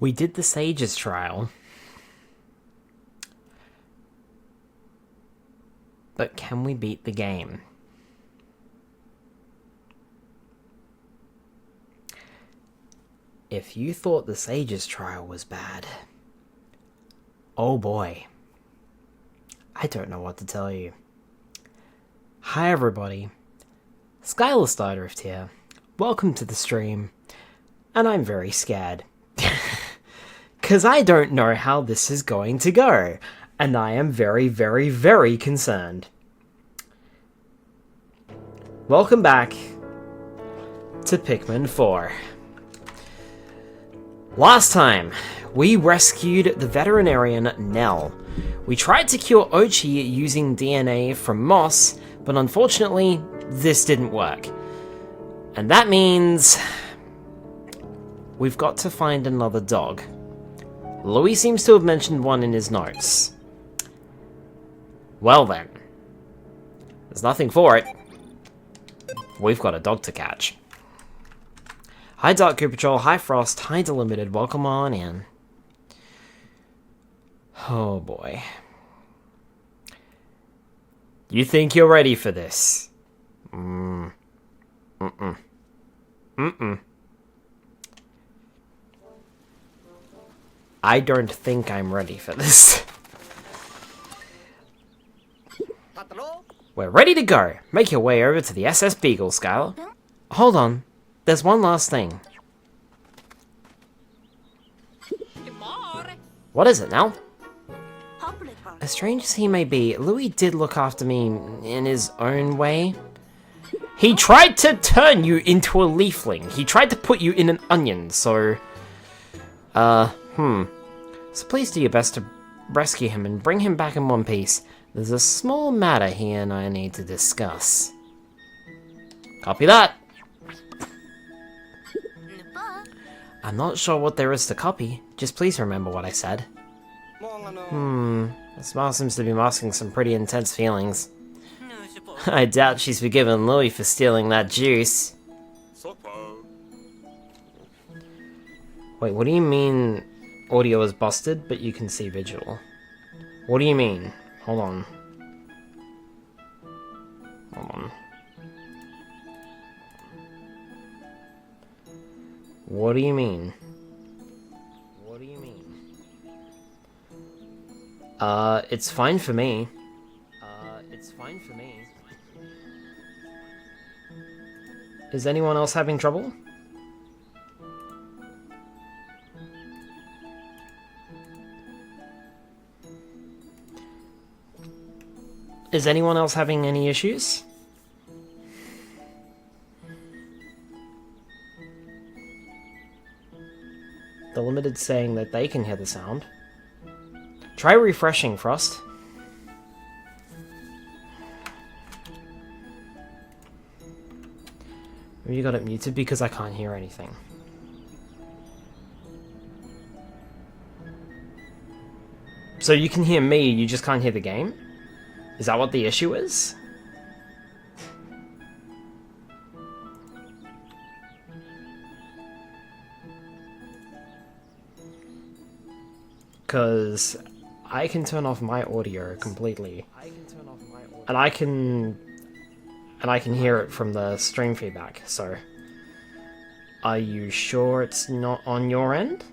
We did the Sage's trial. But can we beat the game? If you thought the Sage's trial was bad, oh boy, I don't know what to tell you. Hi everybody, Skylar Stardrift here. Welcome to the stream, and I'm very scared. Because I don't know how this is going to go, and I am very, very, very concerned. Welcome back to Pikmin 4. Last time, we rescued the veterinarian Nell. We tried to cure Oatchie using DNA from moss, but unfortunately, this didn't work. And that means we've got to find another dog. Louie seems to have mentioned one in his notes. Well then, there's nothing for it. We've got a dog to catch. Hi Dark Goo Patrol, hi Frost, hi Delimited, welcome on in. Oh boy. You think you're ready for this? I don't think I'm ready for this. We're ready to go. Make your way over to the SS Beagle, Skylar. Hold on. There's one last thing. What is it now? As strange as he may be, Louie did look after me in his own way. He tried to turn you into a leafling. He tried to put you in an onion, so... So please do your best to rescue him and bring him back in one piece. There's a small matter he and I need to discuss. Copy that. I'm not sure what there is to copy. Just please remember what I said. The smile seems to be masking some pretty intense feelings. I doubt she's forgiven Louie for stealing that juice. Wait, what do you mean audio is busted, but you can see visual? What do you mean? Hold on. Hold on. What do you mean? What do you mean? It's fine for me. It's fine for me. Is anyone else having trouble? Is anyone else having any issues? The Limited's saying that they can hear the sound. Try refreshing, Frost. Maybe you got it muted because I can't hear anything. So you can hear me, you just can't hear the game? Is that what the issue is? Because I can turn off my audio completely, and I can hear it from the stream feedback. So, are you sure it's not on your end?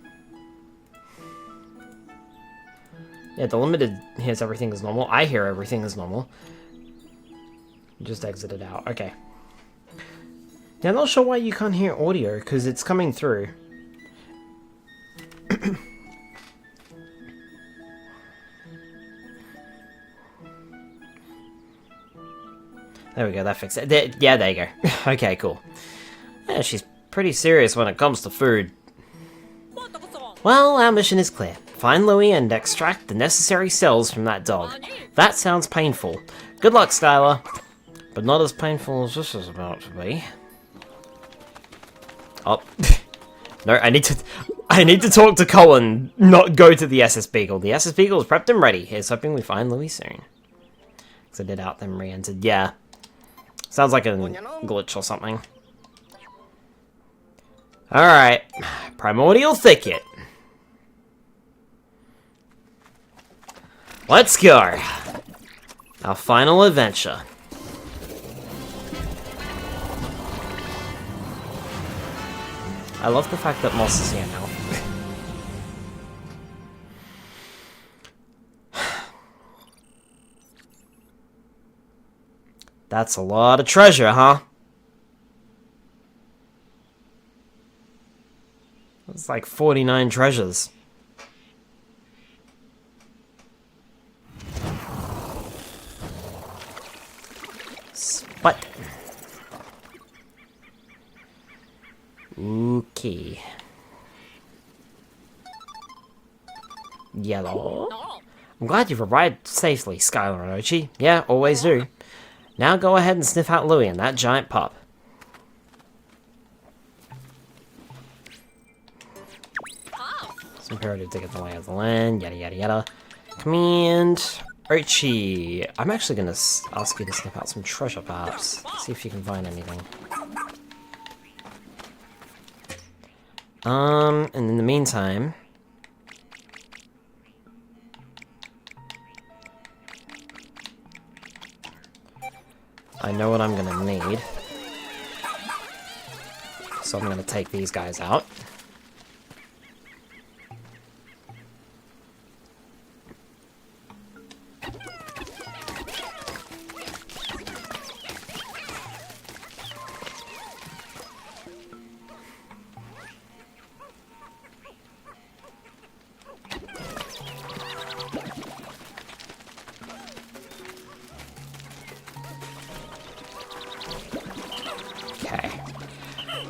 Yeah, the Limited hears everything as normal. I hear everything as normal. Just exited out. Okay. Yeah, I'm not sure why you can't hear audio, because it's coming through. There we go, that fixed it. Yeah, there you go. Okay, cool. Yeah, she's pretty serious when it comes to food. Well, our mission is clear. Find Louie and extract the necessary cells from that dog. That sounds painful. Good luck, Skylar. But not as painful as this is about to be. Oh. No, I need to talk to Colin, not go to the SS Beagle. The SS Beagle is prepped and ready. Here's hoping we find Louie soon. Exited out, then re-entered. Yeah. Sounds like a glitch or something. Alright. Primordial Thicket. Let's go! Our final adventure. I love the fact that Moss is here now. That's a lot of treasure, huh? It's like 49 treasures. What? Okay. Yellow. I'm glad you've arrived safely, Skylar and Oatchie. Yeah, always do. Now go ahead and sniff out Louie and that giant pup. It's imperative to get the lay of the land, yada yada yada. Command Oatchie. I'm actually gonna ask you to sniff out some treasure, perhaps. See if you can find anything. And in the meantime... I know what I'm gonna need. So I'm gonna take these guys out.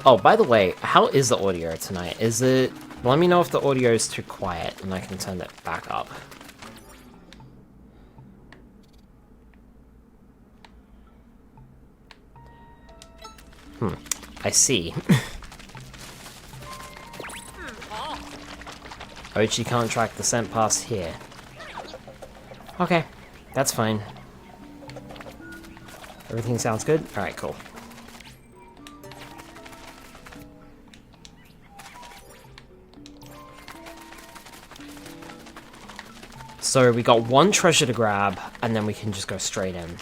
Oh, by the way, how is the audio tonight? Is it... Let me know if the audio is too quiet and I can turn it back up. I see. Oatchie can't track the scent past here. Okay, that's fine. Everything sounds good? Alright, cool. So we got one treasure to grab, and then we can just go straight in.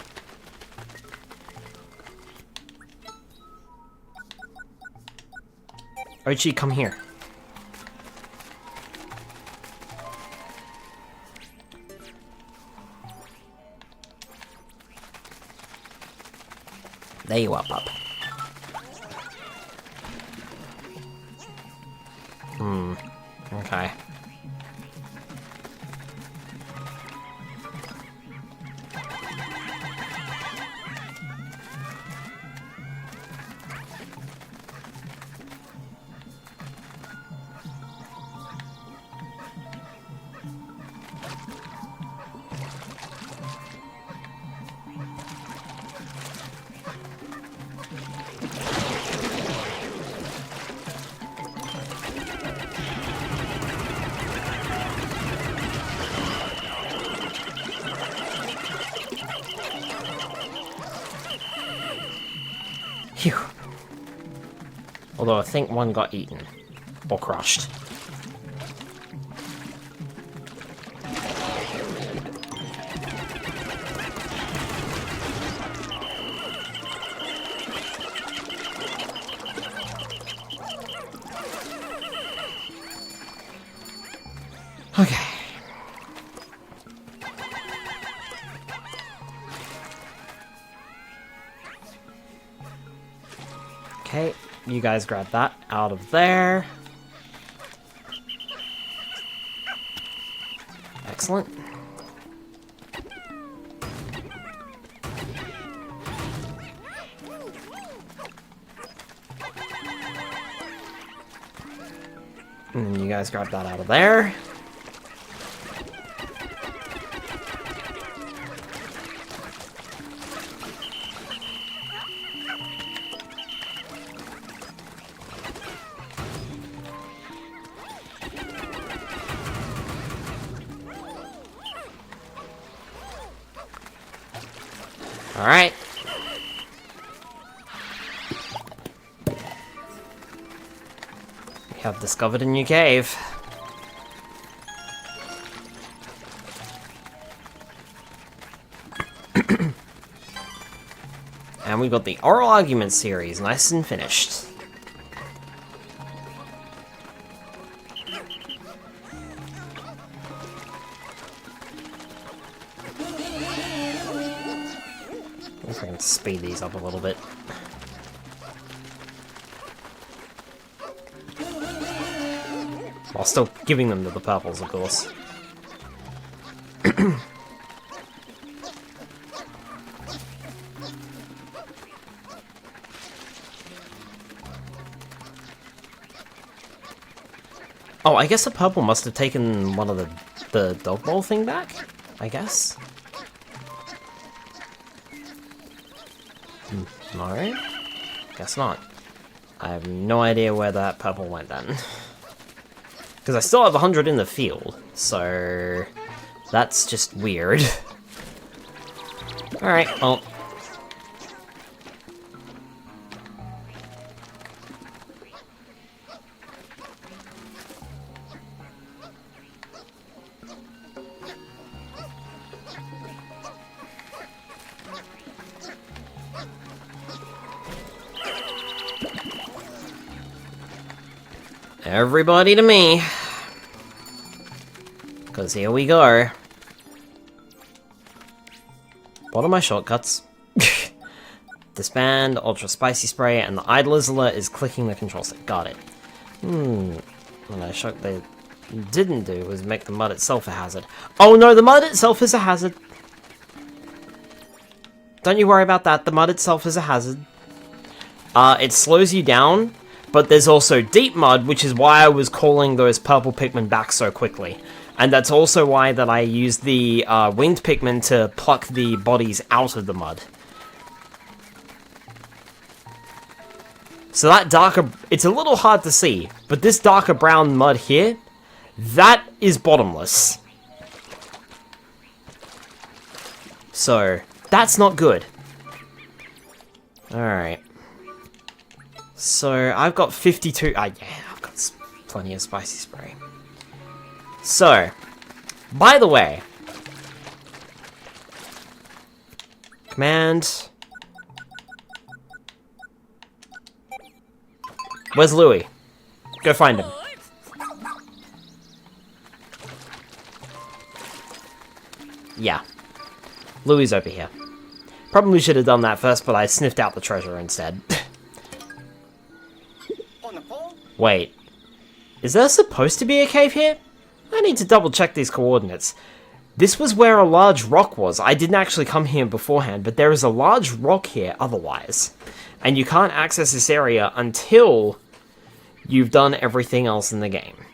Oatchie, come here. There you are, pup. Okay. Phew. Although I think one got eaten. Or crushed. Okay. Okay, you guys grab that out of there. Excellent. And then you guys grab that out of there. Alright. We have discovered a new cave. And we've got the oral argument series, nice and finished. If I can speed these up a little bit. While still giving them to the purples, of course. Oh, I guess the purple must have taken one of the dog bowl thing back, I guess. No? Guess not. I have no idea where that purple went then. Because I still have 100 in the field, so that's just weird. Alright, well. Everybody to me. Because here we go. What are my shortcuts? Disband, Ultra Spicy Spray, and the Idler's Alert is clicking the control stick. Got it. What I shocked they didn't do was make the mud itself a hazard. Oh no, the mud itself is a hazard. Don't you worry about that, the mud itself is a hazard. It slows you down, but there's also deep mud, which is why I was calling those purple Pikmin back so quickly. And that's also why that I used the winged Pikmin to pluck the bodies out of the mud. So that darker... It's a little hard to see, but this darker brown mud here, that is bottomless. So, that's not good. Alright. So, I've got 52... yeah, I've got plenty of spicy spray. So, by the way... Command... Where's Louie? Go find him. Yeah. Louie's over here. Probably should have done that first, but I sniffed out the treasure instead. Wait. Is there supposed to be a cave here? I need to double check these coordinates. This was where a large rock was. I didn't actually come here beforehand, but there is a large rock here otherwise. And you can't access this area until you've done everything else in the game.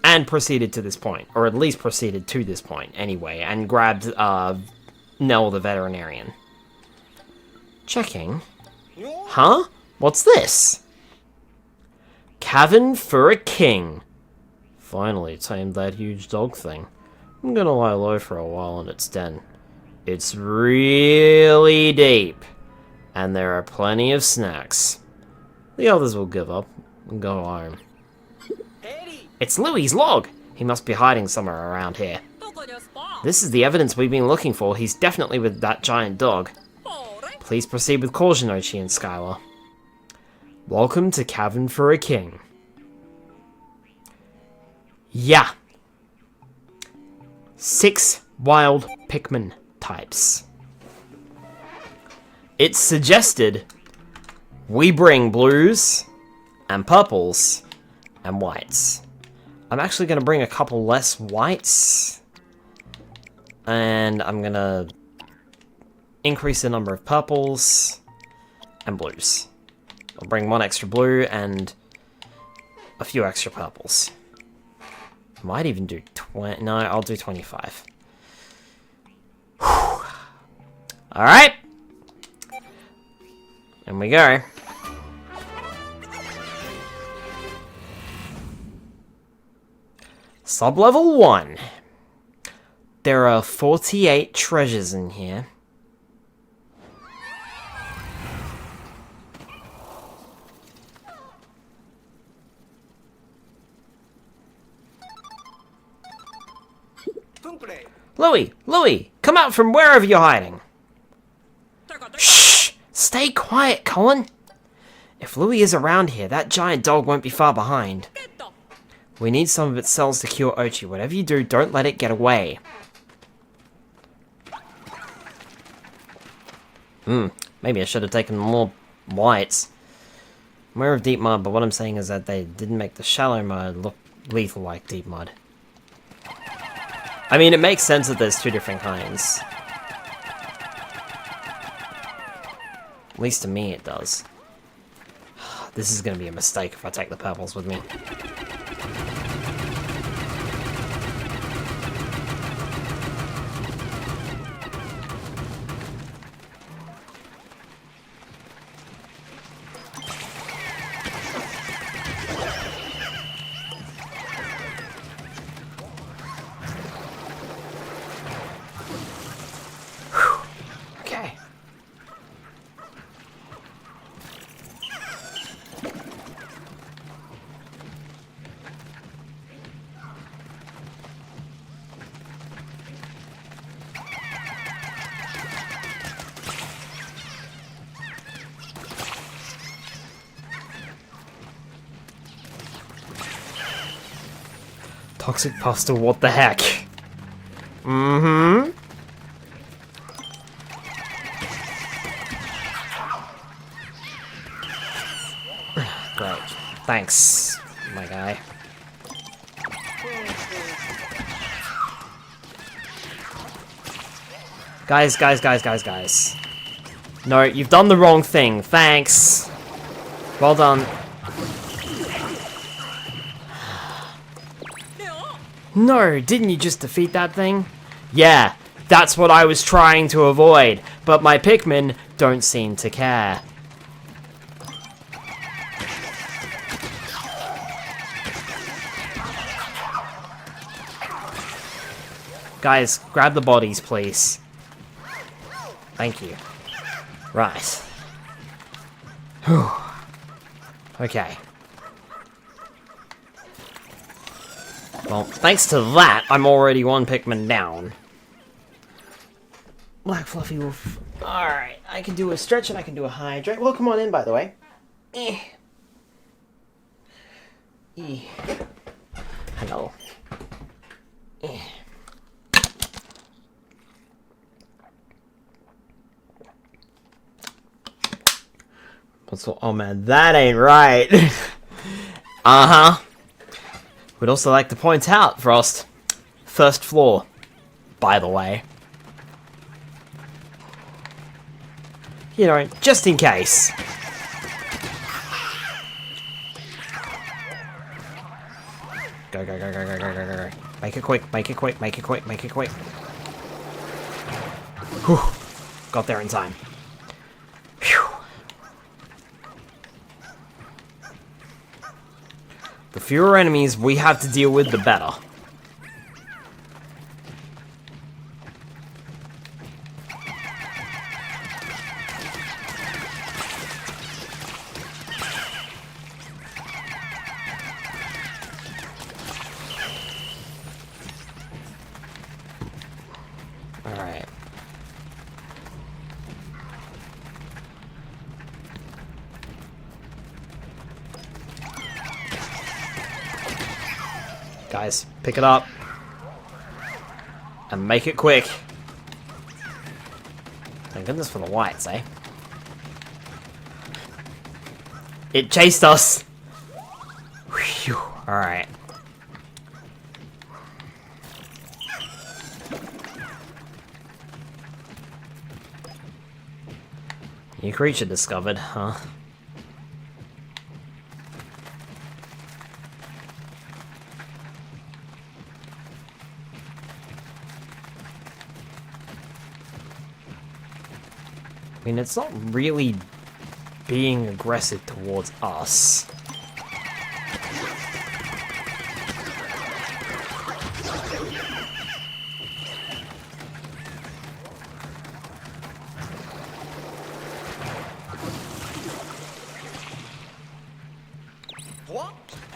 And proceeded to this point. Or at least proceeded to this point, anyway. And grabbed, Nell the veterinarian. Checking. Huh? What's this? Cavern for a king. Finally tamed that huge dog thing. I'm gonna lie low for a while in its den. It's really deep. And there are plenty of snacks. The others will give up and go home. It's Louie's log! He must be hiding somewhere around here. This is the evidence we've been looking for. He's definitely with that giant dog. Please proceed with caution, Oatchie and Skylar. Welcome to Cavern for a King. Yeah. 6 wild Pikmin types. It's suggested we bring blues and purples and whites. I'm actually going to bring a couple less whites. And I'm going to increase the number of purples and blues. I'll bring 1 extra blue and a few extra purples. I might even do 20. No, I'll do 25. Alright. In we go. Sub-level 1. There are 48 treasures in here. Louie! Louie! Come out from wherever you're hiding! Shh! Stay quiet, Colin! If Louie is around here, that giant dog won't be far behind. We need some of its cells to cure Oatchie. Whatever you do, don't let it get away. Maybe I should have taken more whites. I'm aware of deep mud, but what I'm saying is that they didn't make the shallow mud look lethal like deep mud. I mean, it makes sense that there's two different kinds. At least to me it does. This is going to be a mistake if I take the purples with me. Okay. Toxic pasta, what the heck? Mm-hmm. Great. Thanks, my guy. Guys. No, you've done the wrong thing. Thanks. Well done. No, didn't you just defeat that thing? Yeah, that's what I was trying to avoid, but my Pikmin don't seem to care. Guys, grab the bodies, please. Thank you. Right. Whew. Okay. Well, thanks to that, I'm already one Pikmin down. Black Fluffy Wolf. Alright, I can do a stretch and I can do a hydrate. Well, come on in, by the way. Hello. Oh man, that ain't right. Uh-huh. We'd also like to point out, Frost, first floor, by the way. You know, just in case. Go. Make it quick. Whew. Got there in time. Phew. The fewer enemies we have to deal with, the better. Alright. Guys, pick it up. And make it quick. Thank goodness for the whites, eh? It chased us! Whew. Alright. New creature discovered, huh? I mean, it's not really being aggressive towards us.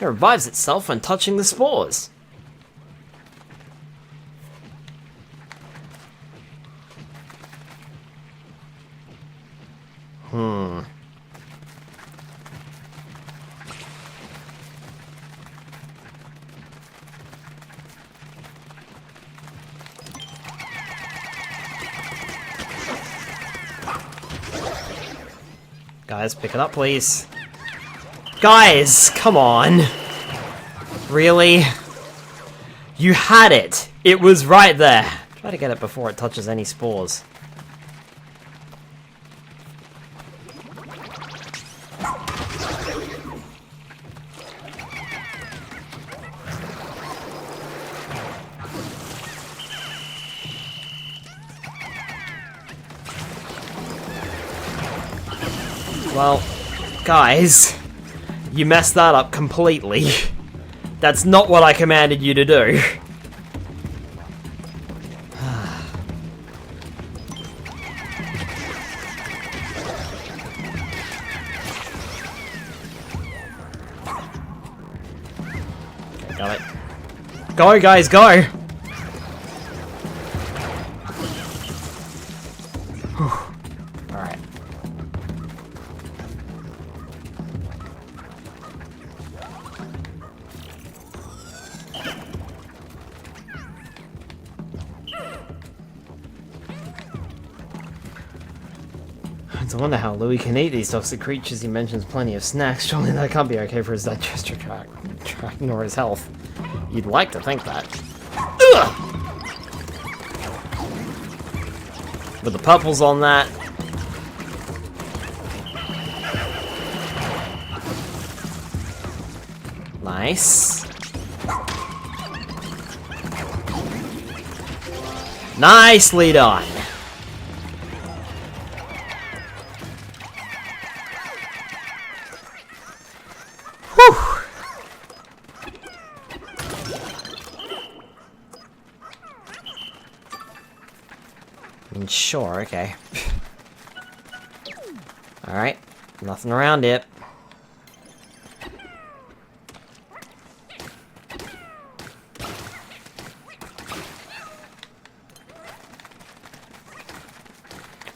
It revives itself when touching the spores. Hmm. Guys, pick it up, please. Guys, come on. Really? You had it. It was right there. Try to get it before it touches any spores. Well, guys, you messed that up completely. That's not what I commanded you to do. Okay, got it. Go, guys, go! Alright. I wonder how Louie can eat these toxic creatures. He mentions plenty of snacks. Surely that can't be okay for his digestive tract nor his health. You'd like to think that. Ugh! With the purples on that. Nice. Nicely done. Sure, okay. Alright, nothing around it.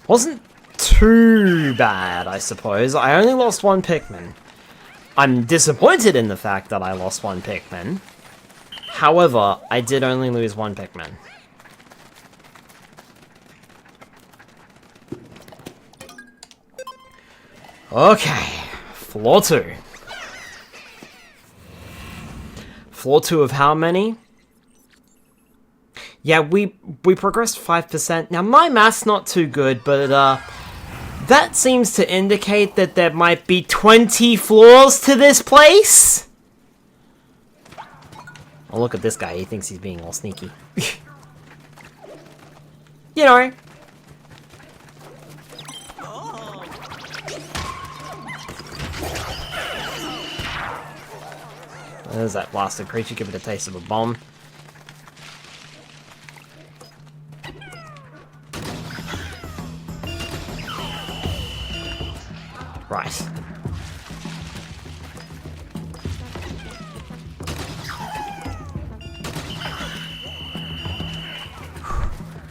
Wasn't too bad, I suppose. I only lost one Pikmin. I'm disappointed in the fact that I lost one Pikmin. However, I did only lose one Pikmin. Okay, floor 2. Floor 2 of how many? Yeah, we progressed 5%. Now, my math's not too good, but that seems to indicate that there might be 20 floors to this place? Oh, look at this guy. He thinks he's being all sneaky. You know. There's that blasted creature, give it a taste of a bomb. Right.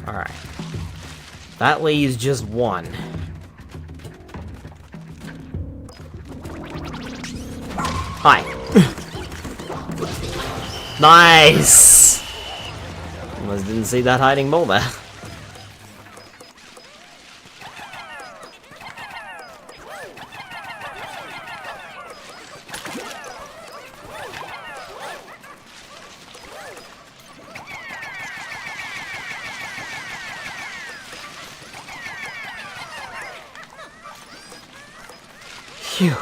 Alright. That leaves just one. Hi. Nice! Almost didn't see that hiding ball there. Phew.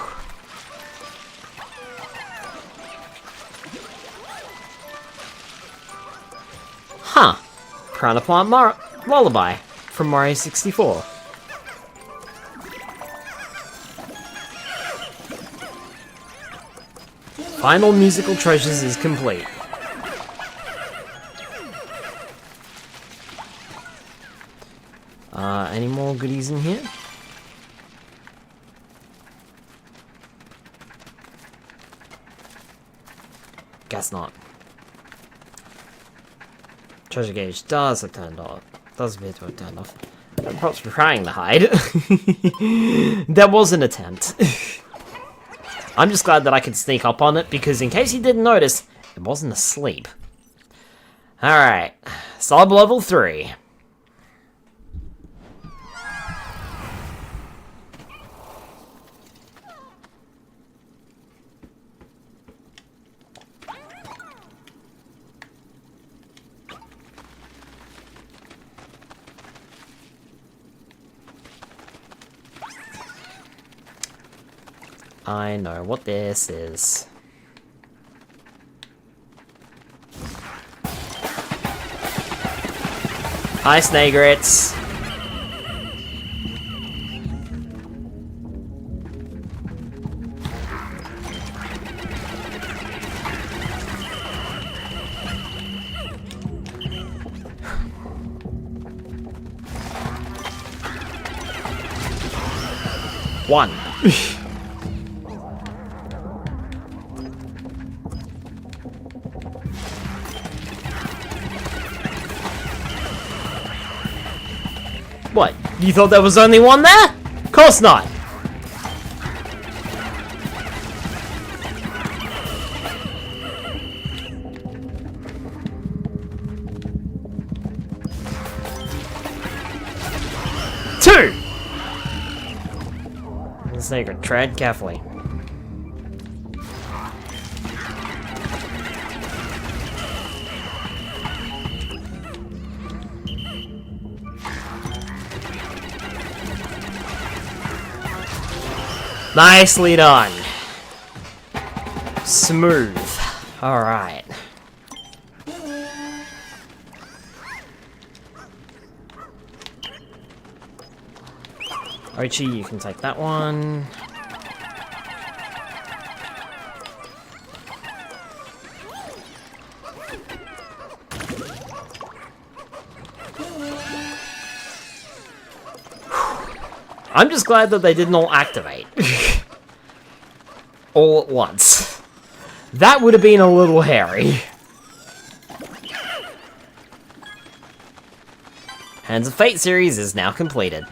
Huh. Crown of Plant Lullaby from Mario 64. Final Musical Treasures is complete. Any more goodies in here? Guess not. Treasure gauge does have turned off. Does appear to have turned off. Props for trying to hide. That was an attempt. I'm just glad that I could sneak up on it, because in case you didn't notice, it wasn't asleep. Alright, sub level 3. I know what this is. Hi, Snagrits. One. What? You thought there was only one there? Of course not! Two! The snake, tread carefully. Nicely done. Smooth. Alright. Oatchie, you can take that one. I'm just glad that they didn't all activate. All at once. That would have been a little hairy. Hands of Fate series is now completed.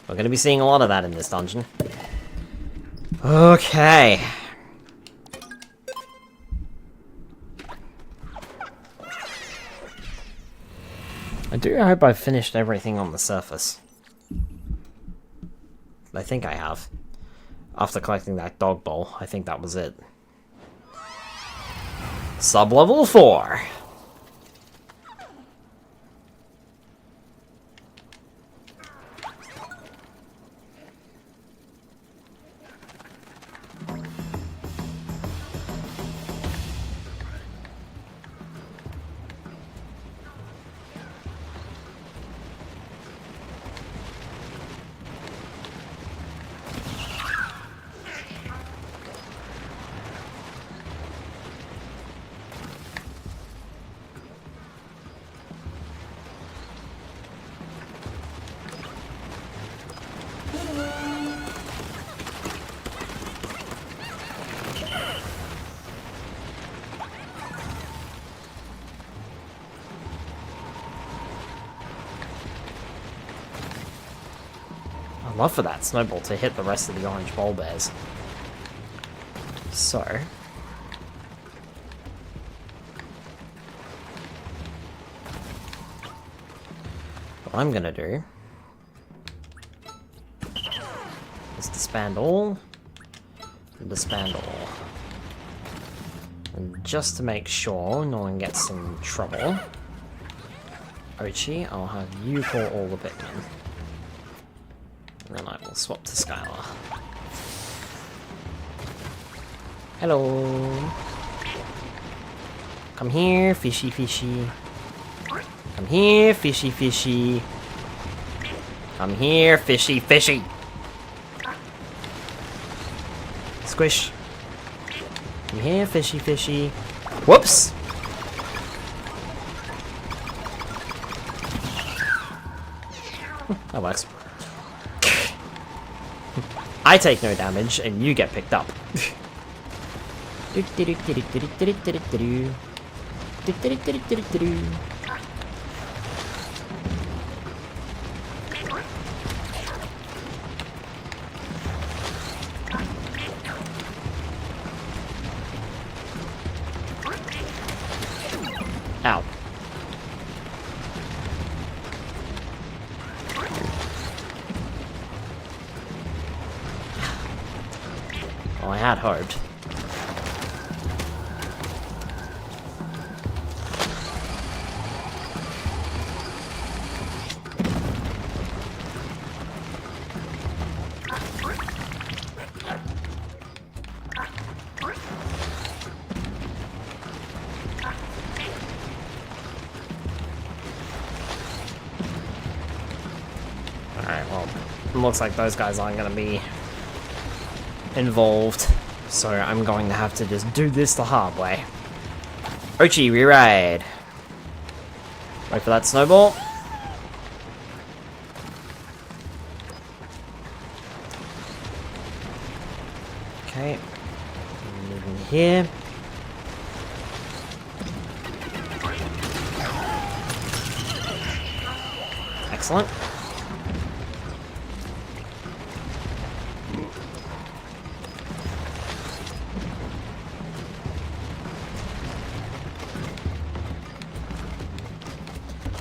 We're going to be seeing a lot of that in this dungeon. Okay. I do hope I've finished everything on the surface. I think I have. After collecting that dog bowl, I think that was it. Sub-level 4. I'd love for that snowball to hit the rest of the orange ball bears. So... what I'm gonna do... is disband all... and disband all. And just to make sure no one gets in trouble... Oatchie, I'll have you call all the Pikmin. And then I will swap to Skylar. Hello. Come here, fishy fishy. Come here, fishy fishy. Come here, fishy fishy. Squish. Come here, fishy fishy. Whoops! That works. I take no damage, and you get picked up. Well, I had hoped. Alright, well, it looks like those guys aren't going to be involved, so I'm going to have to just do this the hard way. Oatchie, re-ride! Wait for that snowball. Okay. Moving here. Excellent.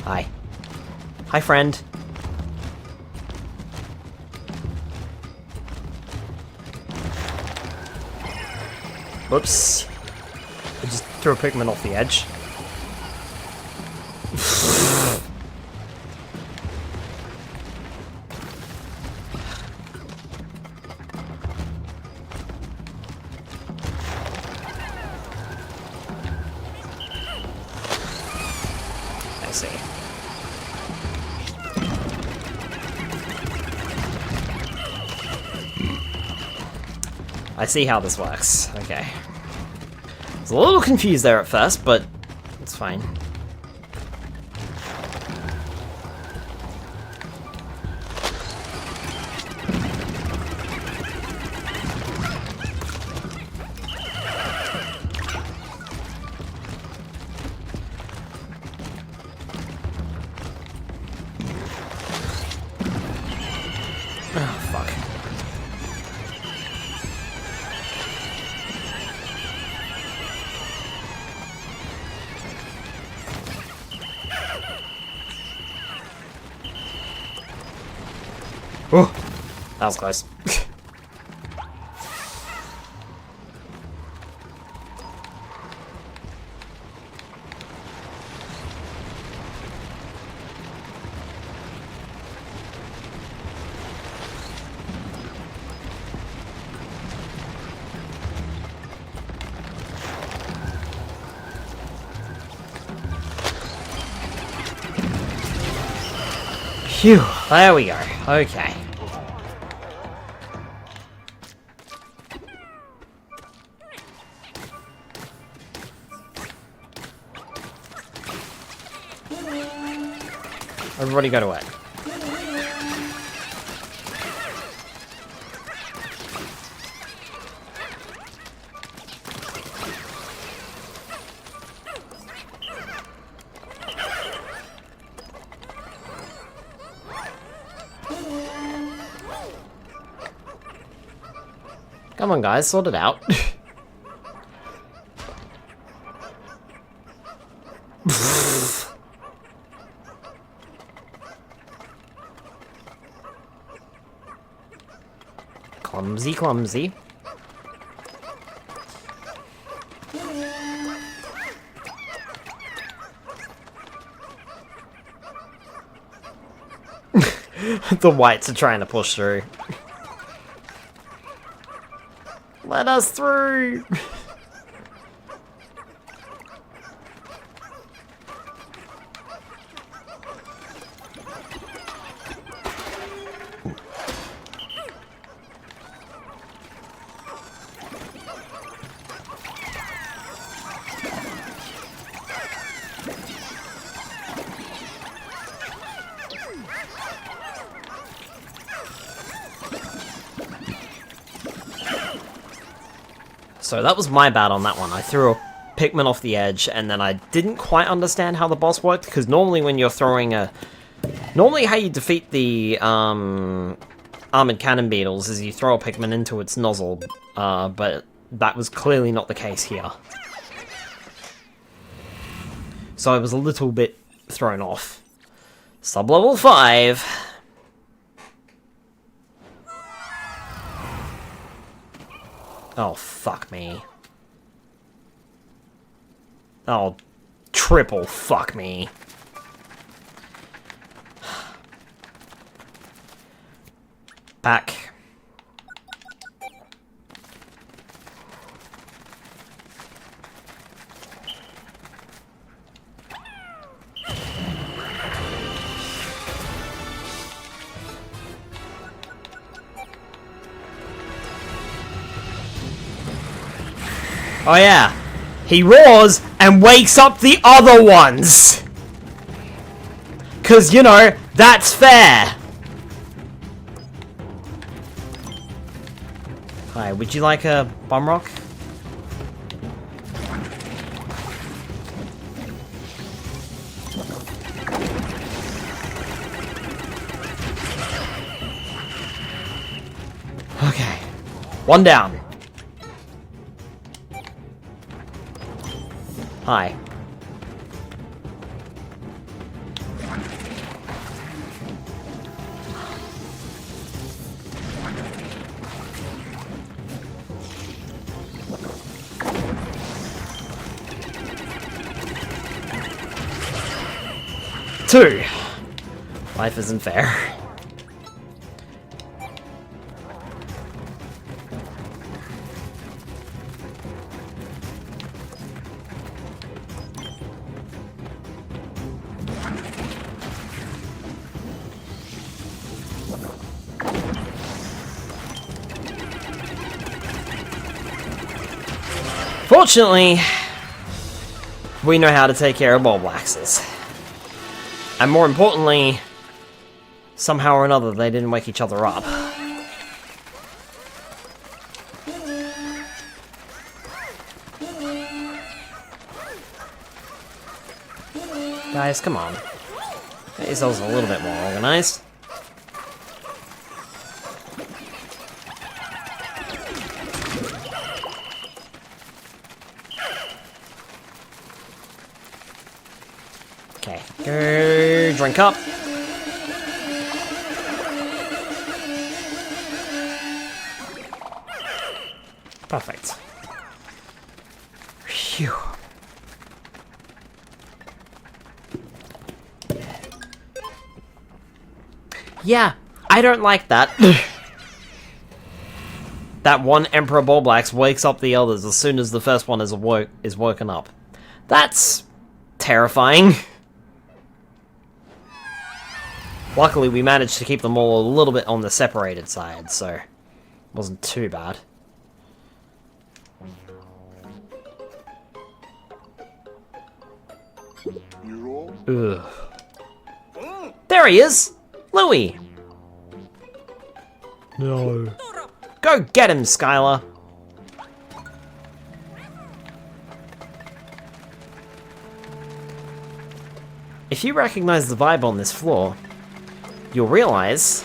Hi. Hi, friend. Whoops. I just threw a Pikmin off the edge. I see. I see how this works. Okay. I was a little confused there at first, but it's fine. Oh, fuck. Oh, that was close. Phew, there we go. Okay. Everybody go to it. Come on, guys, sort it out. Clumsy, clumsy. The whites are trying to push through. Let us through! So that was my bad on that one. I threw a Pikmin off the edge, and then I didn't quite understand how the boss worked, because normally when you're throwing a... Normally how you defeat the armored cannon beetles is you throw a Pikmin into its nozzle, but that was clearly not the case here. So I was a little bit thrown off. Sub-level 5. Oh, fuck me. Oh, triple fuck me. Back. Oh yeah, he roars and wakes up the other ones! 'Cause, you know, that's fair! Hi, would you like a bum rock? Okay, one down. Hi. Two. Life isn't fair. Fortunately, we know how to take care of Bulblaxes. And more importantly, somehow or another, they didn't wake each other up. Guys, come on. Get yourselves a little bit more organized. Okay, go drink up. Perfect. Phew. Yeah, I don't like that. That one Emperor Bulblax wakes up the others as soon as the first one is woken up. That's terrifying. Luckily, we managed to keep them all a little bit on the separated side, so it wasn't too bad. Ugh. There he is! Louie! No. Go get him, Skylar! If you recognize the vibe on this floor, you'll realize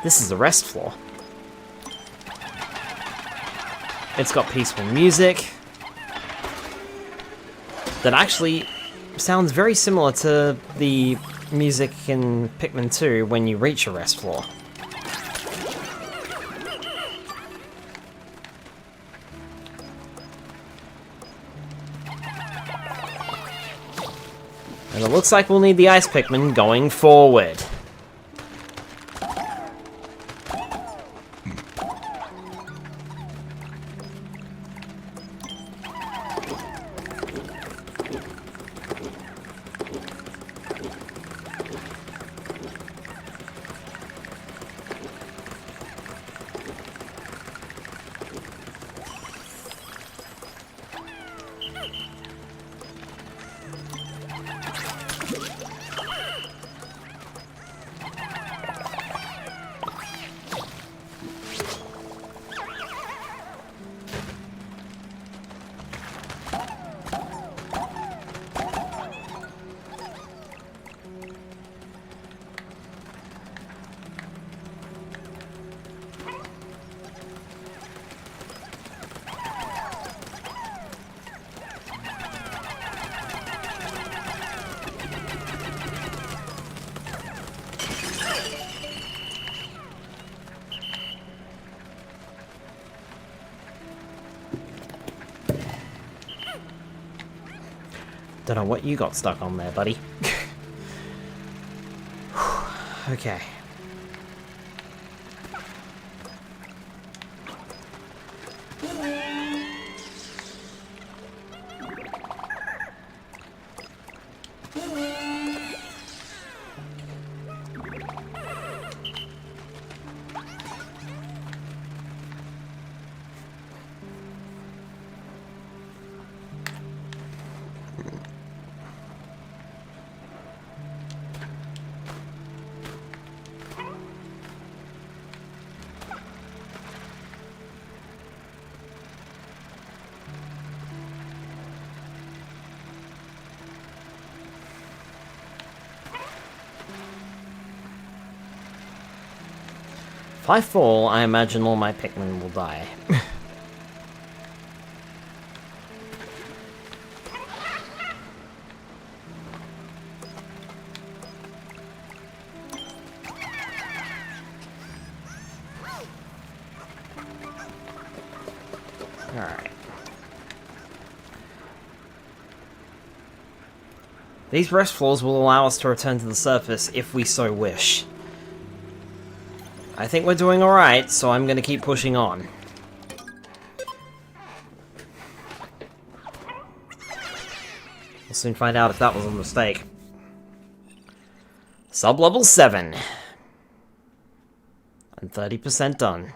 this is a rest floor. It's got peaceful music that actually sounds very similar to the music in Pikmin 2 when you reach a rest floor. And it looks like we'll need the ice Pikmin going forward. Don't know what you got stuck on there, buddy. Okay. If I fall, I imagine all my Pikmin will die. Alright. These rest floors will allow us to return to the surface if we so wish. I think we're doing alright, so I'm gonna keep pushing on. We'll soon find out if that was a mistake. Sub-level 7. And 30% done.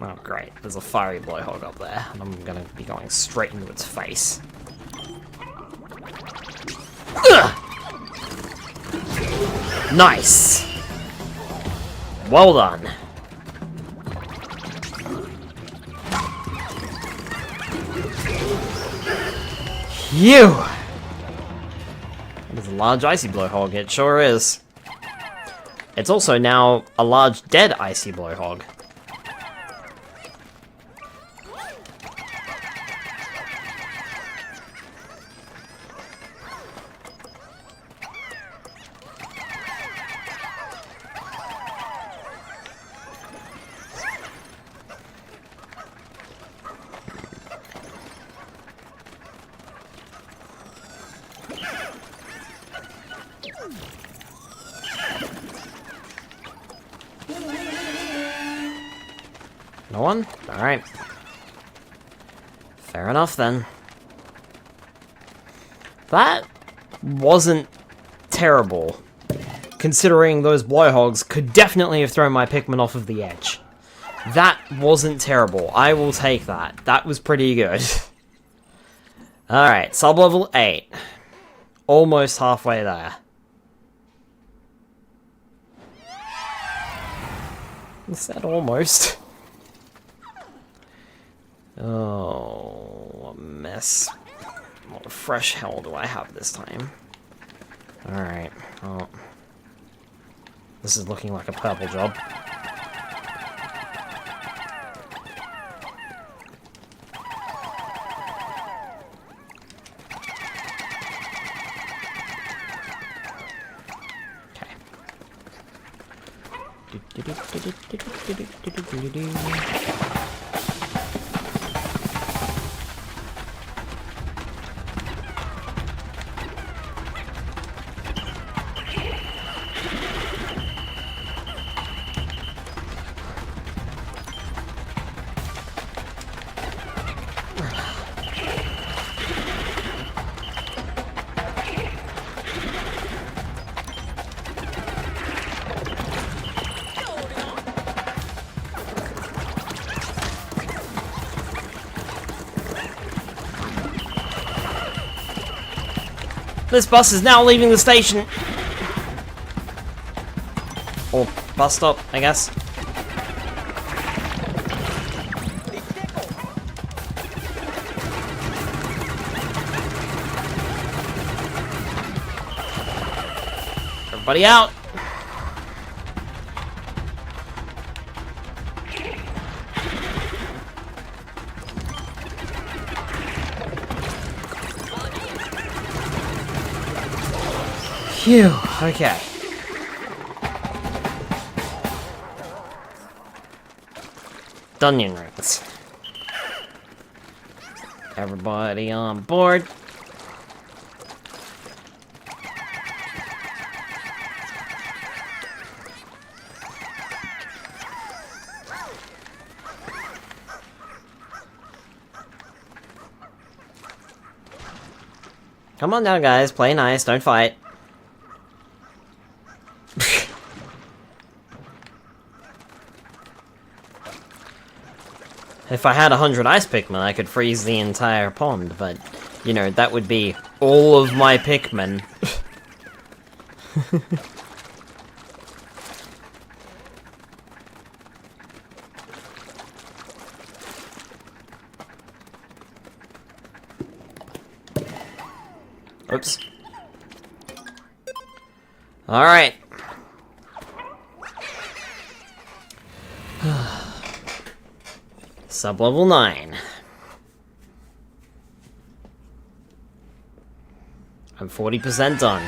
Oh great, there's a fiery blowhog up there, and I'm gonna be going straight into its face. Ugh! Nice! Well done. Phew! There's a large icy blowhog, it sure is. It's also now a large dead icy blowhog. No one? Alright. Fair enough then. That wasn't terrible, considering those blowhogs could definitely have thrown my Pikmin off of the edge. That wasn't terrible. I will take that. That was pretty good. Alright, sub-level 8. Almost halfway there. I said almost. Oh, what a mess. What a fresh hell do I have this time? Alright, well. This is looking like a purple job. This bus is now leaving the station. Or bus stop, I guess. Everybody out! Phew, okay. Dungeon rooms. Everybody on board. Come on now, guys. Play nice. Don't fight. If I had 100 ice Pikmin, I could freeze the entire pond, but, you know, that would be all of my Pikmin. Oops. Alright. Sub-level 9. I'm 40% done.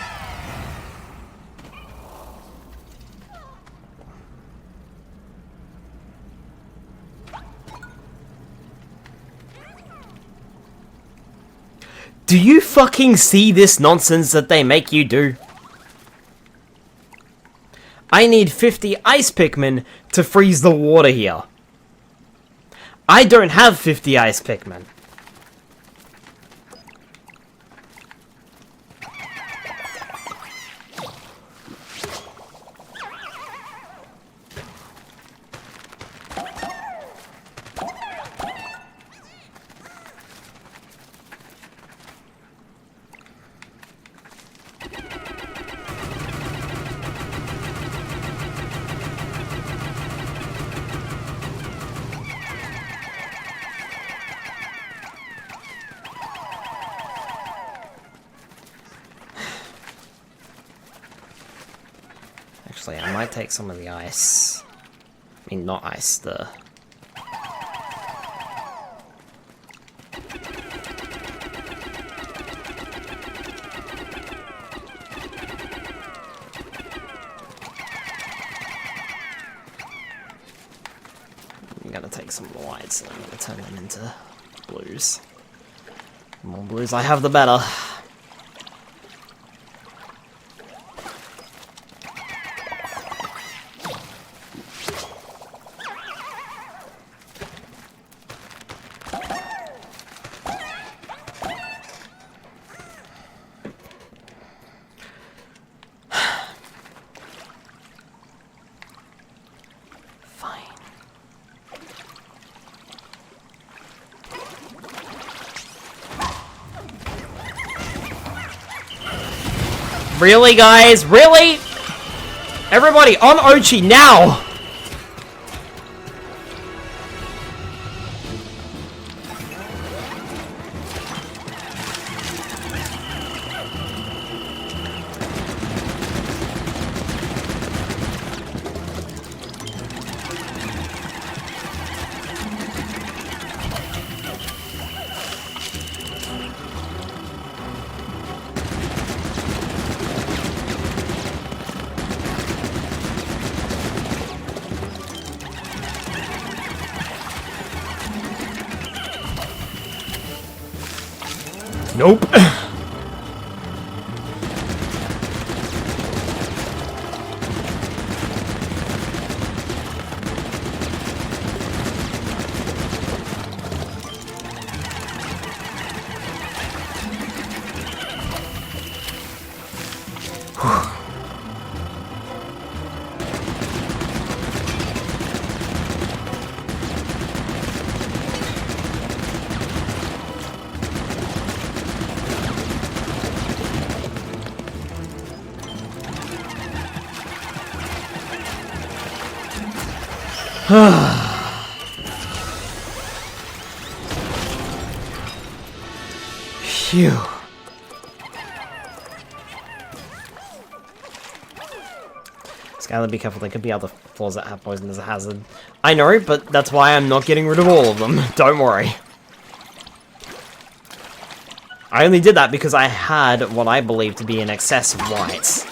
Do you fucking see this nonsense that they make you do? I need 50 ice Pikmin to freeze the water here. I don't have 50 ice Pikmin. Actually, I might take some of the ice. I mean, not ice, the... I'm gonna take some of the whites and I'm gonna turn them into blues. The more blues I have, the better. Really, guys? Really? Everybody on Oatchie now! Nope. Phew. Skylar, be careful, there could be other floors that have poison as a hazard. I know, but that's why I'm not getting rid of all of them. Don't worry. I only did that because I had what I believe to be an excess of whites.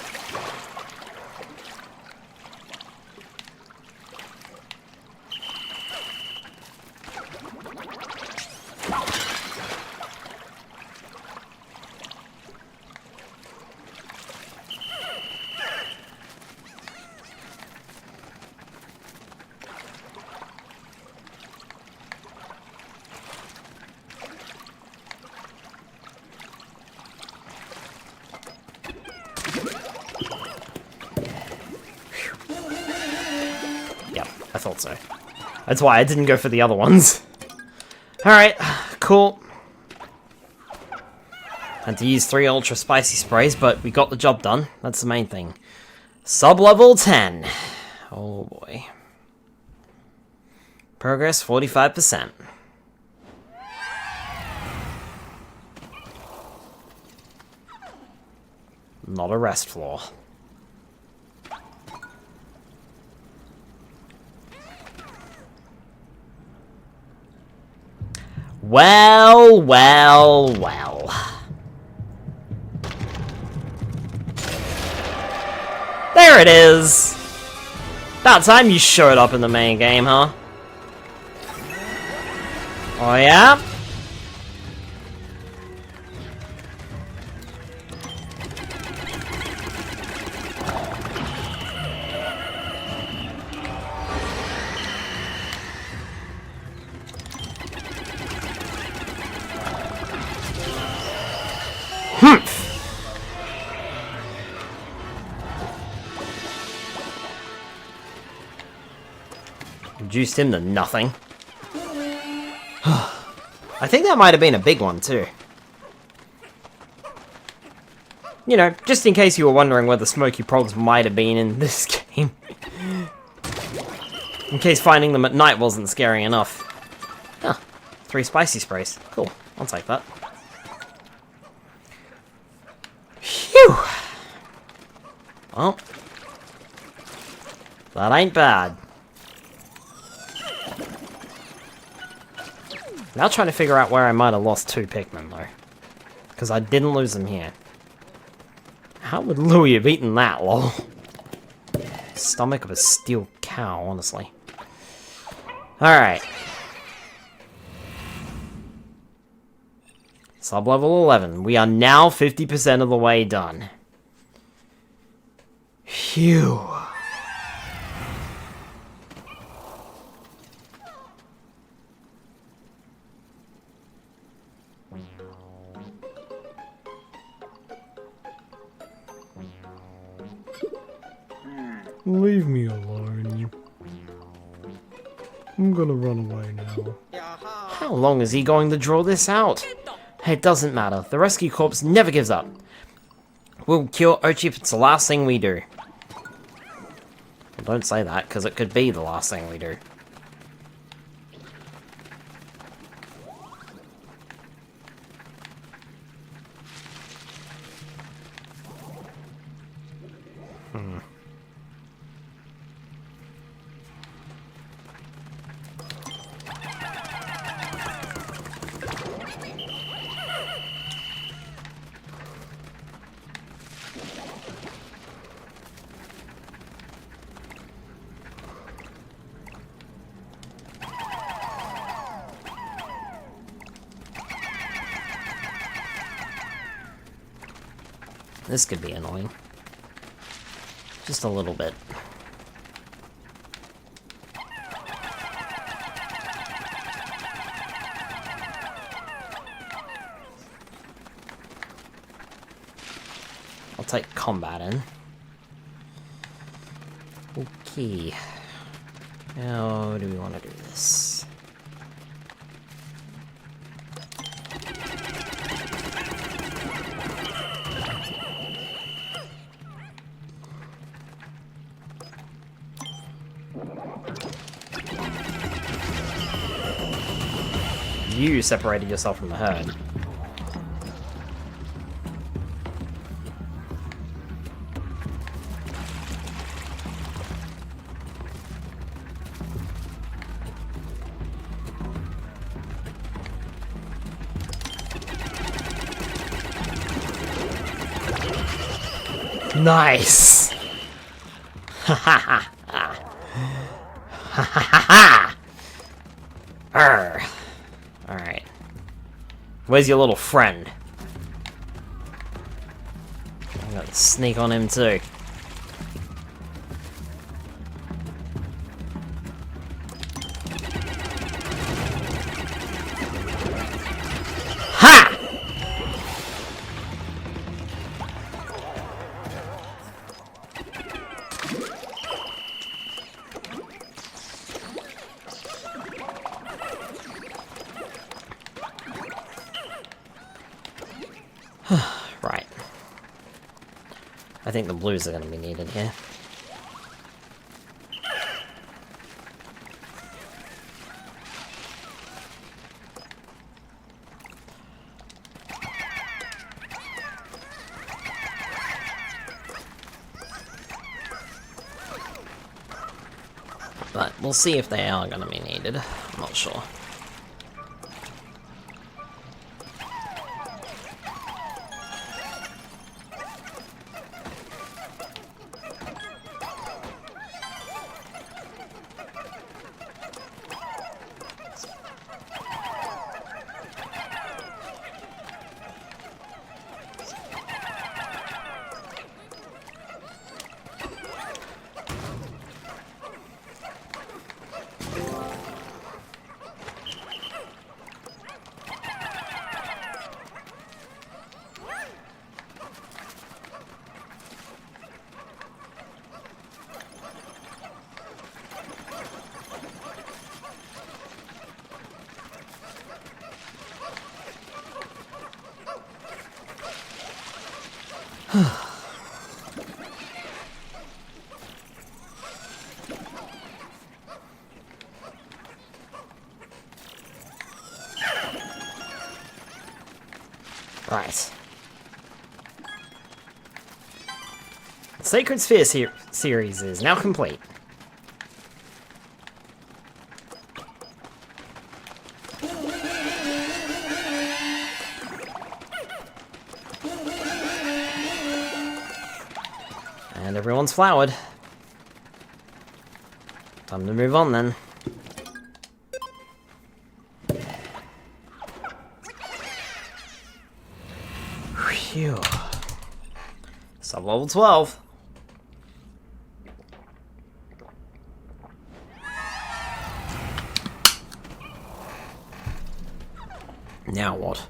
I thought so. That's why I didn't go for the other ones. Alright, cool. Had to use 3 ultra spicy sprays, but we got the job done. That's the main thing. Sub-level 10. Oh boy. Progress 45%. Not a rest floor. Well, well, well. There it is! About time you showed up in the main game, huh? Oh yeah? Reduced him to nothing. I think that might have been a big one too. You know, just in case you were wondering where the smoky progs might have been in this game. In case finding them at night wasn't scary enough. Huh. 3 spicy sprays. Cool. I'll take that. Phew! Well. That ain't bad. Now trying to figure out where I might have lost 2 Pikmin, though. Because I didn't lose them here. How would Louie have eaten that, lol? Stomach of a steel cow, honestly. Alright. Sub-level 11. We are now 50% of the way done. Phew. Leave me alone. I'm gonna run away now. How long is he going to draw this out? It doesn't matter. The rescue corps never gives up. We'll cure Oatchie if it's the last thing we do. Well, don't say that, because it could be the last thing we do. This could be annoying. Just a little bit. I'll take combat in. Okay. How do we want to do this? You separated yourself from the herd. Nice! Ha ha ha ha! Ha ha ha ha! Alright. Where's your little friend? I'm gonna sneak on him too. Ha! Right. I think the blues are going to be needed here. But we'll see if they are going to be needed. I'm not sure. Right. The Sacred Sphere series is now complete. And everyone's flowered. Time to move on then. Phew. Sub-level 12. Now what?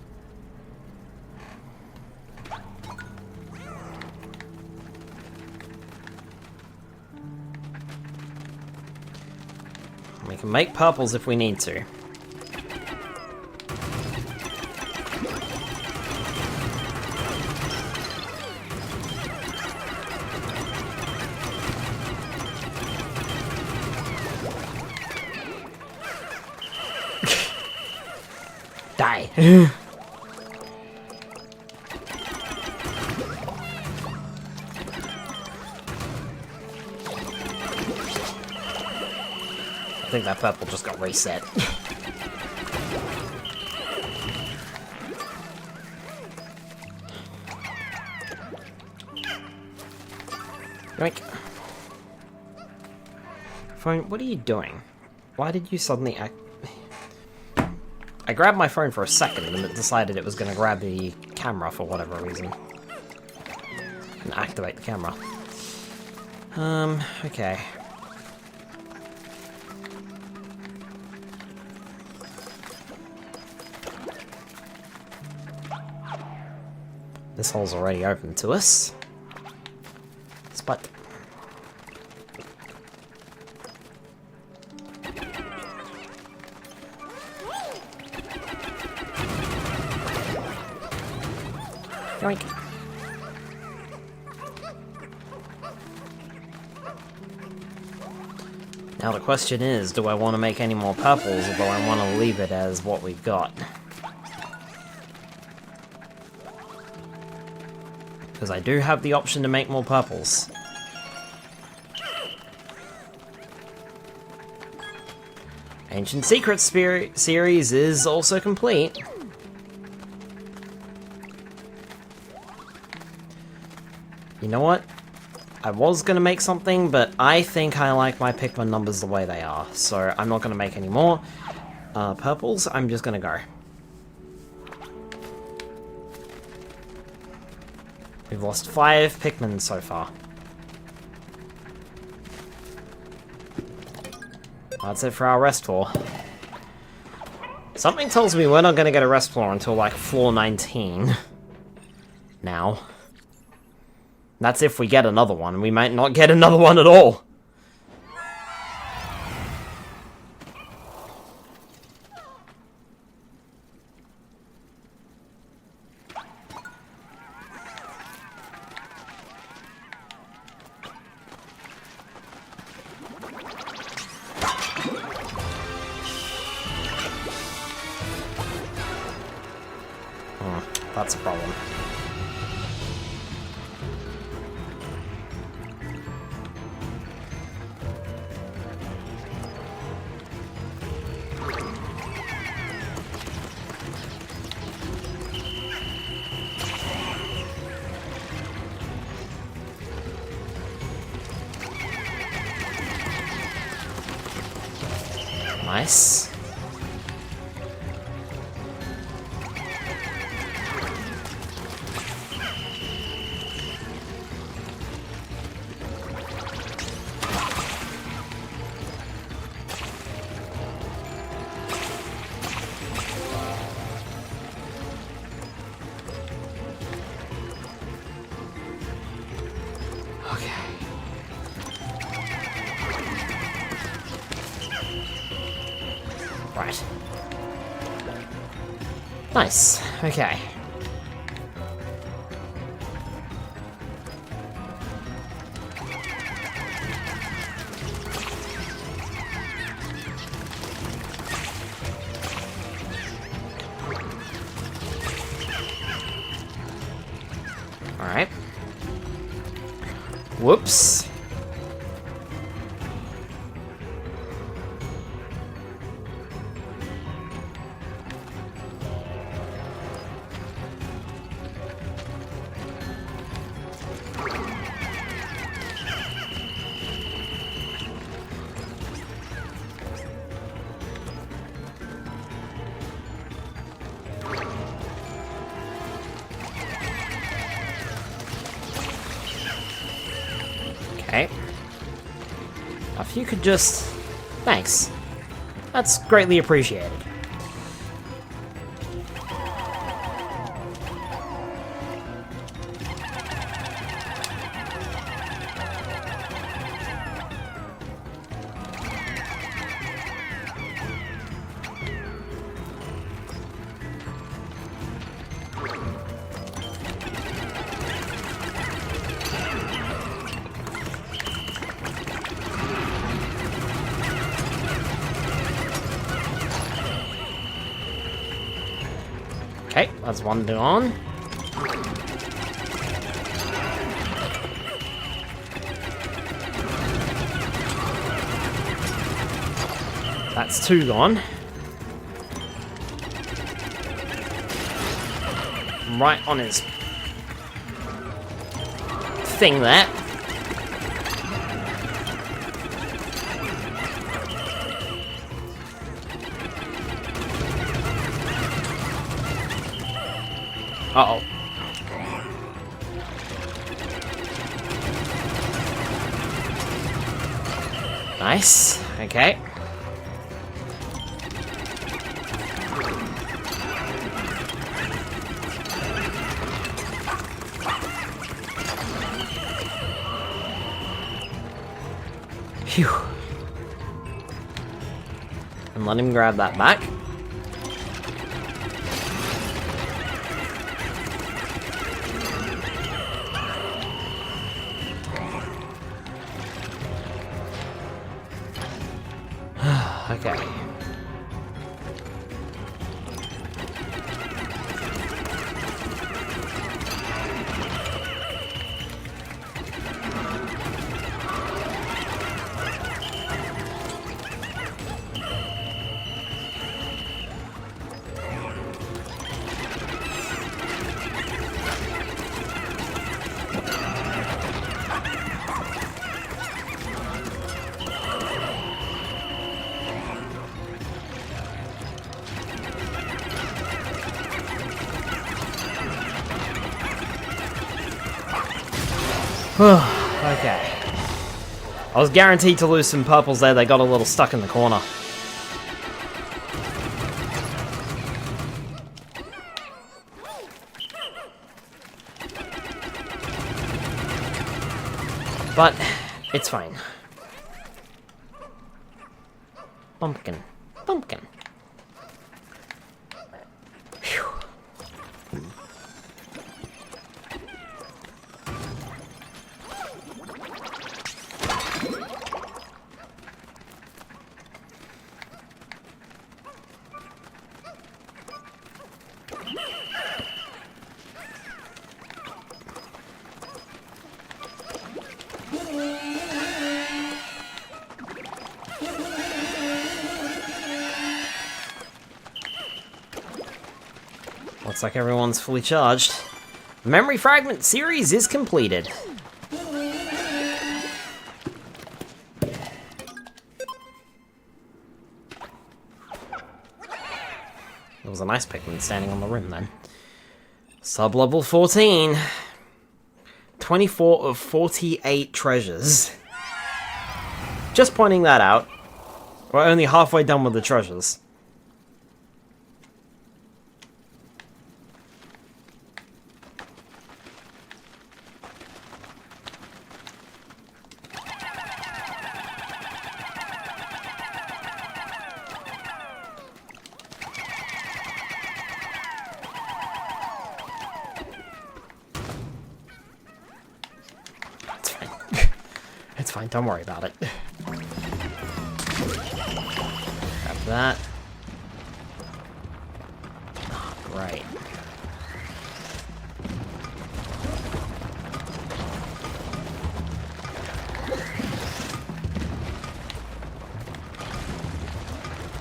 We can make purples if we need to. Die. I think that purple just got reset. Yoink. Phone, what are you doing? Why did you suddenly act... I grabbed my phone for a second and it decided it was going to grab the camera for whatever reason. And activate the camera. Okay. This hole's already open to us. But yoink. Now the question is, do I want to make any more purples, or do I want to leave it as what we've got? Because I do have the option to make more purples. Ancient Secrets series is also complete. You know what? I was gonna make something, but I think I like my Pikmin numbers the way they are, so I'm not gonna make any more purples. I'm just gonna go. We've lost 5 Pikmin so far. That's it for our rest floor. Something tells me we're not gonna get a rest floor until like floor 19. Now. That's if we get another one. We might not get another one at all. That's a problem. Nice. Right. Nice. Okay. Alright. Whoops. Okay. If you could just... Thanks. That's greatly appreciated. Okay, that's one down. That's 2 gone. Right on his thing there. Uh-oh. Nice. Okay. Phew. And let him grab that back. Okay. Okay. I was guaranteed to lose some purples there, they got a little stuck in the corner. But, it's fine. Pumpkin. Pumpkin. Phew. Looks like everyone's fully charged. The memory fragment series is completed. There was a nice Pikmin standing on the rim then. Sub-level 14. 24 of 48 treasures. Just pointing that out. We're only halfway done with the treasures. It's fine, don't worry about it. Grab that. Oh, right.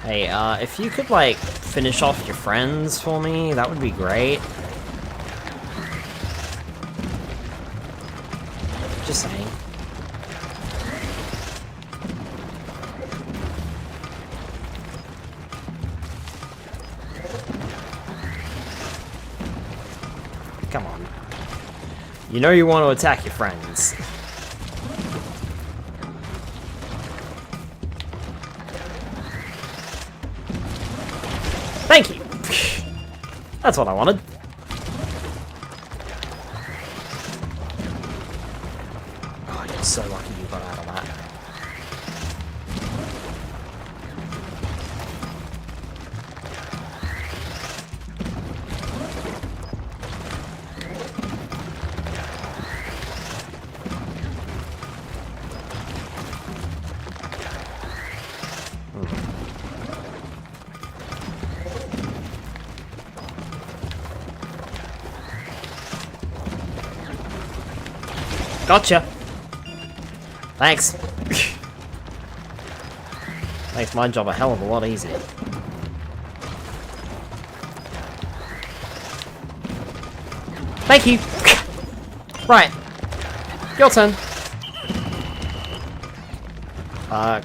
Hey, if you could, like, finish off your friends for me, that would be great. Just saying. Come on. You know you want to attack your friends. Thank you! That's what I wanted. Oh, you're so lucky you got out of that. Gotcha! Thanks. Makes my job a hell of a lot easier. Thank you! Right. Your turn.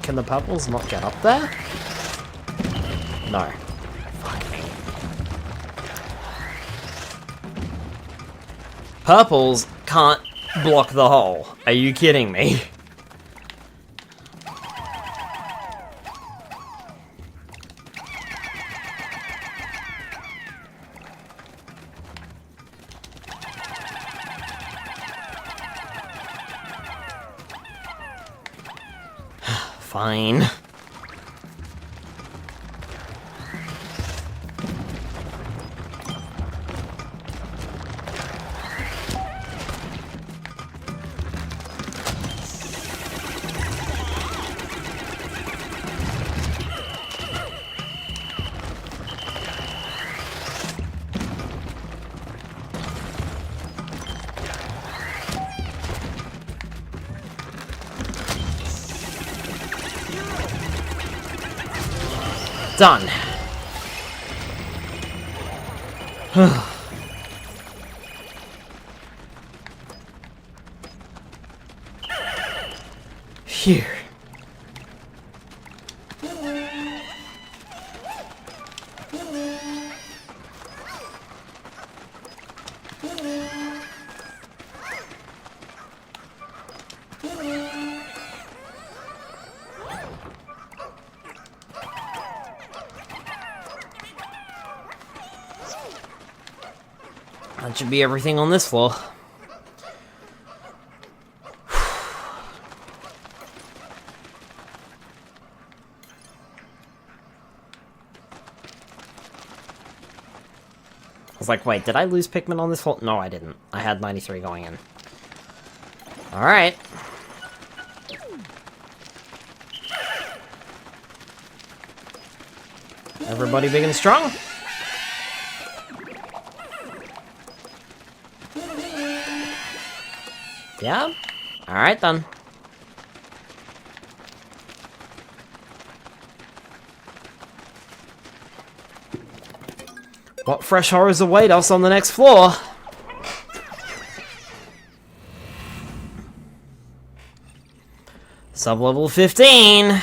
Can the purples not get up there? No. Purples can't block the hole. Are you kidding me? Fine. Done. Phew. That should be everything on this floor. I was like, wait, did I lose Pikmin on this floor? No, I didn't. I had 93 going in. Alright. Everybody big and strong? Yeah? Alright then. What fresh horrors await us on the next floor? Sub-level 15.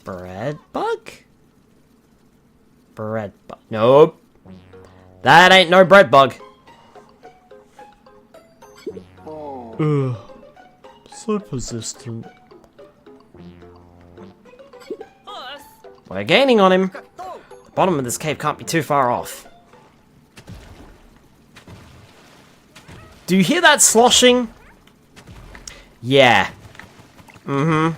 Bread bug? Bread bug. Nope. That ain't no bread bug. Ugh. So persistent. We're gaining on him. The bottom of this cave can't be too far off. Do you hear that sloshing? Yeah. Mm-hmm.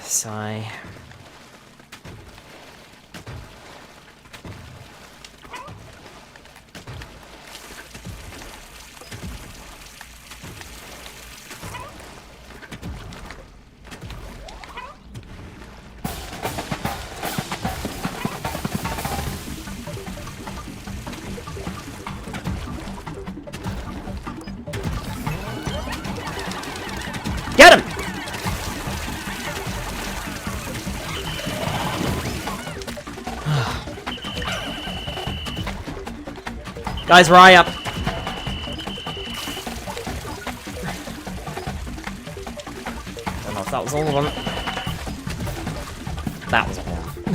Sigh. Get him! Guys, rye up. Don't know if that was all of them. That was all of them.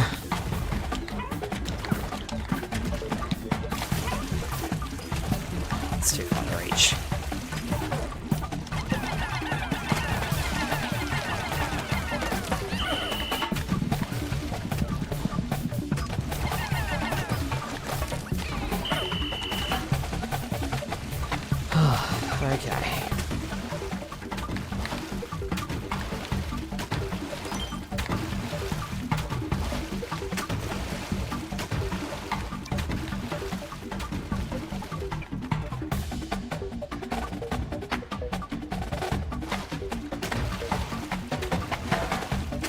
It's too far to reach. Okay.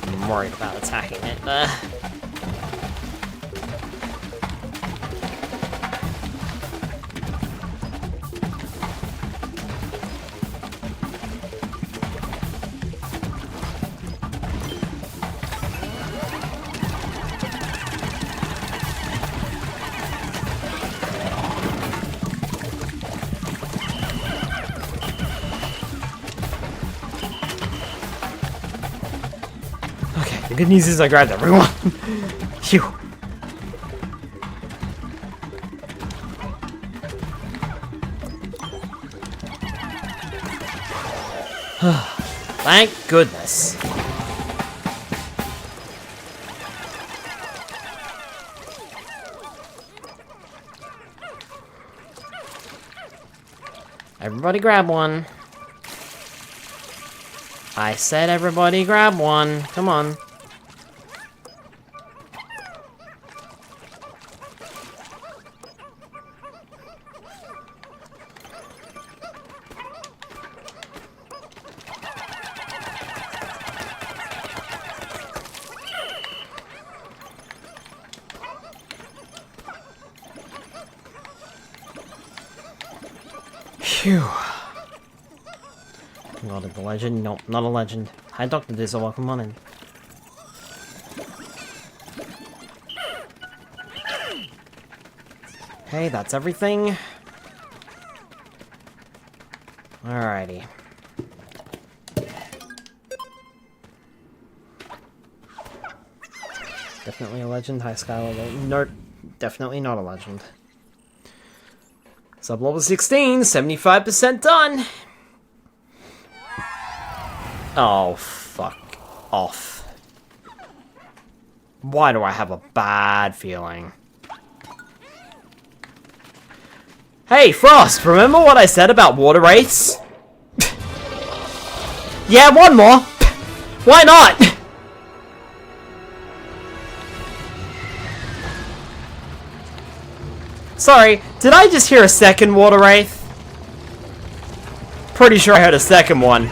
I'm worried about attacking it there. The good news is I grabbed everyone. Phew. Thank goodness. Everybody grab one. I said everybody grab one. Come on. Phew. Not a legend. Nope, not a legend. Hi, Dr. Dizzle. Welcome on in. Hey, that's everything. Alrighty. Definitely a legend. High Skylar. Nope. Definitely not a legend. Sub-level 16. 75% done. Oh, fuck off. Why do I have a bad feeling? Hey, Frost, remember what I said about water wraiths? Yeah, one more. Why not? Sorry, did I just hear a second water wraith? Pretty sure I heard a second one.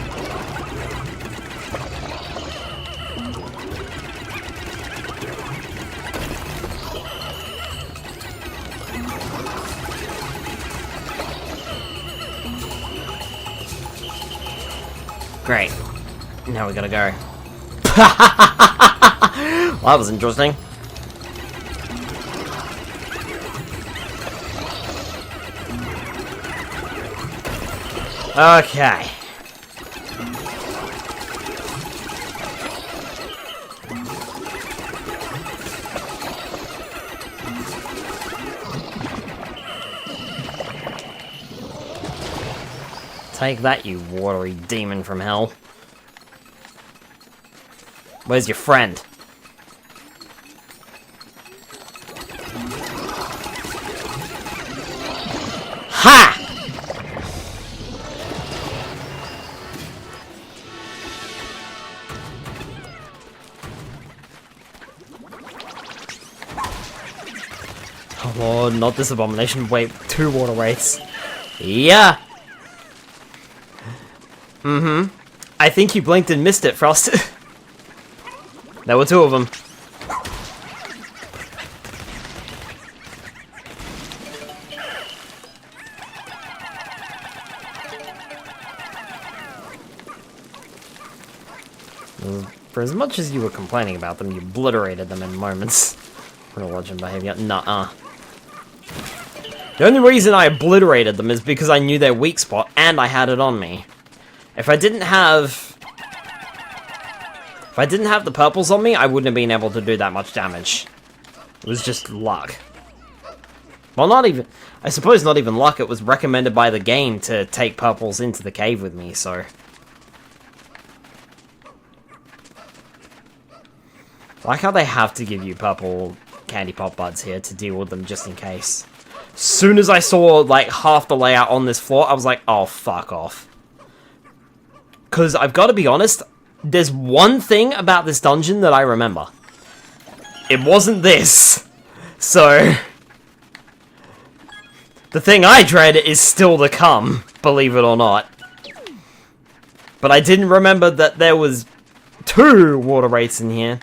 Great. Now we gotta go. Well, that was interesting. Okay. Take that, you watery demon from hell. Where's your friend? Ha! Oh lord, not this abomination. Wait, 2 water wraiths. Yeah! Mm-hmm. I think you blinked and missed it, Frost. There were 2 of them. For as much as you were complaining about them, you obliterated them in moments. Real legend behavior. Nuh-uh. The only reason I obliterated them is because I knew their weak spot, and I had it on me. If I didn't have the purples on me, I wouldn't have been able to do that much damage. It was just luck. Well, not even... I suppose not even luck, it was recommended by the game to take purples into the cave with me, so... I like how they have to give you purple candy pop buds here to deal with them just in case. Soon as I saw, like, half the layout on this floor, I was like, oh, fuck off. Because I've got to be honest, there's one thing about this dungeon that I remember. It wasn't this. So, the thing I dread is still to come, believe it or not. But I didn't remember that there was 2 water wraiths in here.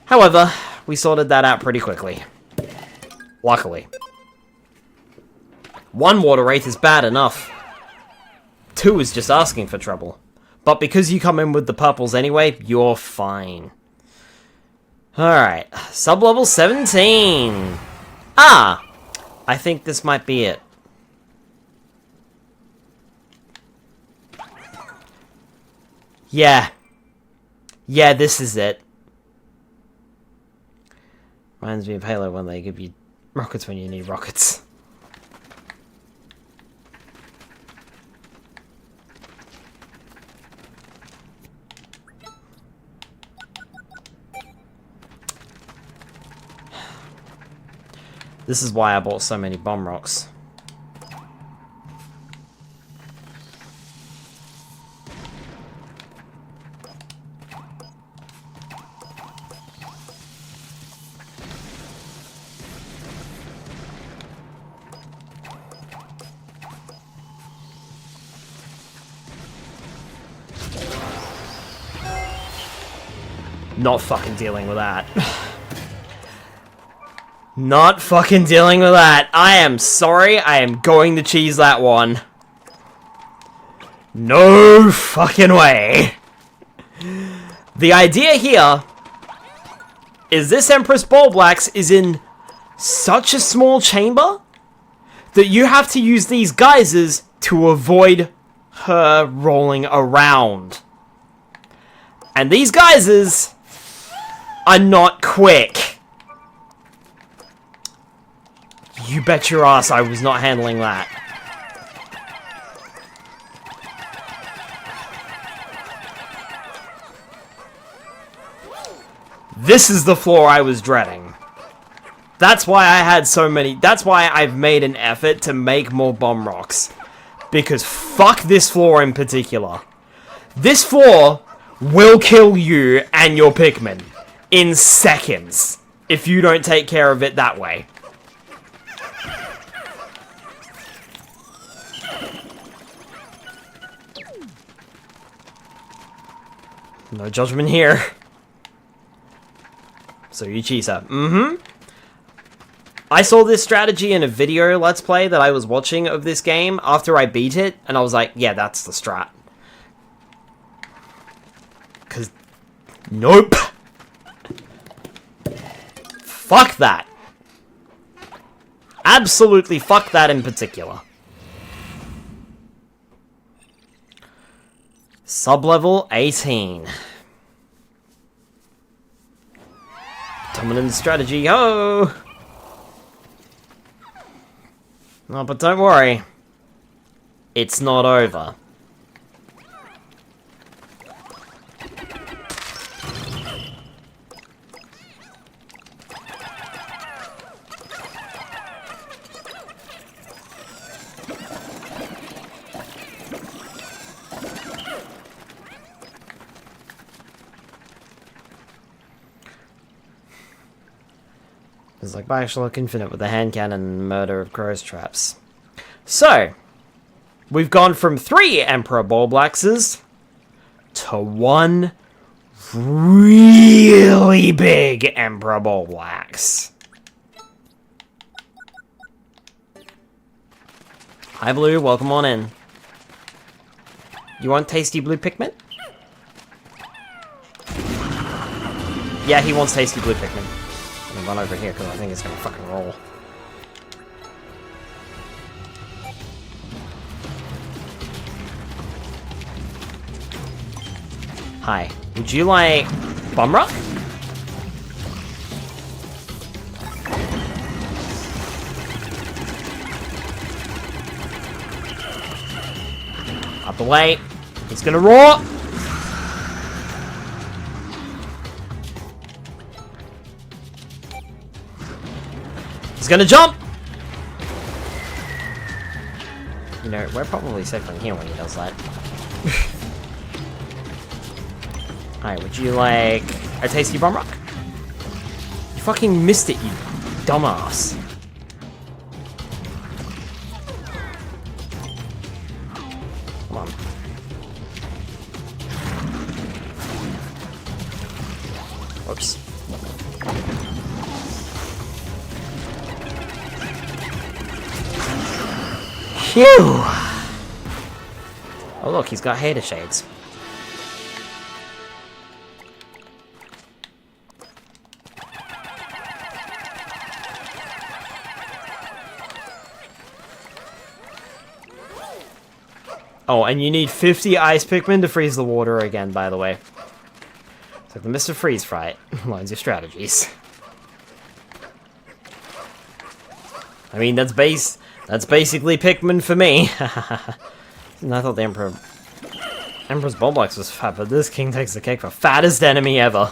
However, we sorted that out pretty quickly. Luckily. 1 water wraith is bad enough. 2 is just asking for trouble. But because you come in with the purples anyway, you're fine. Alright, sub-level 17. Ah! I think this might be it. Yeah. Yeah, this is it. Reminds me of Halo when they give you rockets when you need rockets. This is why I bought so many bomb rocks. Not fucking dealing with that. Not fucking dealing with that. I am sorry, I am going to cheese that one. No fucking way. The idea here is this Empress Ballblacks is in such a small chamber that you have to use these geysers to avoid her rolling around. And these geysers are not quick. You bet your ass I was not handling that. This is the floor I was dreading. That's why I had so many... That's why I've made an effort to make more bomb rocks. Because fuck this floor in particular. This floor will kill you and your Pikmin in seconds if you don't take care of it that way. No judgment here. So you cheater. I saw this strategy in a video Let's Play that I was watching of this game after I beat it, and I was like, yeah, that's the strat. Cause... Nope! Fuck that. Absolutely fuck that in particular. Sub-level 18. Dominant strategy, ho! Oh, but don't worry. It's not over. It's like Bioshock Infinite with the hand cannon and murder of crow's traps. So, we've gone from 3 Emperor Bulblaxes to 1 really big Emperor Bulblax. Hi Blue, welcome on in. You want tasty blue Pikmin? Yeah, he wants tasty blue Pikmin. I'm gonna run over here because I think it's gonna fucking roll. Hi, would you like Bomb Rock? Up the way. It's gonna roar. He's gonna jump! You know, we're probably safe from here when he does that. Alright, would you like a tasty bomb rock? You fucking missed it, you dumbass. Come on. Whoops. Phew! Oh look, he's got hater shades. Oh, and you need 50 ice Pikmin to freeze the water again, by the way. So the Mr. Freeze Fright lines your strategies. I mean, that's basically Pikmin for me. And I thought the Emperor's Bulblax was fat, but this king takes the cake for fattest enemy ever.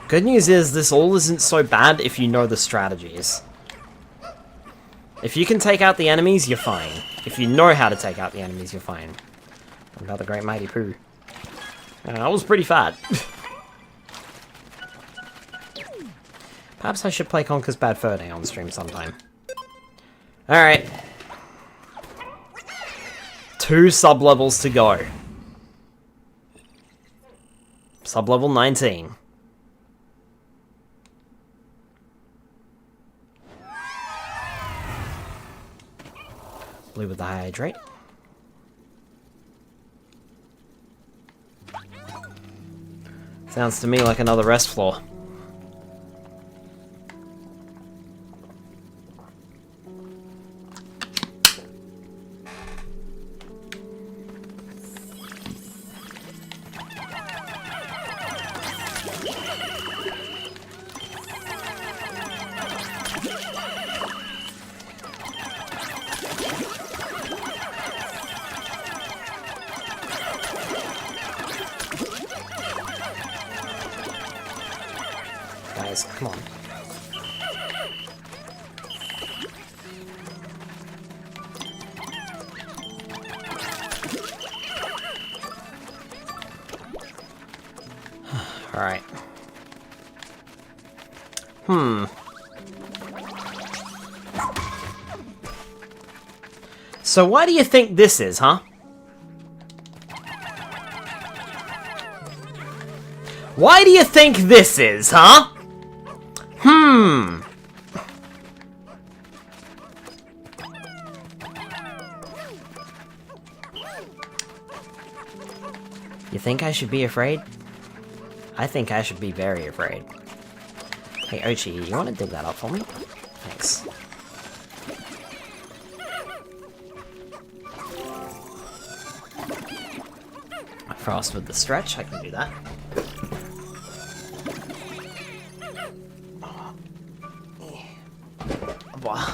Good news is, this all isn't so bad if you know the strategies. If you can take out the enemies, you're fine. If you know how to take out the enemies, you're fine. What about the Great Mighty Pooh? I was pretty fat. Perhaps I should play Conker's Bad Fur Day on stream sometime. Alright. 2 sub-levels to go. Sub-level 19. Blue with the hydrate. Sounds to me like another rest floor. Guys, come on. Alright. So why do you think this is, huh? Why do you think this is, huh? You think I should be afraid? I think I should be very afraid. Hey, Oatchie, you want to dig that up for me? Thanks. Frost with the stretch, I can do that. Wow.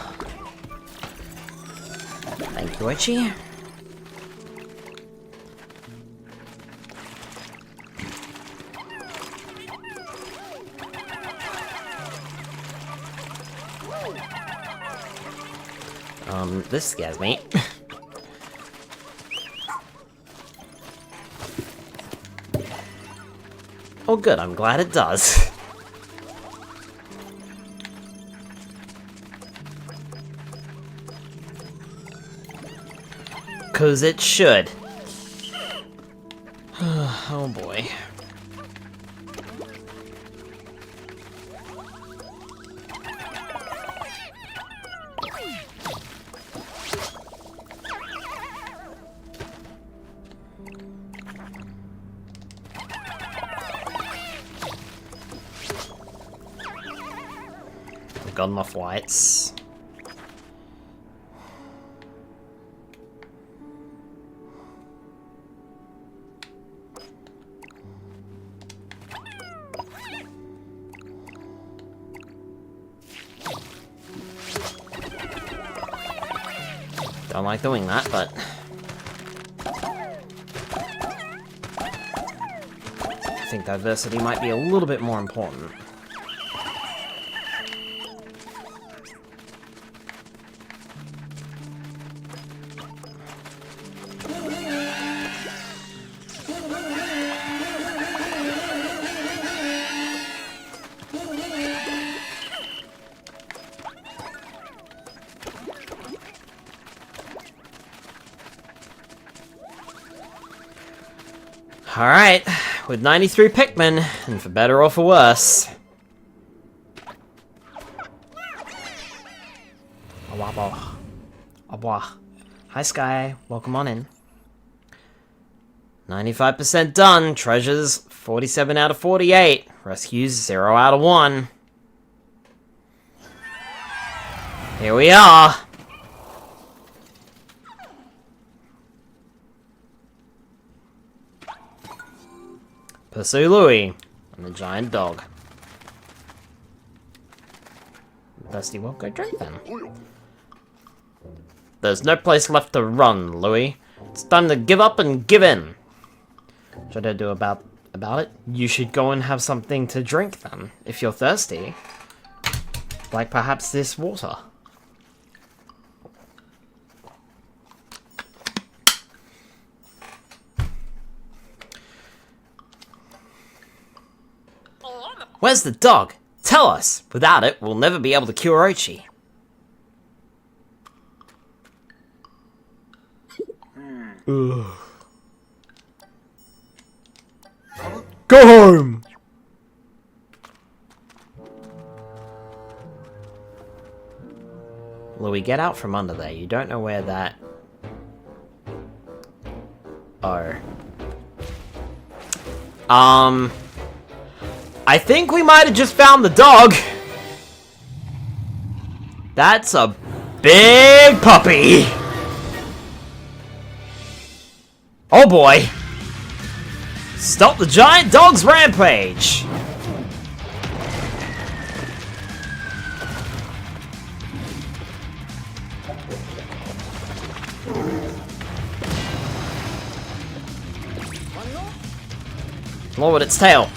Thank you, Oatchie. This scares me. Oh good, I'm glad it does. 'Cause it should. Oh boy. Got enough whites. Don't like doing that, but I think diversity might be a little bit more important. Alright, with 93 Pikmin, and for better or for worse. Hi Sky, welcome on in. 95% done, treasures 47 out of 48, rescues 0 out of 1. Here we are! Pursue Louie and the giant dog. Thirsty, well, go drink then. There's no place left to run, Louie. It's time to give up and give in. What should I do about it? You should go and have something to drink then, if you're thirsty. Like perhaps this water. Where's the dog? Tell us! Without it, we'll never be able to cure Oatchie. Go home! Louie, get out from under there. You don't know where that... Oh. I think we might have just found the dog. That's a big puppy. Oh boy. Stop the giant dog's rampage. Lower its tail.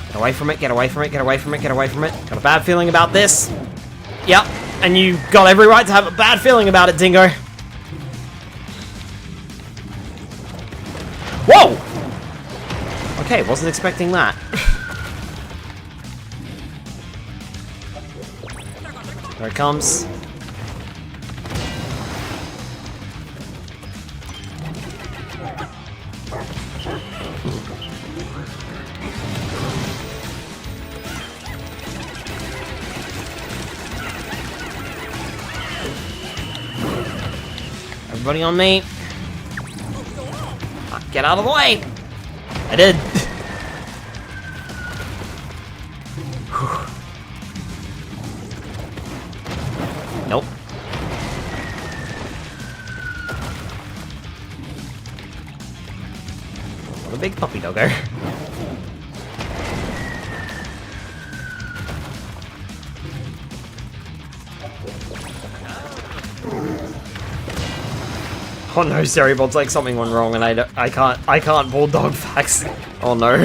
Get away from it, get away from it, get away from it, get away from it. Got a bad feeling about this. Yep, and you got every right to have a bad feeling about it, Dingo. Whoa! Okay, wasn't expecting that. There it comes. Everybody on me. Get out of the way. I did. Nope. What a big puppy doggo. Oh no, Seribot's like something went wrong and I can't bulldog facts. Oh no.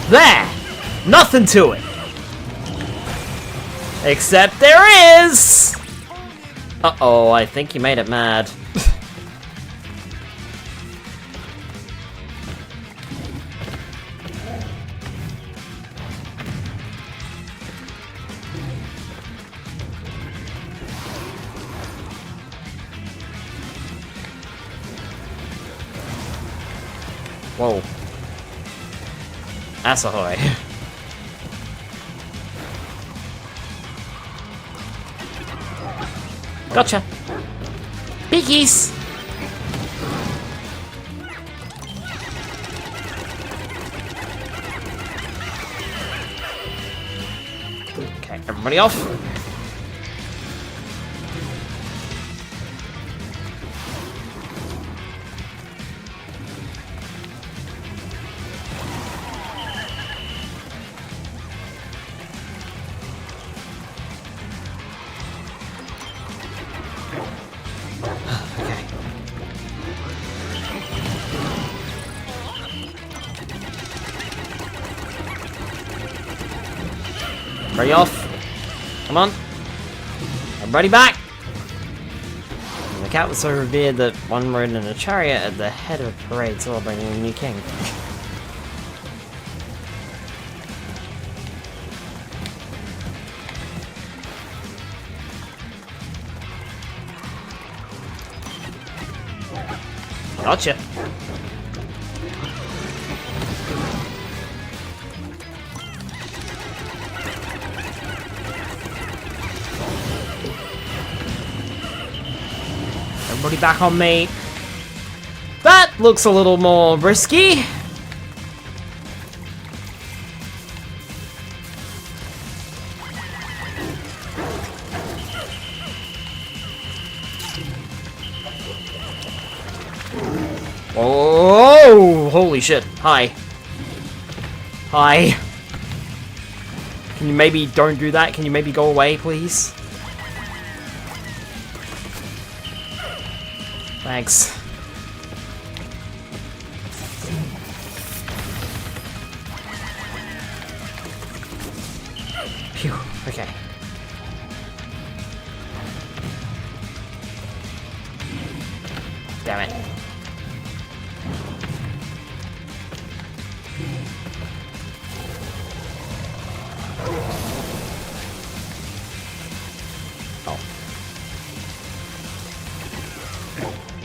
There! Nothing to it! Except there is! Uh-oh, I think you made it mad. Whoa. Ass ahoy. Gotcha. Piggies! Okay, everybody off. Everybody off. Come on. Everybody back. And the cat was so revered that one rode in a chariot at the head of a parade celebrating a new king. Gotcha. Everybody back on me. That looks a little more risky. Oh, holy shit. Hi. Hi. Can you maybe don't do that? Can you maybe go away, please? Thanks. Phew, okay. Damn it.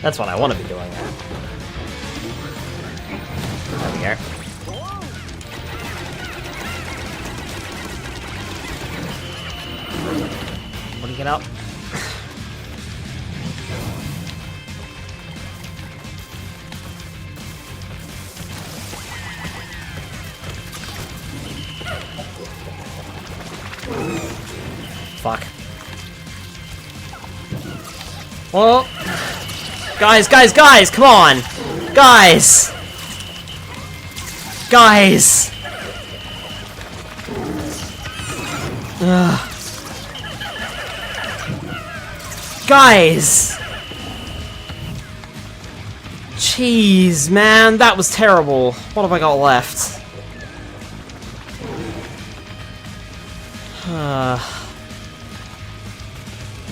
That's what I want to be doing. There we go. What do you get up? Fuck. Well, guys, come on! Guys! Ugh. Guys! Jeez, man, that was terrible. What have I got left?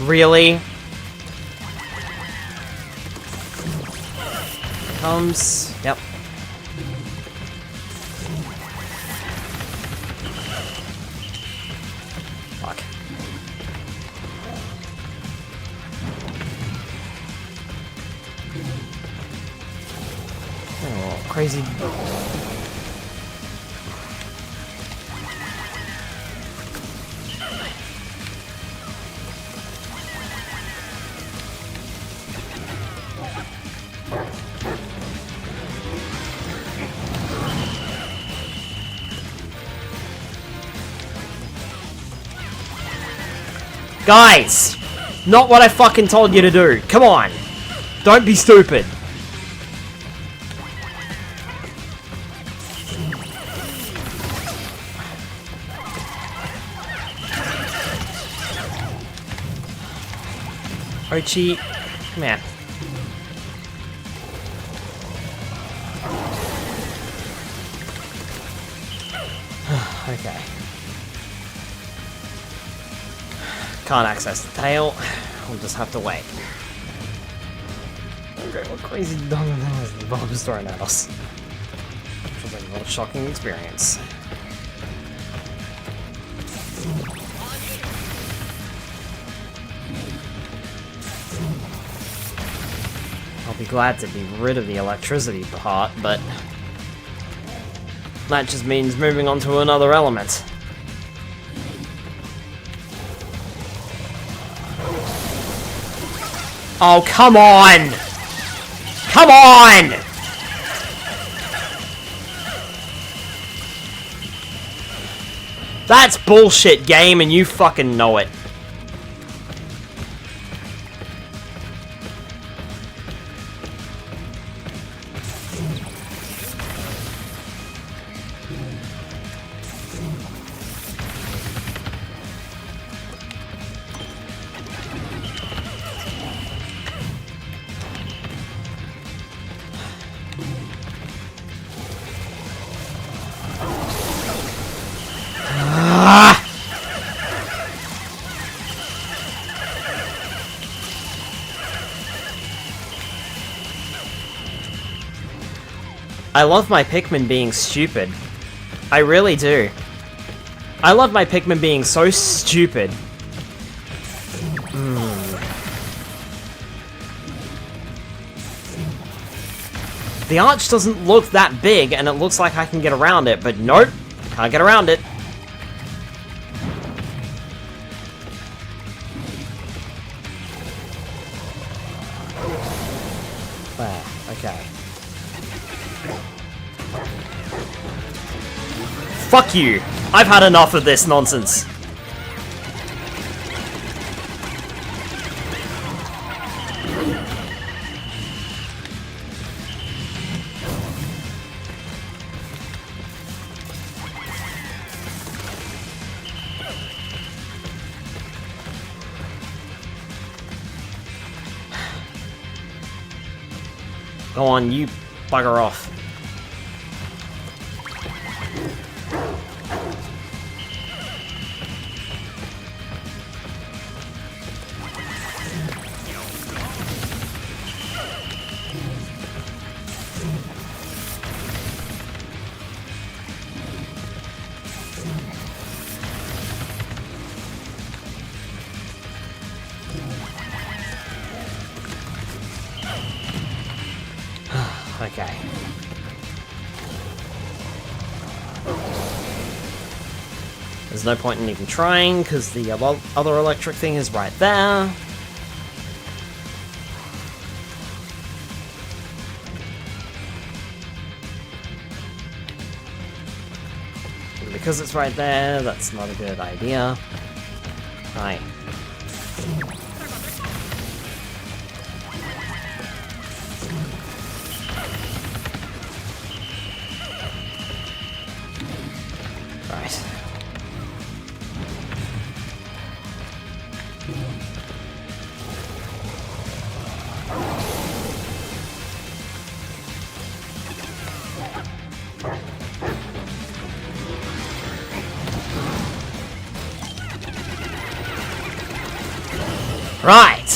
Really? Comes. Yep. Fuck. Oh, crazy. Guys! Not what I fucking told you to do. Come on! Don't be stupid. Oatchie, come here. Okay. Can't access the tail. We'll just have to wait. Okay, what crazy dumb thing is the bomb just throwing at us? Feels like a real shocking experience. I'll be glad to be rid of the electricity part, but that just means moving on to another element. Oh, come on! Come on! That's bullshit, game, and you fucking know it. I love my Pikmin being stupid. I really do. I love my Pikmin being so stupid. The arch doesn't look that big, and it looks like I can get around it, but nope, can't get around it. There, okay. Fuck you! I've had enough of this nonsense. Go on, you bugger off. There's no point in even trying, because the other electric thing is right there. And because it's right there, that's not a good idea. Right. Right. Right!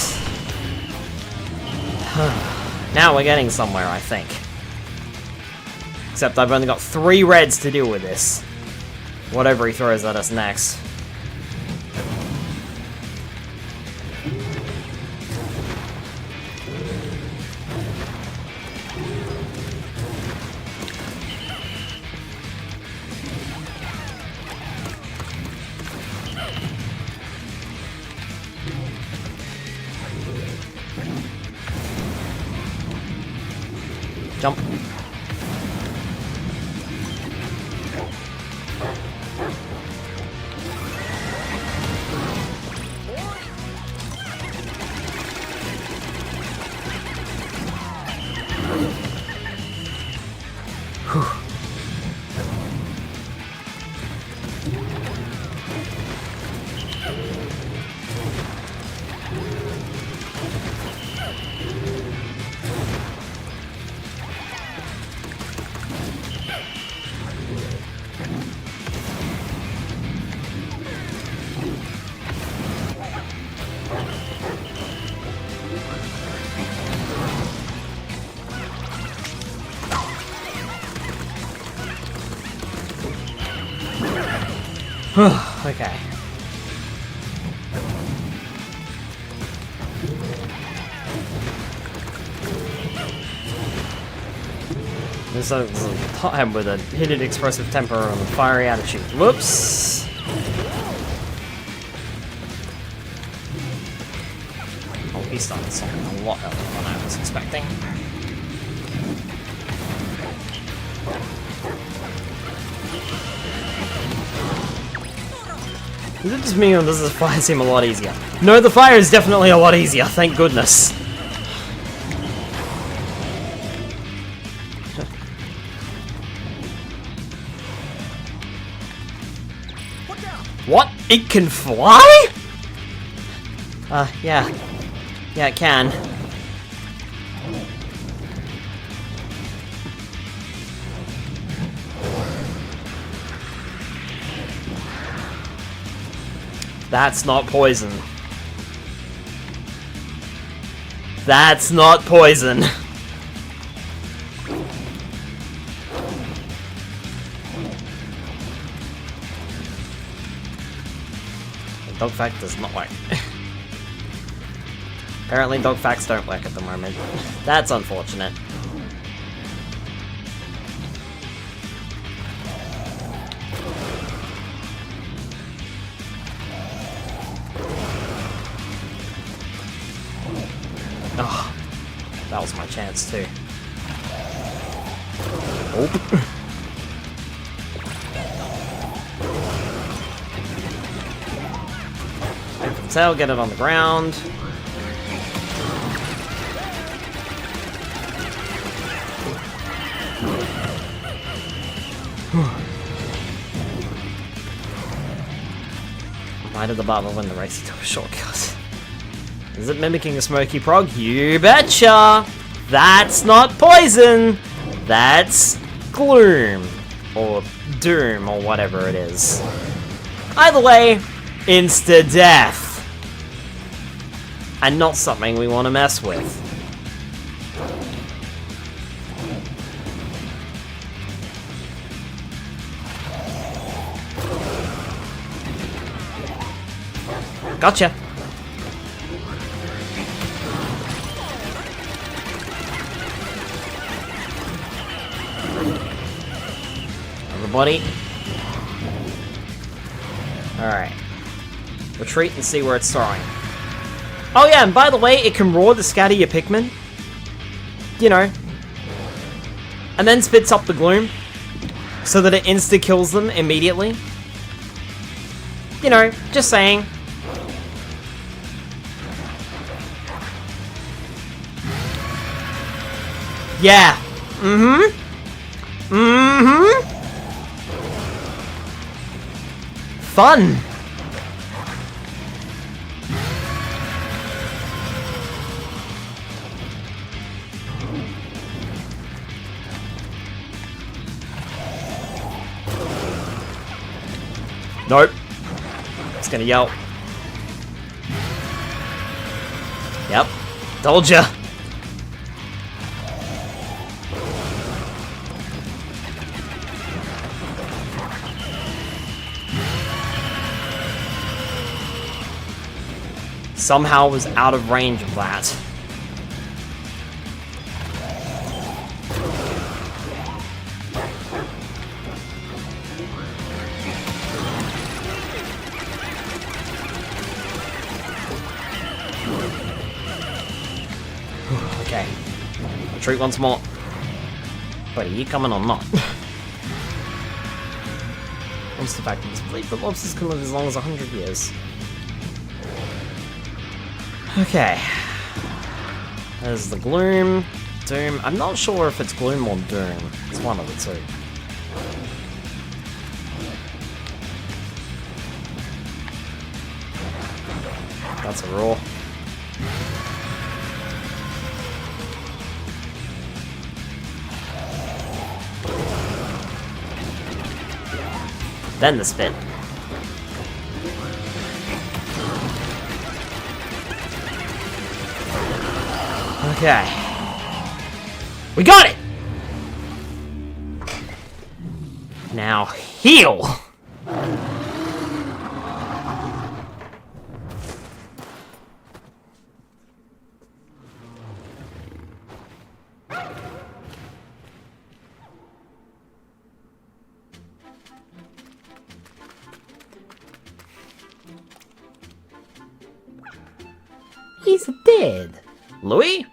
Now we're getting somewhere, I think. Except I've only got 3 reds to deal with this. Whatever he throws at us next. Jump. Okay. There's a hothead with a heated expressive temper and a fiery attitude. Whoops! Oh, he started something a lot earlier than I was expecting. Is it just me or does the fire seem a lot easier? No, the fire is definitely a lot easier, thank goodness. What? It can fly? Yeah. Yeah, it can. That's not poison. That's not poison. The dog fact does not work. Apparently dog facts don't work at the moment. That's unfortunate. Oh, that was my chance too. Oh. Aim for the tail, get it on the ground. Why did the barber win the race? He took a shortcut. Is it mimicking a smoky prog? You betcha! That's not poison! That's gloom. Or doom, or whatever it is. Either way, insta-death. And not something we want to mess with. Gotcha! Everybody. Alright. Retreat and see where it's throwing. Oh yeah, and by the way, it can roar to scatter your Pikmin. You know. And then spits up the gloom. So that it insta-kills them immediately. You know, just saying. Yeah. Mm-hmm. Mm-hmm. Fun. Nope. It's gonna yell. Yep. Told ya. Somehow was out of range of that. Okay. Retreat once more. Buddy, you coming or not? What's the fact that this belief that lobsters can live as long as 100 years? Okay. There's the Gloom, Doom. I'm not sure if it's Gloom or Doom. It's one of the two. That's a roar. Then the spin. Okay. We got it! Now, heal! He's dead. Louie?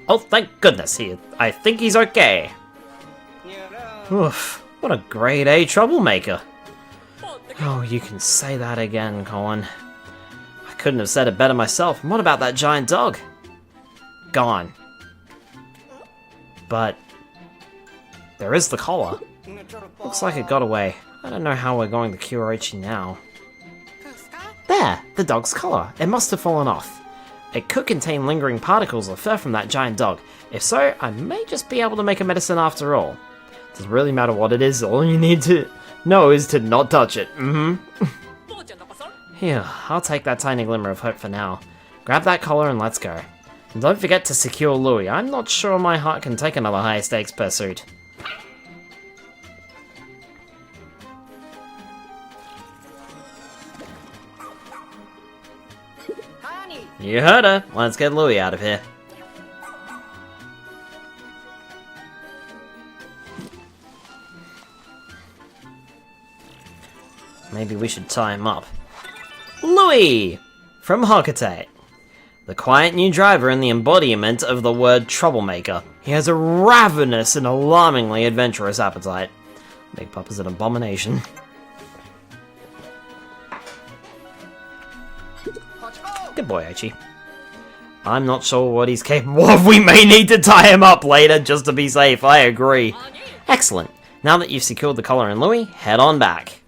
Oh, thank goodness I think he's okay. Oof, what a grade A troublemaker. Oh, you can say that again, Colin. I couldn't have said it better myself. And what about that giant dog? Gone. But there is the collar. Looks like it got away. I don't know how we're going to cure Oatchie now. There! The dog's collar. It must have fallen off. It could contain lingering particles of fur from that giant dog. If so, I may just be able to make a medicine after all. Doesn't really matter what it is, all you need to know is to not touch it. Here, I'll take that tiny glimmer of hope for now. Grab that collar and let's go. And don't forget to secure Louie. I'm not sure my heart can take another high stakes pursuit. You heard her. Let's get Louie out of here. Maybe we should tie him up. Louie! From Hockatate. The quiet new driver and the embodiment of the word troublemaker. He has a ravenous and alarmingly adventurous appetite. Big Papa's an abomination. Good boy, Oatchie. I'm not sure what he's capable of. We may need to tie him up later just to be safe. I agree. Excellent. Now that you've secured the collar and Louie, head on back.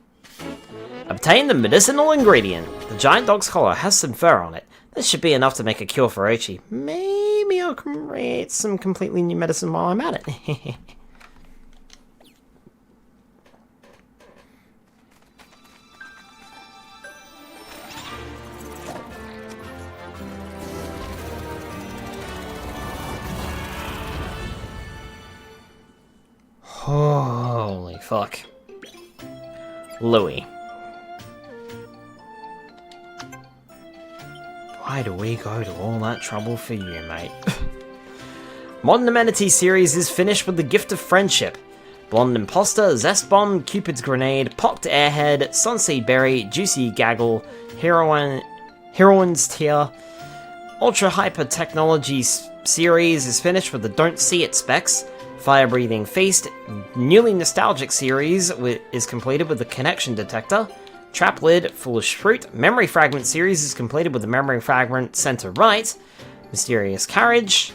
Obtain the medicinal ingredient. The giant dog's collar has some fur on it. This should be enough to make a cure for Oatchie. Maybe I'll create some completely new medicine while I'm at it. Holy fuck. Louie. Why do we go to all that trouble for you, mate? Modern Amenity series is finished with the Gift of Friendship. Blonde Imposter, Zest Bomb, Cupid's Grenade, Pocked Airhead, Sunseed Berry, Juicy Gaggle, Heroine's Tear. Ultra Hyper Technology series is finished with the Don't See It specs. Fire Breathing Feast, newly nostalgic series is completed with the Connection Detector. Trap Lid, Foolish Fruit. Memory Fragment series is completed with the Memory Fragment Center Right. Mysterious Carriage.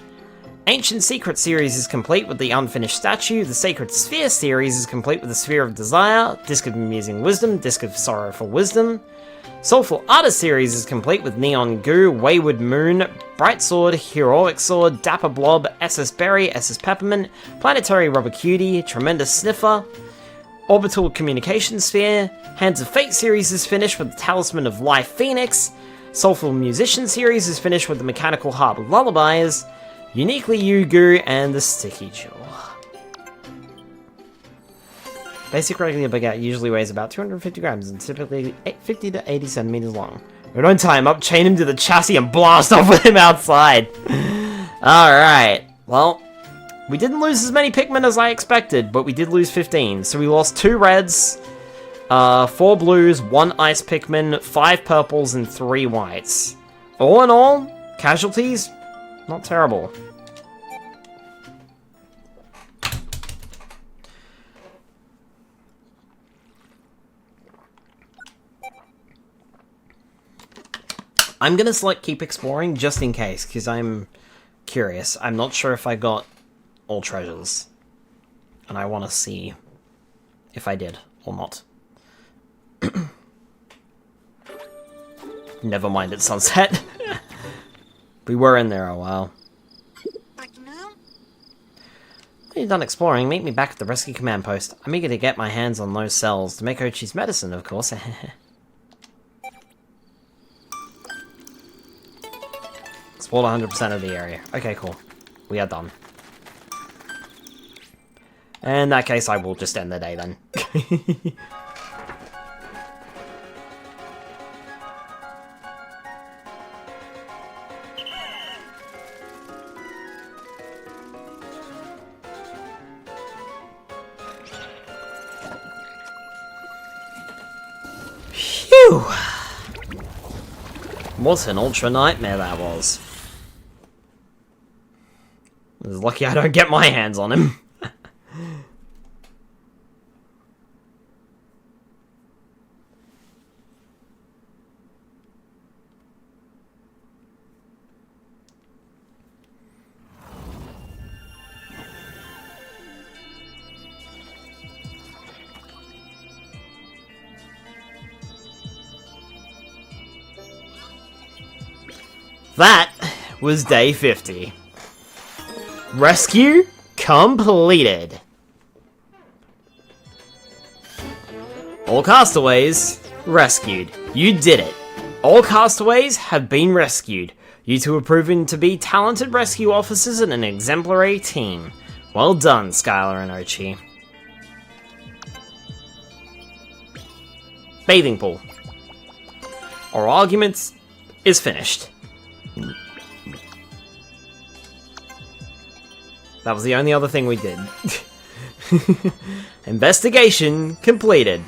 Ancient Secret series is complete with the Unfinished Statue. The Sacred Sphere series is complete with the Sphere of Desire, Disc of Amusing Wisdom, Disc of Sorrowful Wisdom. Soulful Artist series is complete with Neon Goo, Wayward Moon, Bright Sword, Heroic Sword, Dapper Blob, SS Berry, SS Peppermint, Planetary Rubber Cutie, Tremendous Sniffer. Orbital Communication Sphere. Hands of Fate series is finished with the Talisman of Life Phoenix. Soulful Musician series is finished with the Mechanical Harp Lullabies. Uniquely You Goo and the Sticky Jewel. Basic regular baguette usually weighs about 250 grams and typically 50 to 80 centimeters long. We don't tie him up, chain him to the chassis and blast off with him outside. Alright, well, we didn't lose as many Pikmin as I expected, but we did lose 15. So we lost 2 reds, 4 blues, 1 ice Pikmin, 5 purples, and 3 whites. All in all, casualties, not terrible. I'm gonna select Keep Exploring just in case, because I'm curious. I'm not sure if I got all treasures. And I want to see if I did or not. Never mind, it's sunset. We were in there a while. When you're done exploring, meet me back at the rescue command post. I'm eager to get my hands on those cells to make Oatchie's medicine, of course. Explored 100% of the area. Okay, cool. We are done. In that case, I will just end the day then. Phew! What an ultra nightmare that was. I was lucky I don't get my hands on him. That was day 50. Rescue completed. All castaways rescued. You did it. All castaways have been rescued. You two have proven to be talented rescue officers and an exemplary team. Well done, Skylar and Oatchie. Bathing pool. Our arguments is finished. That was the only other thing we did. Investigation completed.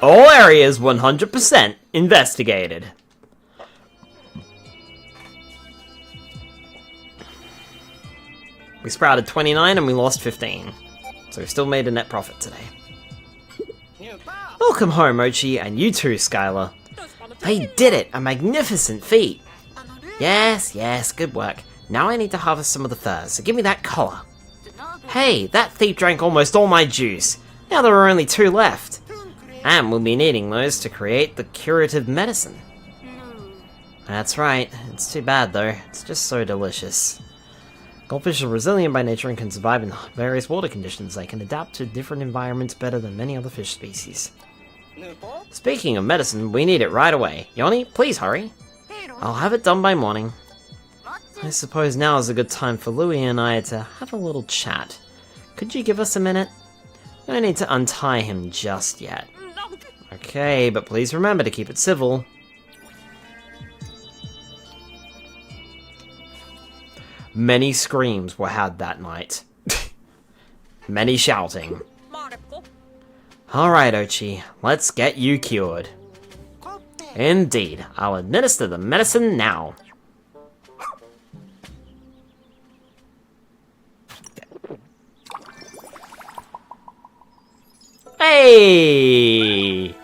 All areas 100% investigated. We sprouted 29 and we lost 15. So we still made a net profit today. Welcome home, Oatchie, and you too, Skylar. They did it! A magnificent feat! Yes, yes, good work. Now I need to harvest some of the furs, so give me that collar. Hey, that thief drank almost all my juice. Now there are only 2 left. And we'll be needing those to create the curative medicine. That's right. It's too bad though. It's just so delicious. Goldfish are resilient by nature and can survive in various water conditions. They can adapt to different environments better than many other fish species. Speaking of medicine, we need it right away. Yoni, please hurry. I'll have it done by morning. I suppose now is a good time for Louie and I to have a little chat. Could you give us a minute? No need to untie him just yet. Okay, but please remember to keep it civil. Many screams were had that night. Many shouting. Alright, Oatchie, let's get you cured. Indeed, I'll administer the medicine now. Hey!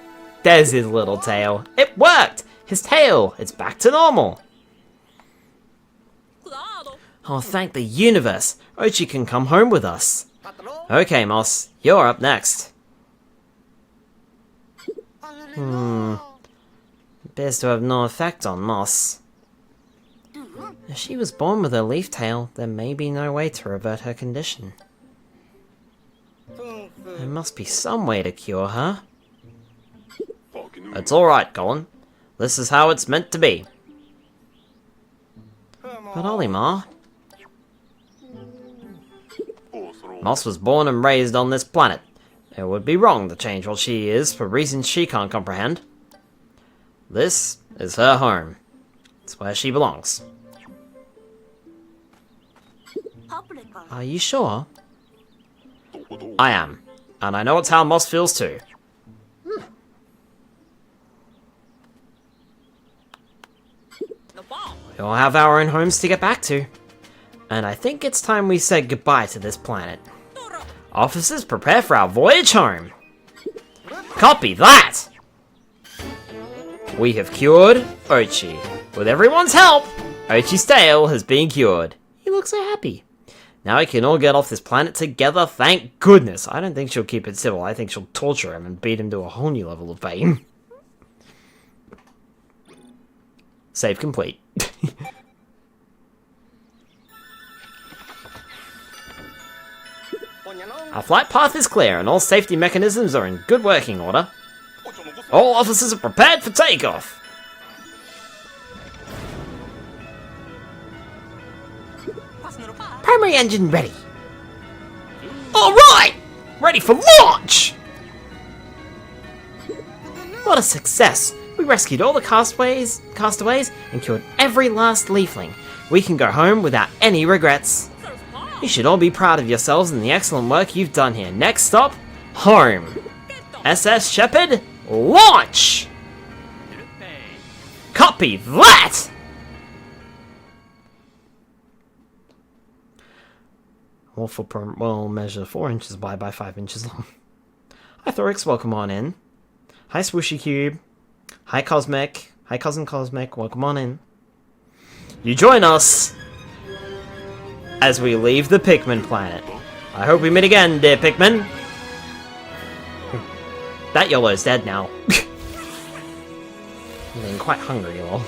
There's his little tail. It worked! His tail! It's back to normal. Oh, thank the universe. Oatchie can come home with us. Okay, Moss, you're up next. Appears to have no effect on Moss. If she was born with a leaf tail, there may be no way to revert her condition. There must be some way to cure her. It's alright, Colin. This is how it's meant to be. But Olimar... Moss was born and raised on this planet. It would be wrong to change what she is for reasons she can't comprehend. This is her home. It's where she belongs. Are you sure? I am. And I know it's how Moss feels too. We all have our own homes to get back to. And I think it's time we said goodbye to this planet. Officers, prepare for our voyage home. Copy that! We have cured Oatchie. With everyone's help, Oatchie's tail has been cured. He looks so happy. Now we can all get off this planet together, thank goodness. I don't think she'll keep it civil. I think she'll torture him and beat him to a whole new level of pain. Save complete. Our flight path is clear and all safety mechanisms are in good working order. All officers are prepared for takeoff. Primary engine ready. Alright! Ready for launch! What a success! We rescued all the castaways and cured every last leafling. We can go home without any regrets. You should all be proud of yourselves and the excellent work you've done here. Next stop, home. SS Shepherd, launch! Copy that! Will measure 4 inches wide by 5 inches long. Hi Thorix, welcome on in. Hi Swooshy Cube. Hi Cosmic. Hi Cousin Cosmic, welcome on in. You join us as we leave the Pikmin planet. I hope we meet again, dear Pikmin. That YOLO's dead now. I'm getting quite hungry, lol.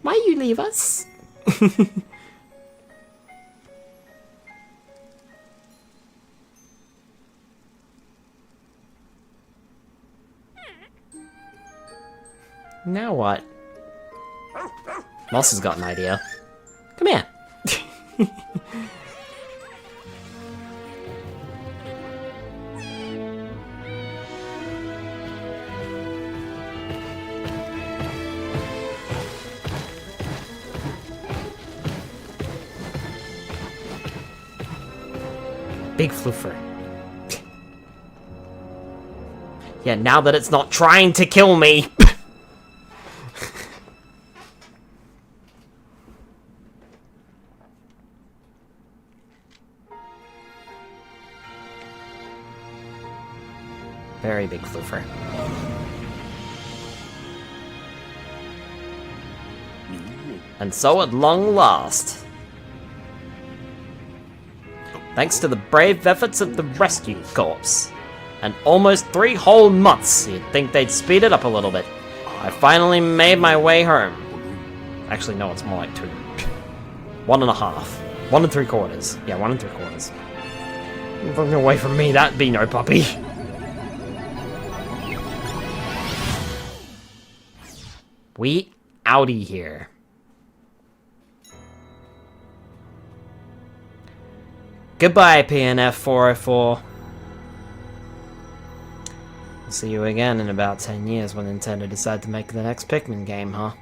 Why you leave us? Now what? Moss has got an idea. Come here. Big floofer. Yeah, now that it's not trying to kill me. Very big floofer. And so at long last, thanks to the brave efforts of the rescue corps, and almost 3 whole months, you'd think they'd speed it up a little bit, I finally made my way home. Actually, no, it's more like 2. 1.5. 1 3/4. Yeah, 1 3/4. Fucking away from me, that'd be no puppy. We outie here. Goodbye, PNF 404. See you again in about 10 years when Nintendo decide to make the next Pikmin game, huh?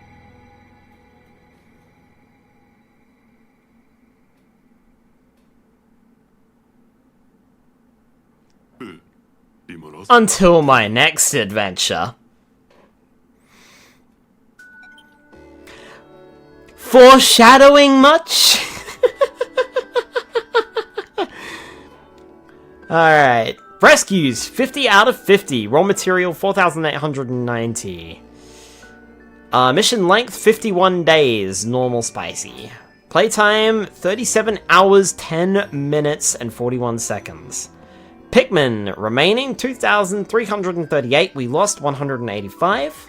Until my next adventure. Foreshadowing much? Alright. Rescues, 50 out of 50. Raw material, 4,890. Mission length, 51 days. Normal spicy. Playtime, 37 hours, 10 minutes, and 41 seconds. Pikmin, remaining, 2,338. We lost 185.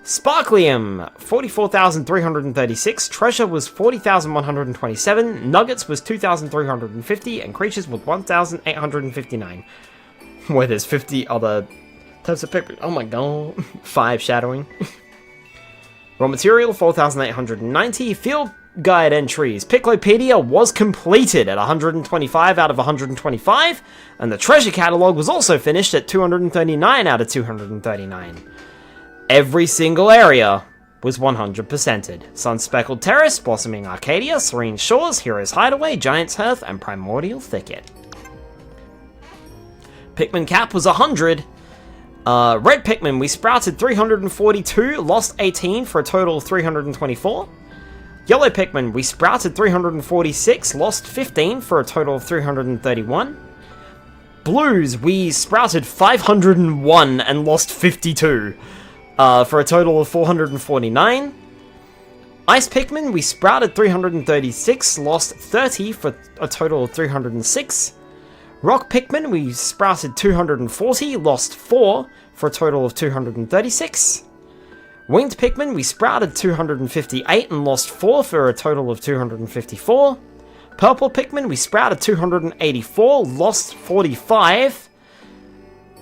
Sparklium, 44,336, Treasure was 40,127, Nuggets was 2,350, and Creatures was 1,859. Where there's 50 other types of Pikmin. Oh my god. 5 Shadowing. Raw Material, 4,890, Field Guide Entries. Piclopedia was completed at 125 out of 125, and the Treasure Catalog was also finished at 239 out of 239. Every single area was 100%ed. Sun-Speckled Terrace, Blossoming Arcadia, Serene Shores, Hero's Hideaway, Giant's Hearth, and Primordial Thicket. Pikmin Cap was 100. Red Pikmin, we sprouted 342, lost 18 for a total of 324. Yellow Pikmin, we sprouted 346, lost 15 for a total of 331. Blues, we sprouted 501 and lost 52. For a total of 449. Ice Pikmin, we sprouted 336, lost 30 for a total of 306. Rock Pikmin, we sprouted 240, lost 4 for a total of 236. Winged Pikmin, we sprouted 258 and lost 4 for a total of 254. Purple Pikmin, we sprouted 284, lost 45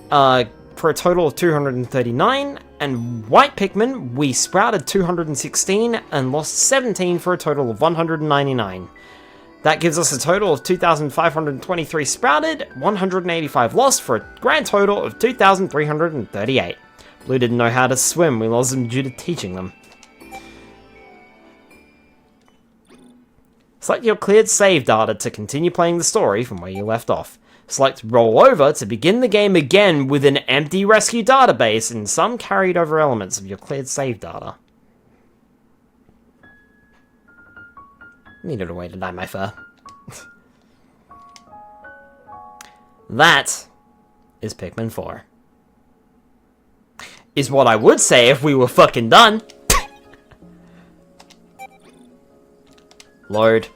for a total of 239. And White Pikmin, we sprouted 216 and lost 17 for a total of 199. That gives us a total of 2,523 sprouted, 185 lost for a grand total of 2,338. Blue didn't know how to swim, we lost them due to teaching them. Select your cleared save data to continue playing the story from where you left off. Select Roll Over to begin the game again with an empty rescue database and some carried over elements of your cleared save data. Needed a way to dye my fur. That is Pikmin 4. Is what I would say if we were fucking done. Load.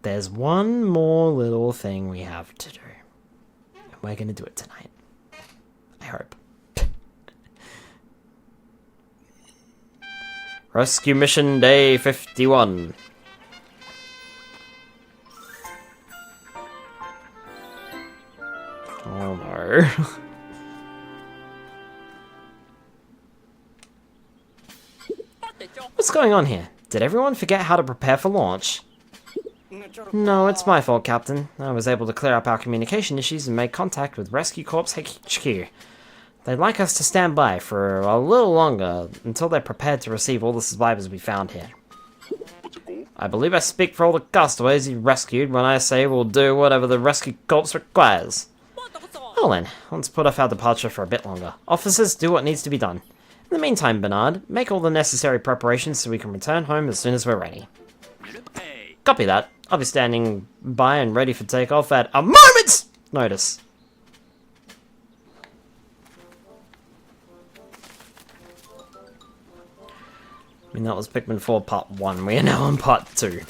There's one more little thing we have to do. And we're gonna do it tonight. I hope. Rescue Mission Day 51. Oh no. What's going on here? Did everyone forget how to prepare for launch? No, it's my fault, Captain. I was able to clear up our communication issues and make contact with Rescue Corps HQ. They'd like us to stand by for a little longer until they're prepared to receive all the survivors we found here. I believe I speak for all the castaways you rescued when I say we'll do whatever the Rescue Corps requires. Well then, let's put off our departure for a bit longer. Officers, do what needs to be done. In the meantime, Bernard, make all the necessary preparations so we can return home as soon as we're ready. Copy that. I'll be standing by and ready for takeoff at a moment's notice. I mean, that was Pikmin 4 Part 1. We are now on Part 2.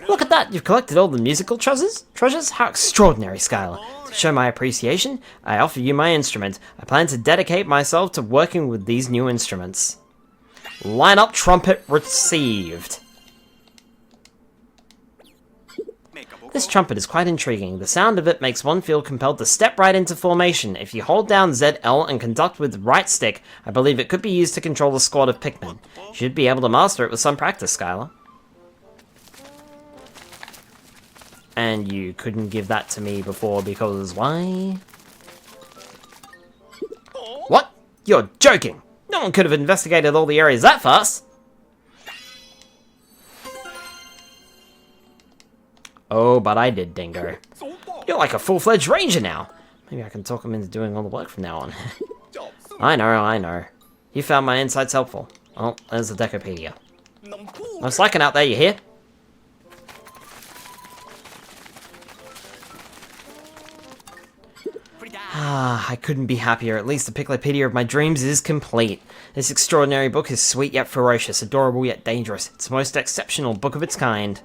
Look at that! You've collected all the musical treasures? How extraordinary, Skylar. To show my appreciation, I offer you my instrument. I plan to dedicate myself to working with these new instruments. Line up trumpet received. This trumpet is quite intriguing. The sound of it makes one feel compelled to step right into formation. If you hold down ZL and conduct with right stick, I believe it could be used to control a squad of Pikmin. You should be able to master it with some practice, Skylar. And you couldn't give that to me before because why? What? You're joking! No one could have investigated all the areas that fast! Oh, but I did, Dingo. You're like a full-fledged ranger now. Maybe I can talk him into doing all the work from now on. I know. You found my insights helpful. Oh, there's the Decopedia. No slacking out there, you hear? I couldn't be happier. At least the Piclopedia of my dreams is complete. This extraordinary book is sweet yet ferocious, adorable yet dangerous. It's the most exceptional book of its kind.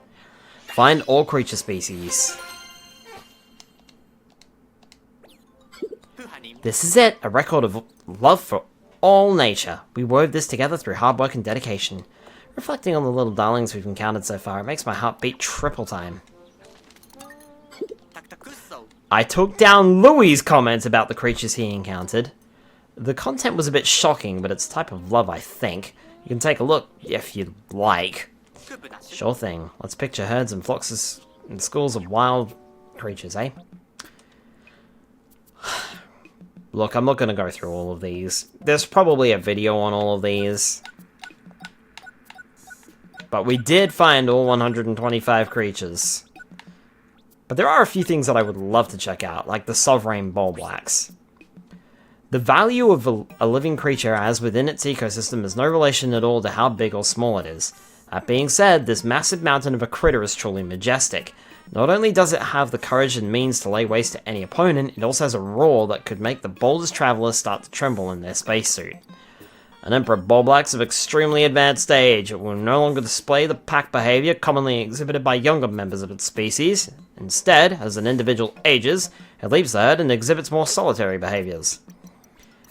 Find all creature species. This is it, a record of love for all nature. We wove this together through hard work and dedication. Reflecting on the little darlings we've encountered so far, it makes my heart beat triple time. I took down Louie's comments about the creatures he encountered. The content was a bit shocking, but it's a type of love, I think. You can take a look if you'd like. Sure thing. Let's picture herds and flocks and schools of wild creatures, eh? Look, I'm not going to go through all of these. There's probably a video on all of these. But we did find all 125 creatures. But there are a few things that I would love to check out, like the Sovereign Bulbwax. The value of a living creature as within its ecosystem is no relation at all to how big or small it is. That being said, this massive mountain of a critter is truly majestic. Not only does it have the courage and means to lay waste to any opponent, it also has a roar that could make the boldest travelers start to tremble in their spacesuit. An Emperor Bulbwax of extremely advanced age, it will no longer display the pack behavior commonly exhibited by younger members of its species. Instead, as an individual ages, it leaves the herd and exhibits more solitary behaviors.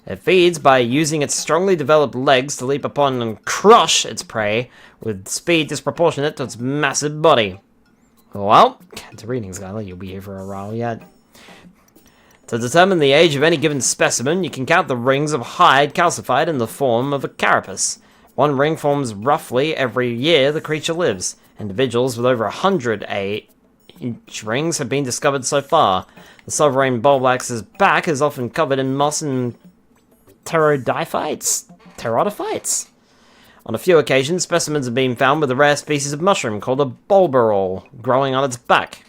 It feeds by using its strongly developed legs to leap upon and crush its prey with speed disproportionate to its massive body. Well, get to reading, Skylar, you'll be here for a while yet. To determine the age of any given specimen, you can count the rings of hide calcified in the form of a carapace. One ring forms roughly every year the creature lives. Individuals with over 100 inch rings have been discovered so far. The Sovereign Bulbwax's back is often covered in moss and pterodophytes? On a few occasions, specimens have been found with a rare species of mushroom called a bulbarol growing on its back.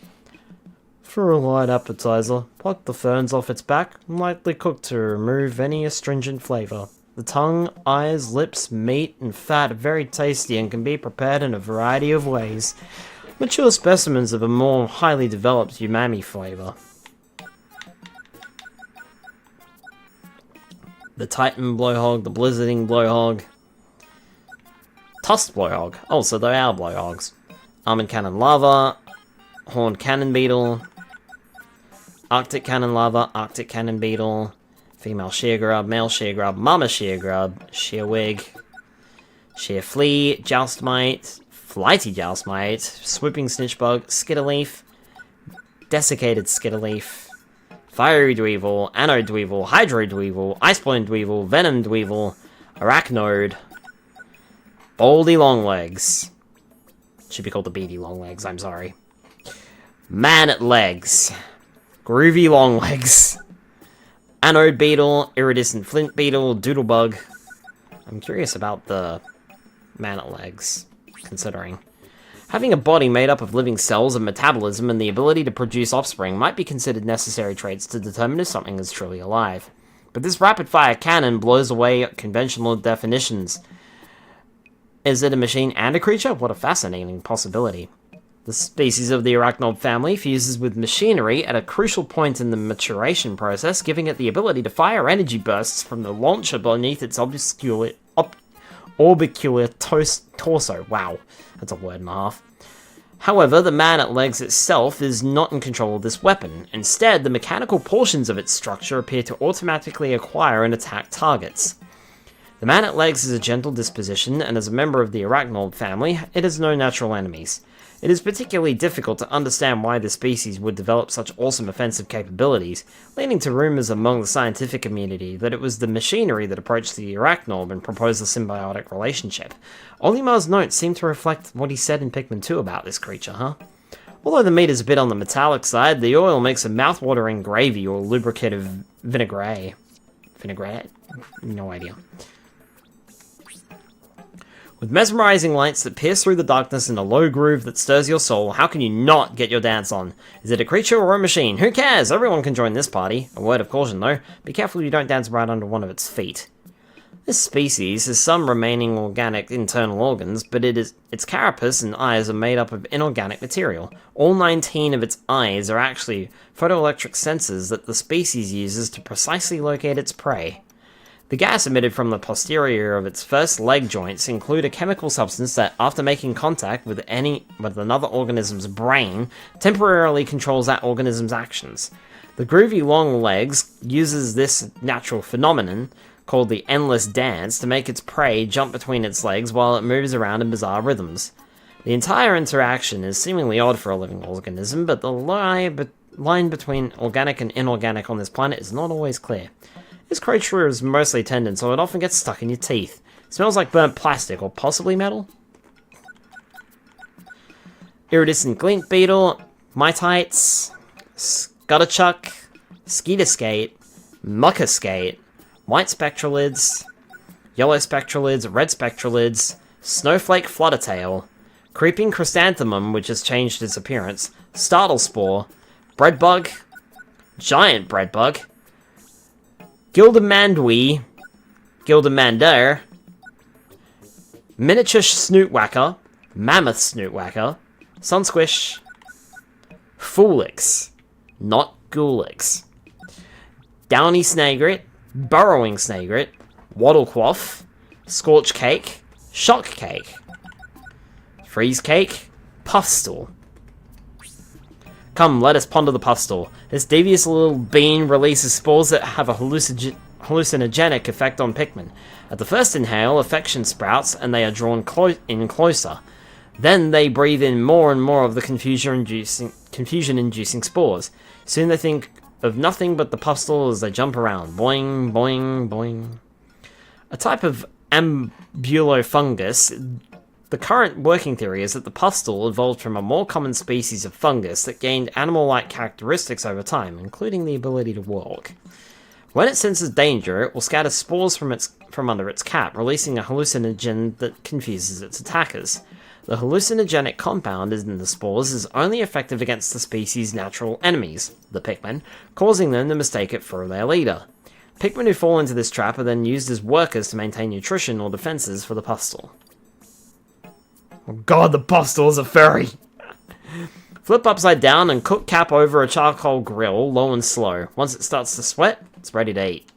For a light appetizer, pluck the ferns off its back and lightly cook to remove any astringent flavor. The tongue, eyes, lips, meat, and fat are very tasty and can be prepared in a variety of ways. Mature specimens have a more highly developed umami flavor. The Titan blowhog, the blizzarding blowhog, tusked blowhog. Oh, so they are blowhogs. Almond cannon lava, horned cannon beetle, Arctic cannon lava, Arctic cannon beetle, female shear grub, male shear grub, mama shear grub, shear wig, shear flea, joustmite, flighty joustmite, swooping snitchbug, skitterleaf, desiccated skitterleaf, fiery dweevil, anode dweevil, hydro dweevil, iceborne dweevil, venom dweevil, arachnode, boldy longlegs. Should be called the beady longlegs, I'm sorry. Man at legs. Groovy longlegs. Anode beetle, iridescent flint beetle, doodlebug. I'm curious about the man at legs, considering. Having a body made up of living cells and metabolism and the ability to produce offspring might be considered necessary traits to determine if something is truly alive. But this rapid-fire cannon blows away conventional definitions. Is it a machine and a creature? What a fascinating possibility. The species of the arachnid family fuses with machinery at a crucial point in the maturation process, giving it the ability to fire energy bursts from the launcher beneath its orbicular torso. Wow, that's a word and a half. However, the man at legs itself is not in control of this weapon. Instead, the mechanical portions of its structure appear to automatically acquire and attack targets. The man at legs is a gentle disposition, and as a member of the arachnid family, it has no natural enemies. It is particularly difficult to understand why this species would develop such awesome offensive capabilities, leading to rumors among the scientific community that it was the machinery that approached the arachnoid and proposed a symbiotic relationship. Olimar's notes seem to reflect what he said in Pikmin 2 about this creature, huh? Although the meat is a bit on the metallic side, the oil makes a mouth-watering gravy or lubricative vinaigrette. Vinaigrette? No idea. With mesmerizing lights that pierce through the darkness in a low groove that stirs your soul, how can you not get your dance on? Is it a creature or a machine? Who cares? Everyone can join this party. A word of caution though, be careful you don't dance right under one of its feet. This species has some remaining organic internal organs, but its carapace and eyes are made up of inorganic material. All 19 of its eyes are actually photoelectric sensors that the species uses to precisely locate its prey. The gas emitted from the posterior of its first leg joints include a chemical substance that, after making contact with another organism's brain, temporarily controls that organism's actions. The groovy long legs uses this natural phenomenon, called the endless dance, to make its prey jump between its legs while it moves around in bizarre rhythms. The entire interaction is seemingly odd for a living organism, but the line between organic and inorganic on this planet is not always clear. This creature is mostly tendon, so it often gets stuck in your teeth. It smells like burnt plastic, or possibly metal. Iridescent glint beetle, mitites, scutterchuck, skeeter skate, mucker skate, white spectralids, yellow spectralids, red spectralids, snowflake fluttertail, creeping chrysanthemum, which has changed its appearance, startle spore, breadbug, giant breadbug, Gildamandwee, Gildamander, miniature snootwhacker, mammoth snootwhacker, sunsquish, foolix, not ghoulix, downy snagrit, burrowing snagrit, waddlequaff, scorch cake, shock cake, freeze cake, puffstool. Come, let us ponder the puffstool. This devious little bean releases spores that have a hallucinogenic effect on Pikmin. At the first inhale, affection sprouts, and they are drawn in closer. Then they breathe in more and more of the confusion-inducing spores. Soon they think of nothing but the puffstool as they jump around. Boing, boing, boing. A type of ambulofungus. The current working theory is that the puffstool evolved from a more common species of fungus that gained animal-like characteristics over time, including the ability to walk. When it senses danger, it will scatter spores from under its cap, releasing a hallucinogen that confuses its attackers. The hallucinogenic compound in the spores is only effective against the species' natural enemies, the Pikmin, causing them to mistake it for their leader. Pikmin who fall into this trap are then used as workers to maintain nutrition or defenses for the puffstool. Oh god, the puffstool is a furry! Flip upside down and cook cap over a charcoal grill, low and slow. Once it starts to sweat, it's ready to eat.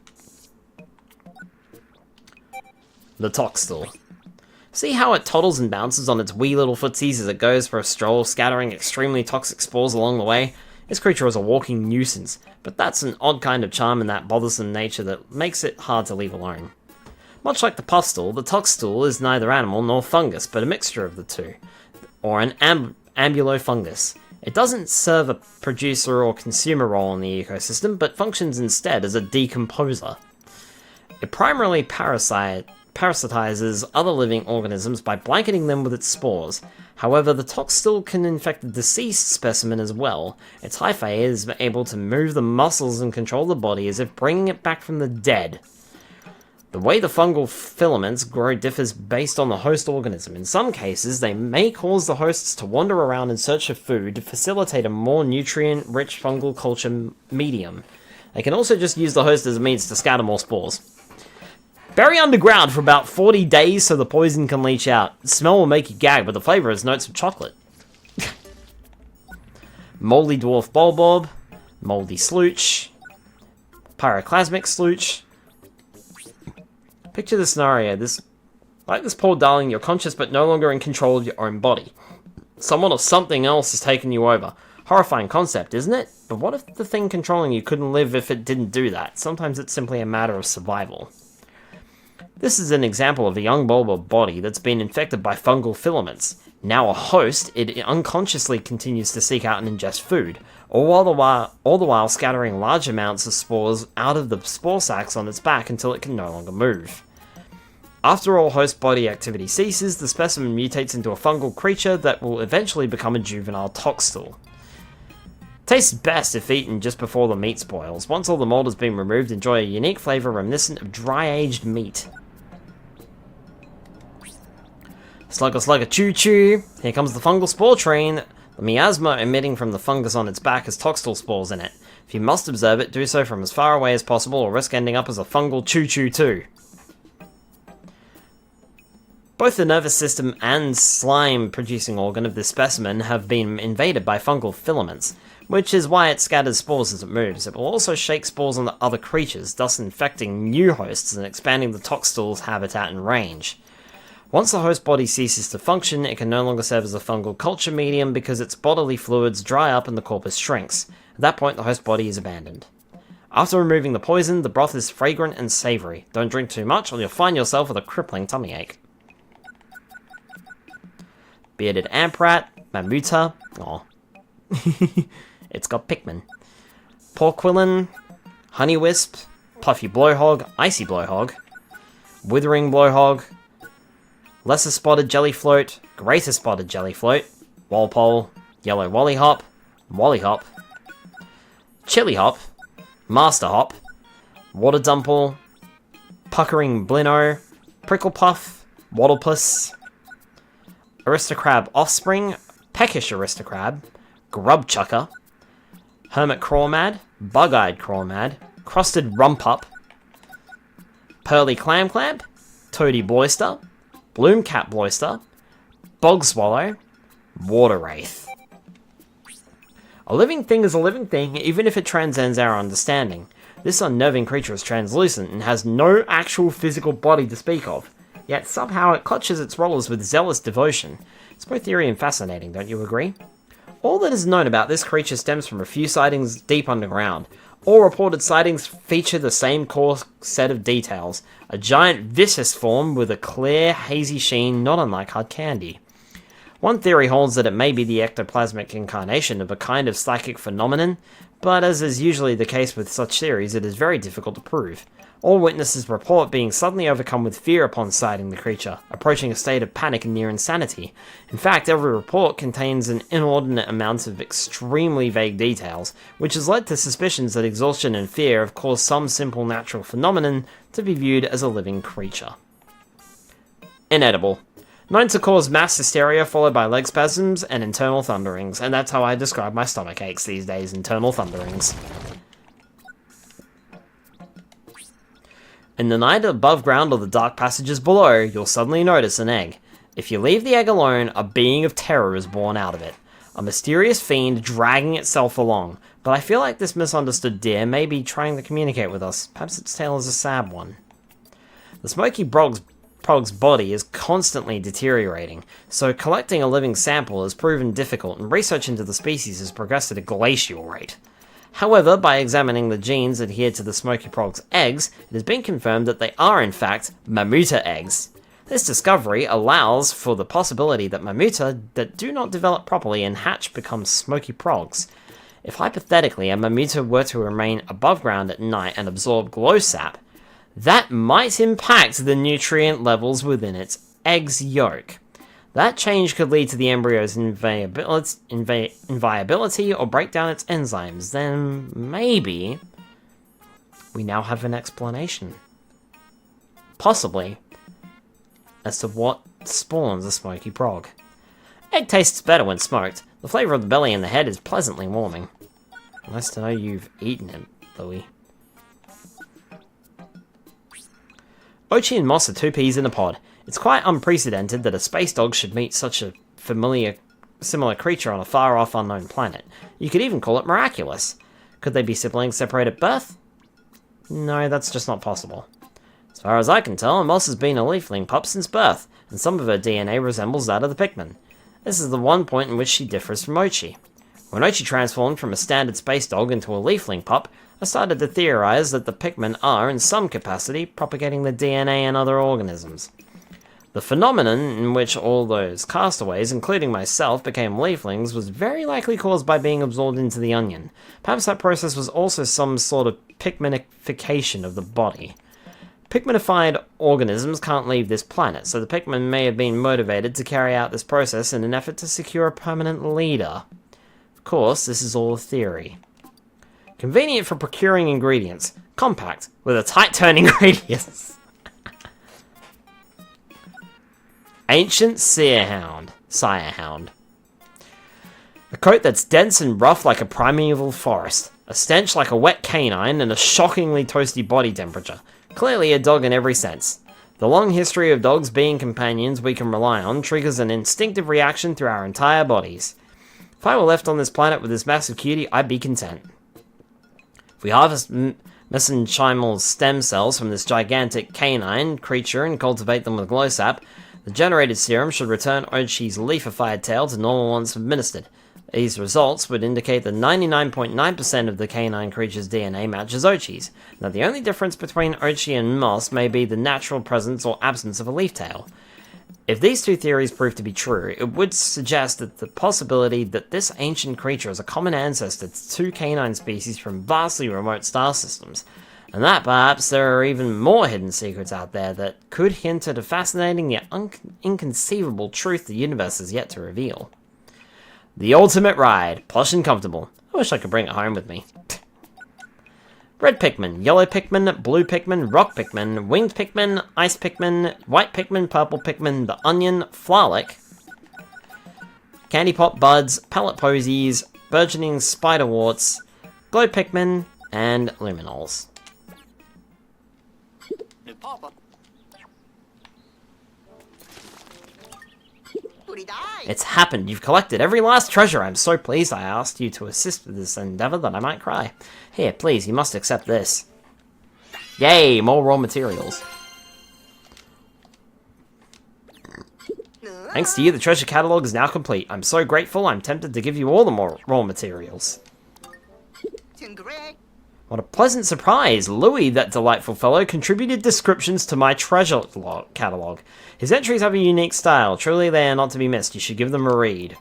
The toxstool. See how it toddles and bounces on its wee little footsies as it goes for a stroll, scattering extremely toxic spores along the way? This creature is a walking nuisance, but that's an odd kind of charm in that bothersome nature that makes it hard to leave alone. Much like the puffstool, the toxstool is neither animal nor fungus, but a mixture of the two, or an ambulofungus. It doesn't serve a producer or consumer role in the ecosystem, but functions instead as a decomposer. It primarily parasitizes other living organisms by blanketing them with its spores. However, the toxstool can infect a deceased specimen as well. Its hyphae is able to move the muscles and control the body as if bringing it back from the dead. The way the fungal filaments grow differs based on the host organism. In some cases, they may cause the hosts to wander around in search of food to facilitate a more nutrient-rich fungal culture medium. They can also just use the host as a means to scatter more spores. Bury underground for about 40 days so the poison can leach out. The smell will make you gag, but the flavor is notes of chocolate. Moldy dwarf bulbob, moldy slooch, pyroclasmic slooch. Picture the scenario. Like this poor darling, you're conscious but no longer in control of your own body. Someone or something else has taken you over. Horrifying concept, isn't it? But what if the thing controlling you couldn't live if it didn't do that? Sometimes it's simply a matter of survival. This is an example of a young bulb body that's been infected by fungal filaments. Now a host, it unconsciously continues to seek out and ingest food, all the while scattering large amounts of spores out of the spore sacs on its back until it can no longer move. After all host body activity ceases, the specimen mutates into a fungal creature that will eventually become a juvenile toxel. Tastes best if eaten just before the meat spoils. Once all the mold has been removed, enjoy a unique flavour reminiscent of dry-aged meat. Slugger slugger choo choo! Here comes the fungal spore train. The miasma emitting from the fungus on its back has toxel spores in it. If you must observe it, do so from as far away as possible or risk ending up as a fungal choo choo too. Both the nervous system and slime-producing organ of this specimen have been invaded by fungal filaments, which is why it scatters spores as it moves. It will also shake spores onto other creatures, thus infecting new hosts and expanding the toxel's habitat and range. Once the host body ceases to function, it can no longer serve as a fungal culture medium because its bodily fluids dry up and the corpus shrinks. At that point, the host body is abandoned. After removing the poison, the broth is fragrant and savoury. Don't drink too much or you'll find yourself with a crippling tummy ache. Bearded Amprat, Mamuta, oh, it's got Pikmin. Porquillin, Honeywisp, Puffy Blowhog, Icy Blowhog, Withering Blowhog, Lesser Spotted Jellyfloat, Greater Spotted Jellyfloat, Walpole, Yellow Wollyhop, Wollyhop, Chillyhop, Master Hop, Water Dumple, Puckering Blino, Pricklepuff, Waddlepuss, Aristocrab Offspring, Peckish Aristocrab, Grubchucker, Hermit Crawmad, Bug-Eyed Crawmad, Crusted Rumpup, Pearly Clamclamp, Toady Bloister, Bloomcat Bloister, Bog Swallow, Water Wraith. A living thing is a living thing, even if it transcends our understanding. This unnerving creature is translucent and has no actual physical body to speak of. Yet somehow it clutches its rollers with zealous devotion. It's both eerie and fascinating, don't you agree? All that is known about this creature stems from a few sightings deep underground. All reported sightings feature the same core set of details. A giant viscous form with a clear, hazy sheen not unlike hard candy. One theory holds that it may be the ectoplasmic incarnation of a kind of psychic phenomenon, but as is usually the case with such theories, it is very difficult to prove. All witnesses report being suddenly overcome with fear upon sighting the creature, approaching a state of panic and near insanity. In fact, every report contains an inordinate amount of extremely vague details, which has led to suspicions that exhaustion and fear have caused some simple natural phenomenon to be viewed as a living creature. Inedible. Known to cause mass hysteria followed by leg spasms and internal thunderings, and that's how I describe my stomach aches these days, internal thunderings. In the night above ground or the dark passages below, you'll suddenly notice an egg. If you leave the egg alone, a being of terror is born out of it. A mysterious fiend dragging itself along, but I feel like this misunderstood deer may be trying to communicate with us. Perhaps its tail is a sad one. The smoky prog's body is constantly deteriorating, so collecting a living sample has proven difficult and research into the species has progressed at a glacial rate. However, by examining the genes adhered to the smoky prog's eggs, it has been confirmed that they are in fact Mamuta eggs. This discovery allows for the possibility that Mamuta that do not develop properly and hatch become smoky progs. If hypothetically a Mamuta were to remain above ground at night and absorb glow sap, that might impact the nutrient levels within its egg's yolk. That change could lead to the embryo's inviability or break down its enzymes. Then maybe we now have an explanation. Possibly as to what spawns a smoky prog. Egg tastes better when smoked. The flavour of the belly and the head is pleasantly warming. Nice to know you've eaten it, Louie. Oatchie and Moss are two peas in a pod. It's quite unprecedented that a space dog should meet such a similar creature on a far-off unknown planet. You could even call it miraculous. Could they be siblings separated at birth? No, that's just not possible. As far as I can tell, Moss has been a leafling pup since birth, and some of her DNA resembles that of the Pikmin. This is the one point in which she differs from Oatchie. When Oatchie transformed from a standard space dog into a leafling pup, I started to theorize that the Pikmin are, in some capacity, propagating the DNA in other organisms. The phenomenon in which all those castaways, including myself, became leaflings was very likely caused by being absorbed into the onion. Perhaps that process was also some sort of Pikminification of the body. Pikminified organisms can't leave this planet, so the Pikmin may have been motivated to carry out this process in an effort to secure a permanent leader. Of course, this is all a theory. Convenient for procuring ingredients. Compact, with a tight turning radius. Ancient Sirehound. A coat that's dense and rough like a primeval forest. A stench like a wet canine, and a shockingly toasty body temperature. Clearly a dog in every sense. The long history of dogs being companions we can rely on triggers an instinctive reaction through our entire bodies. If I were left on this planet with this massive cutie, I'd be content. If we harvest mesenchymal stem cells from this gigantic canine creature and cultivate them with glow sap, the generated serum should return Oatchie's leafified tail to normal once administered. These results would indicate that 99.9% of the canine creature's DNA matches Oatchie's, and that the only difference between Oatchie and Moss may be the natural presence or absence of a leaf tail. If these two theories prove to be true, it would suggest that the possibility that this ancient creature is a common ancestor to two canine species from vastly remote star systems, and that perhaps there are even more hidden secrets out there that could hint at a fascinating yet inconceivable truth the universe has yet to reveal. The ultimate ride, plush and comfortable. I wish I could bring it home with me. Red Pikmin, Yellow Pikmin, Blue Pikmin, Rock Pikmin, Winged Pikmin, Ice Pikmin, White Pikmin, Purple Pikmin, the Onion, Flalick, Candy Pop Buds, Pallet Posies, Burgeoning Spiderwarts, Glow Pikmin, and Luminols. It's happened. You've collected every last treasure. I'm so pleased I asked you to assist with this endeavor that I might cry. Here, please, you must accept this. Yay, more raw materials. Thanks to you, the treasure catalog is now complete. I'm so grateful, I'm tempted to give you all the more raw materials. What a pleasant surprise! Louie, that delightful fellow, contributed descriptions to my treasure catalog. His entries have a unique style. Truly, they are not to be missed. You should give them a read.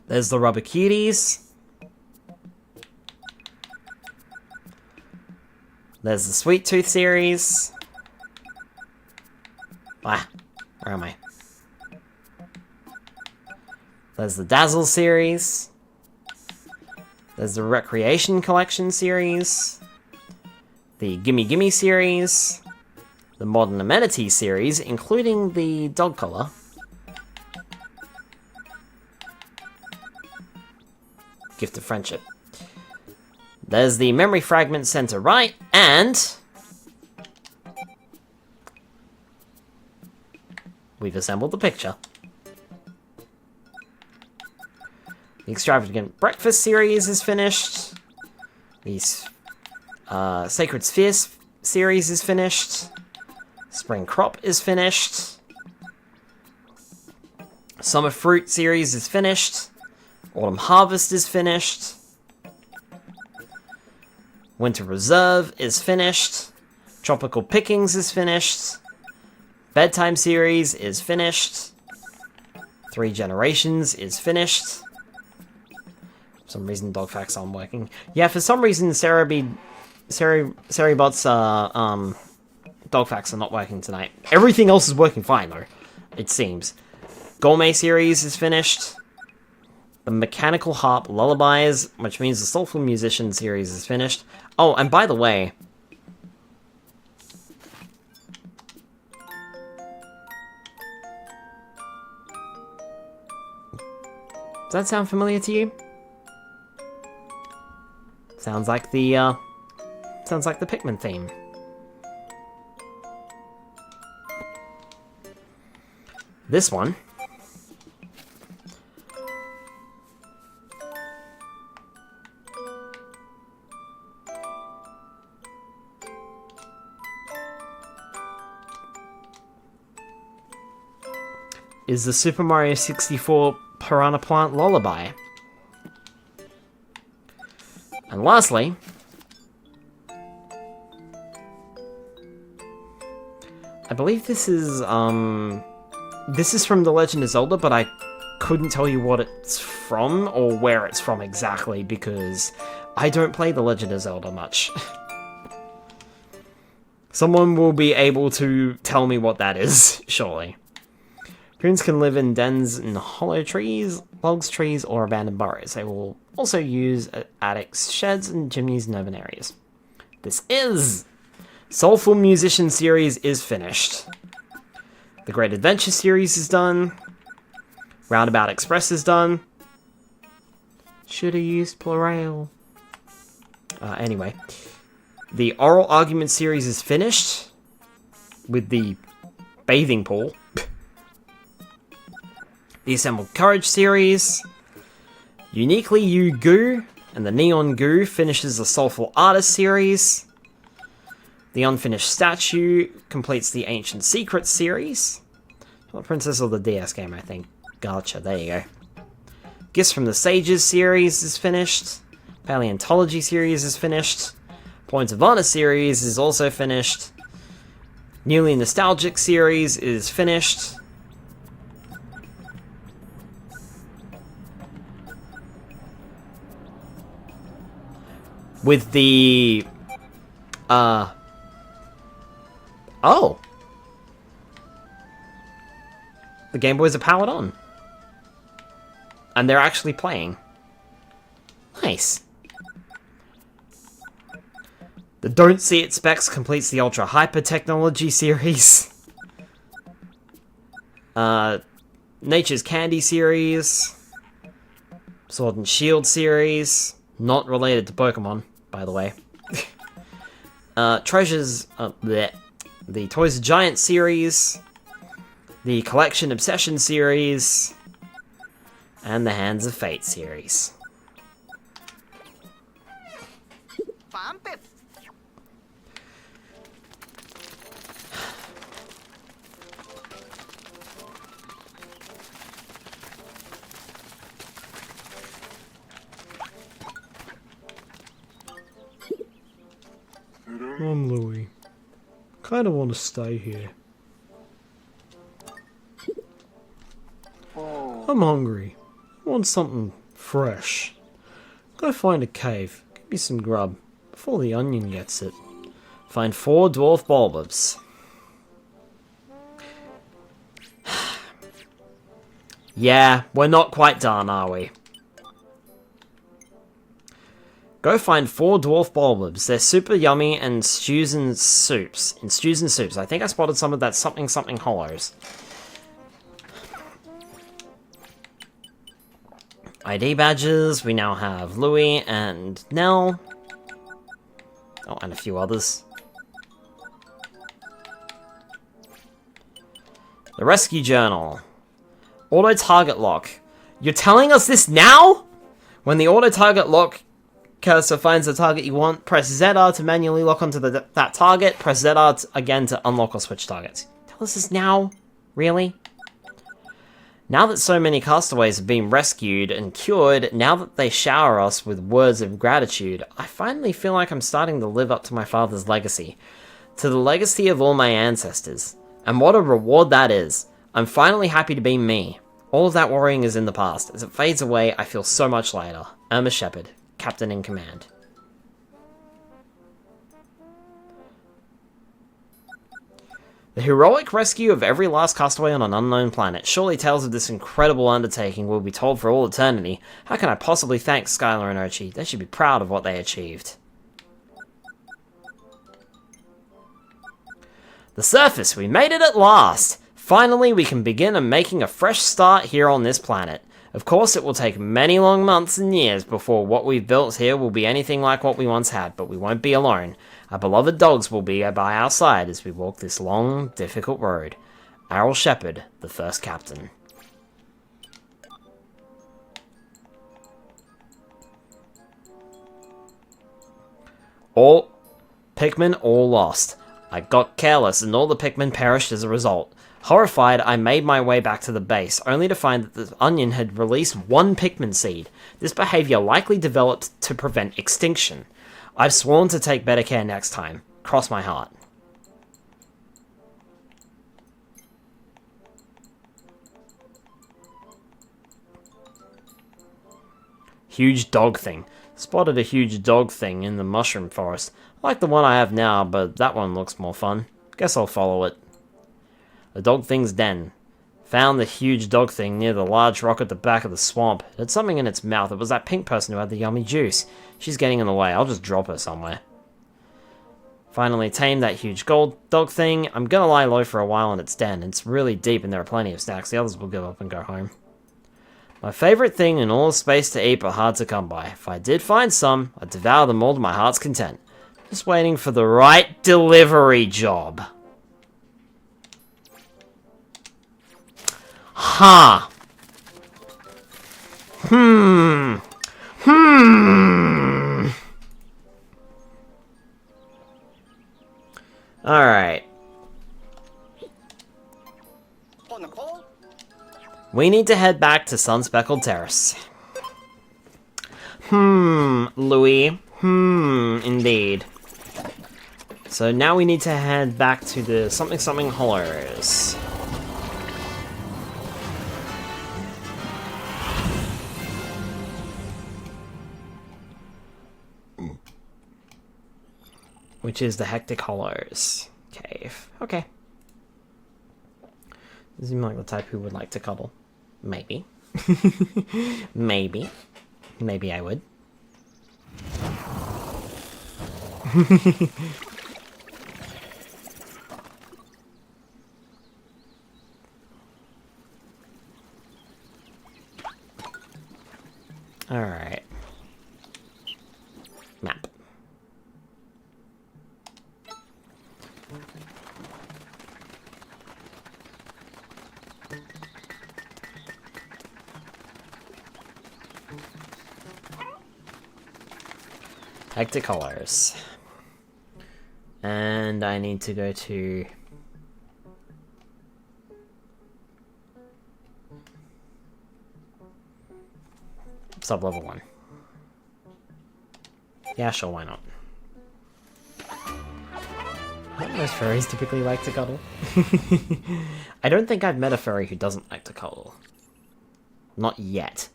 There's the rubber cuties. There's the Sweet Tooth series. Ah, where am I? There's the Dazzle series. There's the Recreation Collection series. The Gimme Gimme series. The Modern Amenities series, including the dog collar. Gift of Friendship. There's the Memory Fragment Center right, and we've assembled the picture. The Extravagant Breakfast series is finished. The Sacred Spheres series is finished. Spring Crop is finished. Summer Fruit series is finished. Autumn Harvest is finished. Winter Reserve is finished. Tropical Pickings is finished. Bedtime series is finished. Three Generations is finished. For some reason, dog facts aren't working. Yeah, for some reason, Seribot's dog facts are not working tonight. Everything else is working fine, though, it seems. Gourmet series is finished. The Mechanical Harp Lullabies, which means the Soulful Musician series is finished. Oh, and by the way, does that sound familiar to you? Sounds like the Pikmin theme. This one is the Super Mario 64 Piranha Plant Lullaby. And lastly, I believe this is from The Legend of Zelda, but I couldn't tell you what it's from or where it's from exactly because I don't play The Legend of Zelda much. Someone will be able to tell me what that is, surely. Coons can live in dens in hollow trees, logs, trees, or abandoned burrows. They will also use attics, sheds, and chimneys in urban areas. This is... Soulful Musician series is finished. The Great Adventure series is done. Roundabout Express is done. Should've used plural. Anyway. The Oral Argument series is finished. With the Bathing Pool. The Assembled Courage series. Uniquely You Goo and the Neon Goo finishes the Soulful Artist series. The Unfinished Statue completes the Ancient Secrets series. Well, Princess of the DS game, I think. Gotcha, there you go. Gifts from the Sages series is finished. Paleontology series is finished. Points of Honor series is also finished. Newly Nostalgic series is finished. With the... Oh! The Game Boys are powered on. And they're actually playing. Nice. The Don't See It Specs completes the Ultra Hyper Technology series. Nature's Candy series. Sword and Shield series. Not related to Pokemon, by the way. Treasures... The Toys of Giant series. The Collection Obsession series. And the Hands of Fate series. I'm Louie. Kinda want to stay here. I'm hungry. I want something fresh. Go find a cave. Give me some grub before the onion gets it. Find 4 dwarf bulbs. Yeah, we're not quite done, are we? Go find 4 dwarf bulbs. They're super yummy in stews and soups. I think I spotted some of that something hollows. ID badges. We now have Louie and Nell. Oh, and a few others. The Rescue Journal. Auto-target lock. You're telling us this now? When the auto-target lock cursor finds the target you want, press ZR to manually lock onto that target, press ZR again to unlock or switch targets. Tell us this now? Really? Now that so many castaways have been rescued and cured, now that they shower us with words of gratitude, I finally feel like I'm starting to live up to my father's legacy. To the legacy of all my ancestors. And what a reward that is. I'm finally happy to be me. All of that worrying is in the past. As it fades away, I feel so much lighter. Irma Shepherd, Captain in Command. The heroic rescue of every last castaway on an unknown planet. Surely tales of this incredible undertaking will be told for all eternity. How can I possibly thank Skylar and Oatchie? They should be proud of what they achieved. The surface! We made it at last! Finally, we can begin making a fresh start here on this planet. Of course, it will take many long months and years before what we've built here will be anything like what we once had, but we won't be alone. Our beloved dogs will be by our side as we walk this long, difficult road. Errol Shepherd, the first captain. All Pikmin all lost. I got careless and all the Pikmin perished as a result. Horrified, I made my way back to the base, only to find that the onion had released 1 Pikmin seed. This behavior likely developed to prevent extinction. I've sworn to take better care next time. Cross my heart. Huge dog thing. Spotted a huge dog thing in the mushroom forest. I like the one I have now, but that one looks more fun. Guess I'll follow it. The dog thing's den. Found the huge dog thing near the large rock at the back of the swamp. It had something in its mouth. It was that pink person who had the yummy juice. She's getting in the way. I'll just drop her somewhere. Finally tamed that huge gold dog thing. I'm gonna lie low for a while in its den. It's really deep and there are plenty of snacks. The others will give up and go home. My favorite thing in all of space to eat but hard to come by. If I did find some, I'd devour them all to my heart's content. Just waiting for the right delivery job. Huh. Alright. We need to head back to Sun-Speckled Terrace. Louie. Indeed. So now we need to head back to the something hollows. Which is the Hectic Hollows cave. Okay. You seem like the type who would like to cuddle. Maybe. Maybe. Maybe I would. Alright. Map. Hectic Hollows. And I need to go to... sub-level 1. Yeah, sure, why not? Don't most furries typically like to cuddle? I don't think I've met a furry who doesn't like to cuddle. Not yet.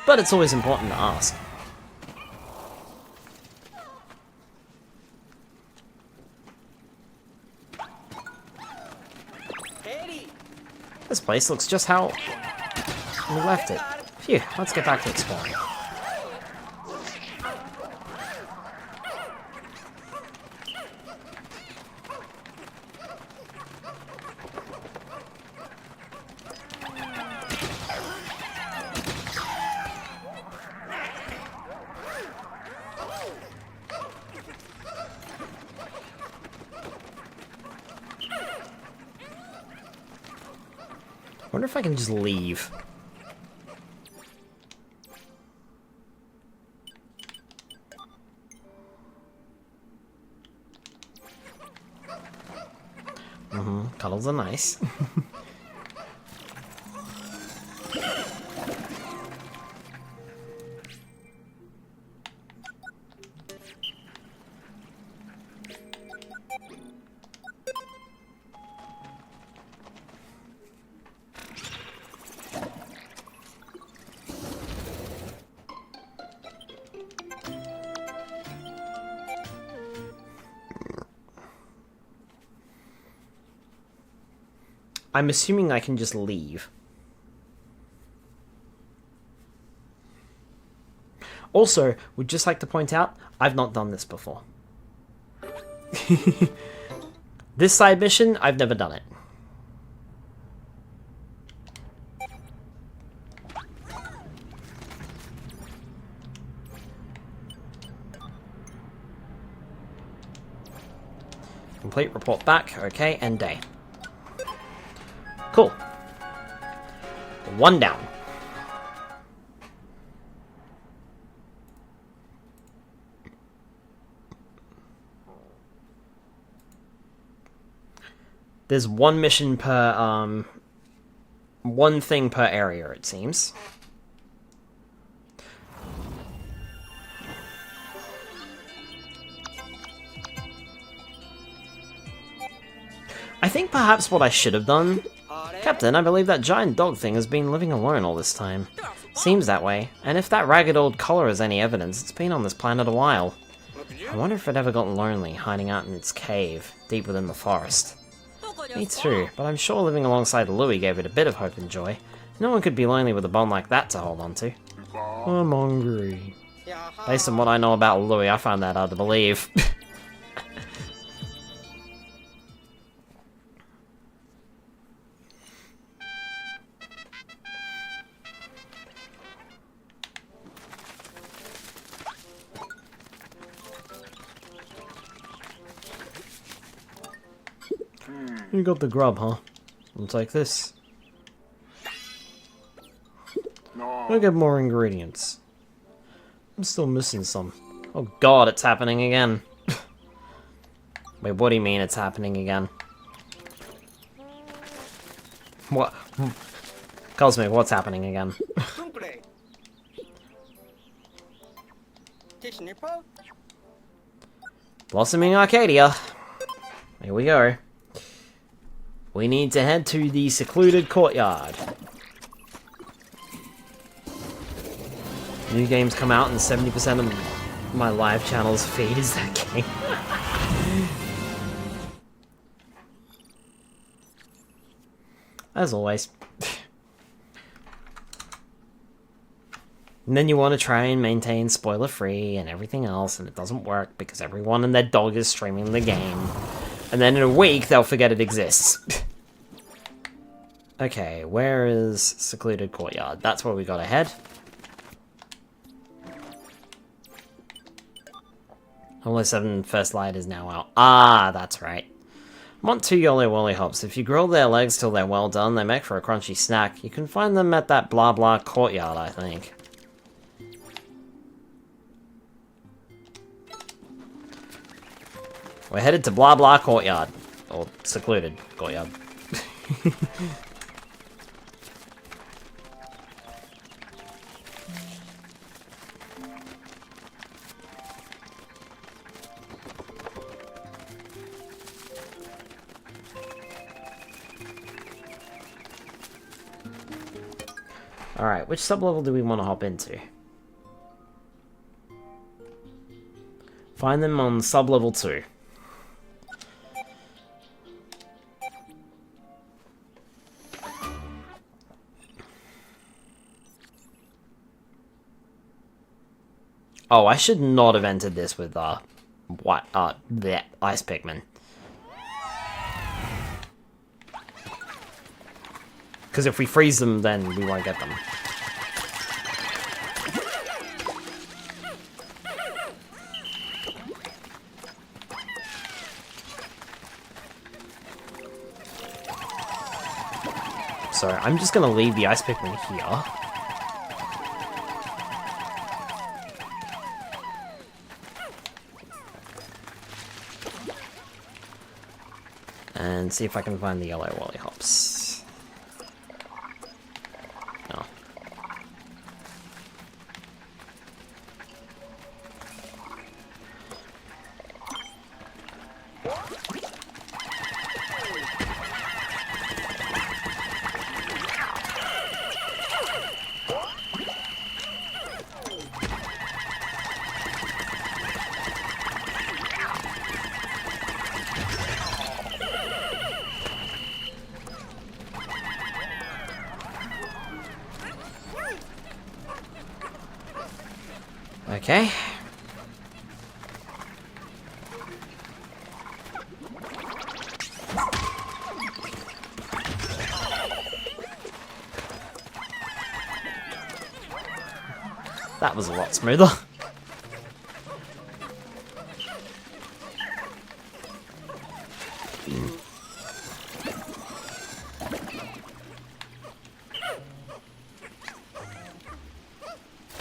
But it's always important to ask. This place looks just how we left it. Phew, let's get back to exploring. I wonder if I can just leave. Cuddles are nice. I'm assuming I can just leave. Also, would just like to point out, I've not done this before. This side mission, I've never done it. Complete, report back, okay, end day. Cool. One down. There's one mission per, one thing per area, it seems. I think perhaps what I should have done Captain, I believe that giant dog thing has been living alone all this time. Seems that way, and if that ragged old collar is any evidence, it's been on this planet a while. I wonder if it ever got lonely, hiding out in its cave, deep within the forest. Me too, but I'm sure living alongside Louie gave it a bit of hope and joy. No one could be lonely with a bond like that to hold on to. I'm hungry. Based on what I know about Louie, I find that hard to believe. You got the grub, huh? I'll take this. I'll get more ingredients. I'm still missing some. Oh god, it's happening again. Wait, what do you mean it's happening again? What? Cosmic, what's happening again? Blossoming Arcadia. Here we go. We need to head to the secluded courtyard. New games come out and 70% of my live channel's feed is that game. As always. And then you want to try and maintain spoiler-free and everything else, and it doesn't work because everyone and their dog is streaming the game. And then in a week, they'll forget it exists. Okay, where is secluded courtyard? That's where we gotta head. Only 7 first light is now out. Ah, that's right. I want 2 Yoli Woli hops. If you grill their legs till they're well done, they make for a crunchy snack. You can find them at that blah blah courtyard, I think. We're headed to blah blah courtyard. Or secluded courtyard. Alright, which sublevel do we want to hop into? Find them on sublevel 2. Oh, I should not have entered this with, the ice Pikmin. Because if we freeze them, then we won't get them. So, I'm just gonna leave the ice Pikmin here. And see if I can find the yellow Wally hops. No. Okay. That was a lot smoother.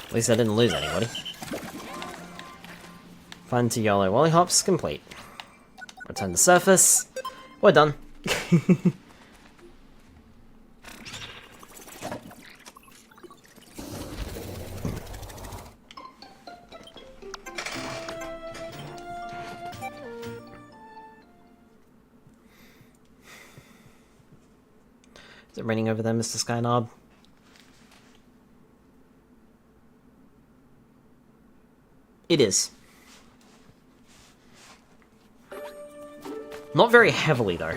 At least I didn't lose anybody. Find 2 yellow Wally hops, complete. Return to surface. We're done. Is it raining over there, Mr. Skynob? It is. Not very heavily, though.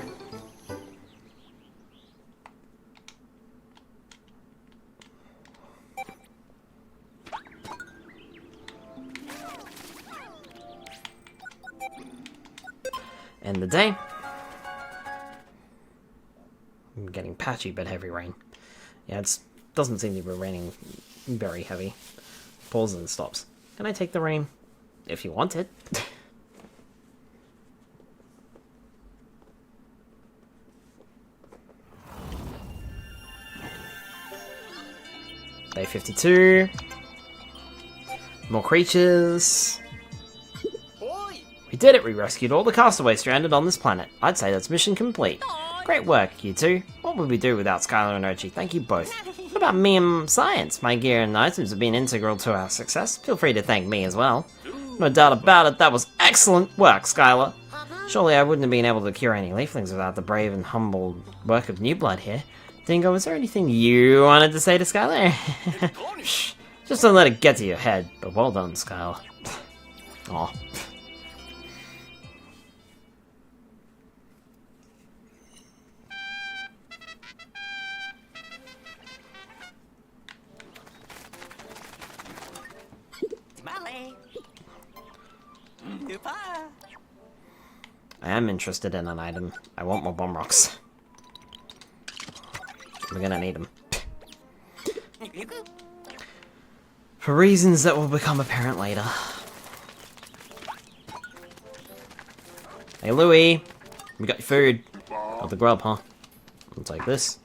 End the day. I'm getting patchy but heavy rain. Yeah, it doesn't seem to be raining very heavy. Pauses and stops. Can I take the rain? If you want it. Day 52. More creatures. We did it! We rescued all the castaways stranded on this planet. I'd say that's mission complete. Great work, you two. What would we do without Skylar and Oatchie? Thank you both. What about me and science? My gear and items have been integral to our success. Feel free to thank me as well. No doubt about it, that was excellent work, Skylar. Surely I wouldn't have been able to cure any leaflings without the brave and humble work of New Blood here. Dingo, was there anything you wanted to say to Skylar? Shh. Just don't let it get to your head. But well done, Skylar. Aw. I am interested in an item. I want more bomb rocks. We're gonna need them. For reasons that will become apparent later. Hey Louie! We got your food. Got the grub, huh? I'll take this.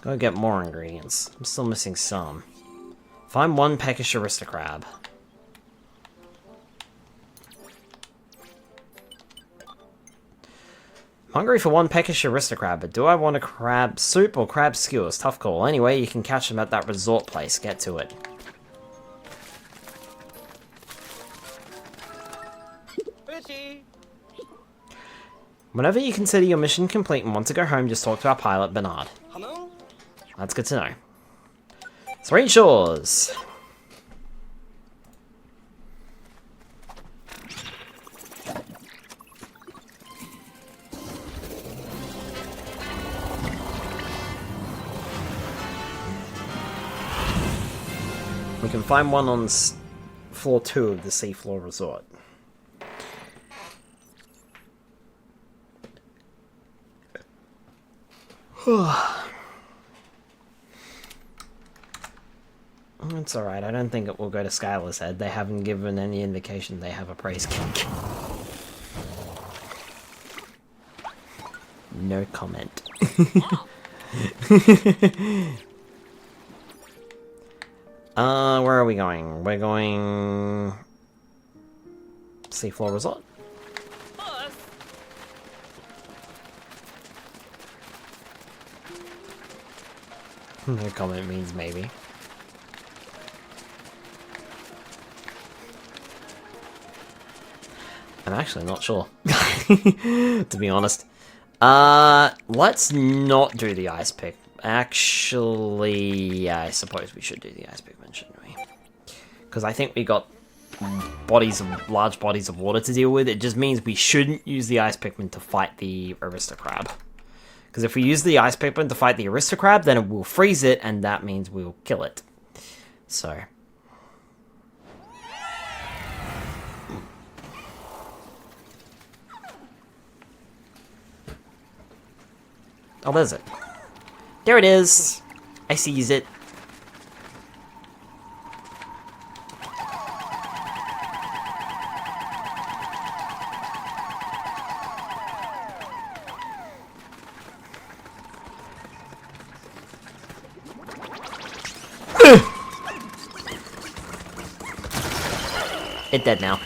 Go get more ingredients. I'm still missing some. Find one peckish aristocrab. I'm hungry for one peckish aristocrab, but do I want a crab soup or crab skewers? Tough call. Anyway, you can catch them at that resort place. Get to it. Whenever you consider your mission complete and want to go home, just talk to our pilot, Bernard. Hello? That's good to know. Serene Shores. We can find one on floor 2 of the Seafloor Resort. It's alright, I don't think it will go to Skylar's head. They haven't given any indication they have a praise kink. No comment. Where are we going? We're going... Seafloor Resort. No comment means maybe. I'm actually not sure, to be honest. Let's not do the ice pick. Actually, yeah, I suppose we should do the ice pickman, shouldn't we? Because I think we got large bodies of water to deal with. It just means we shouldn't use the ice pickman to fight the aristocrab. Because if we use the ice pickman to fight the aristocrab, then it will freeze it, and that means we'll kill it. So... oh, there's it. There it is. I seize it. It's dead now.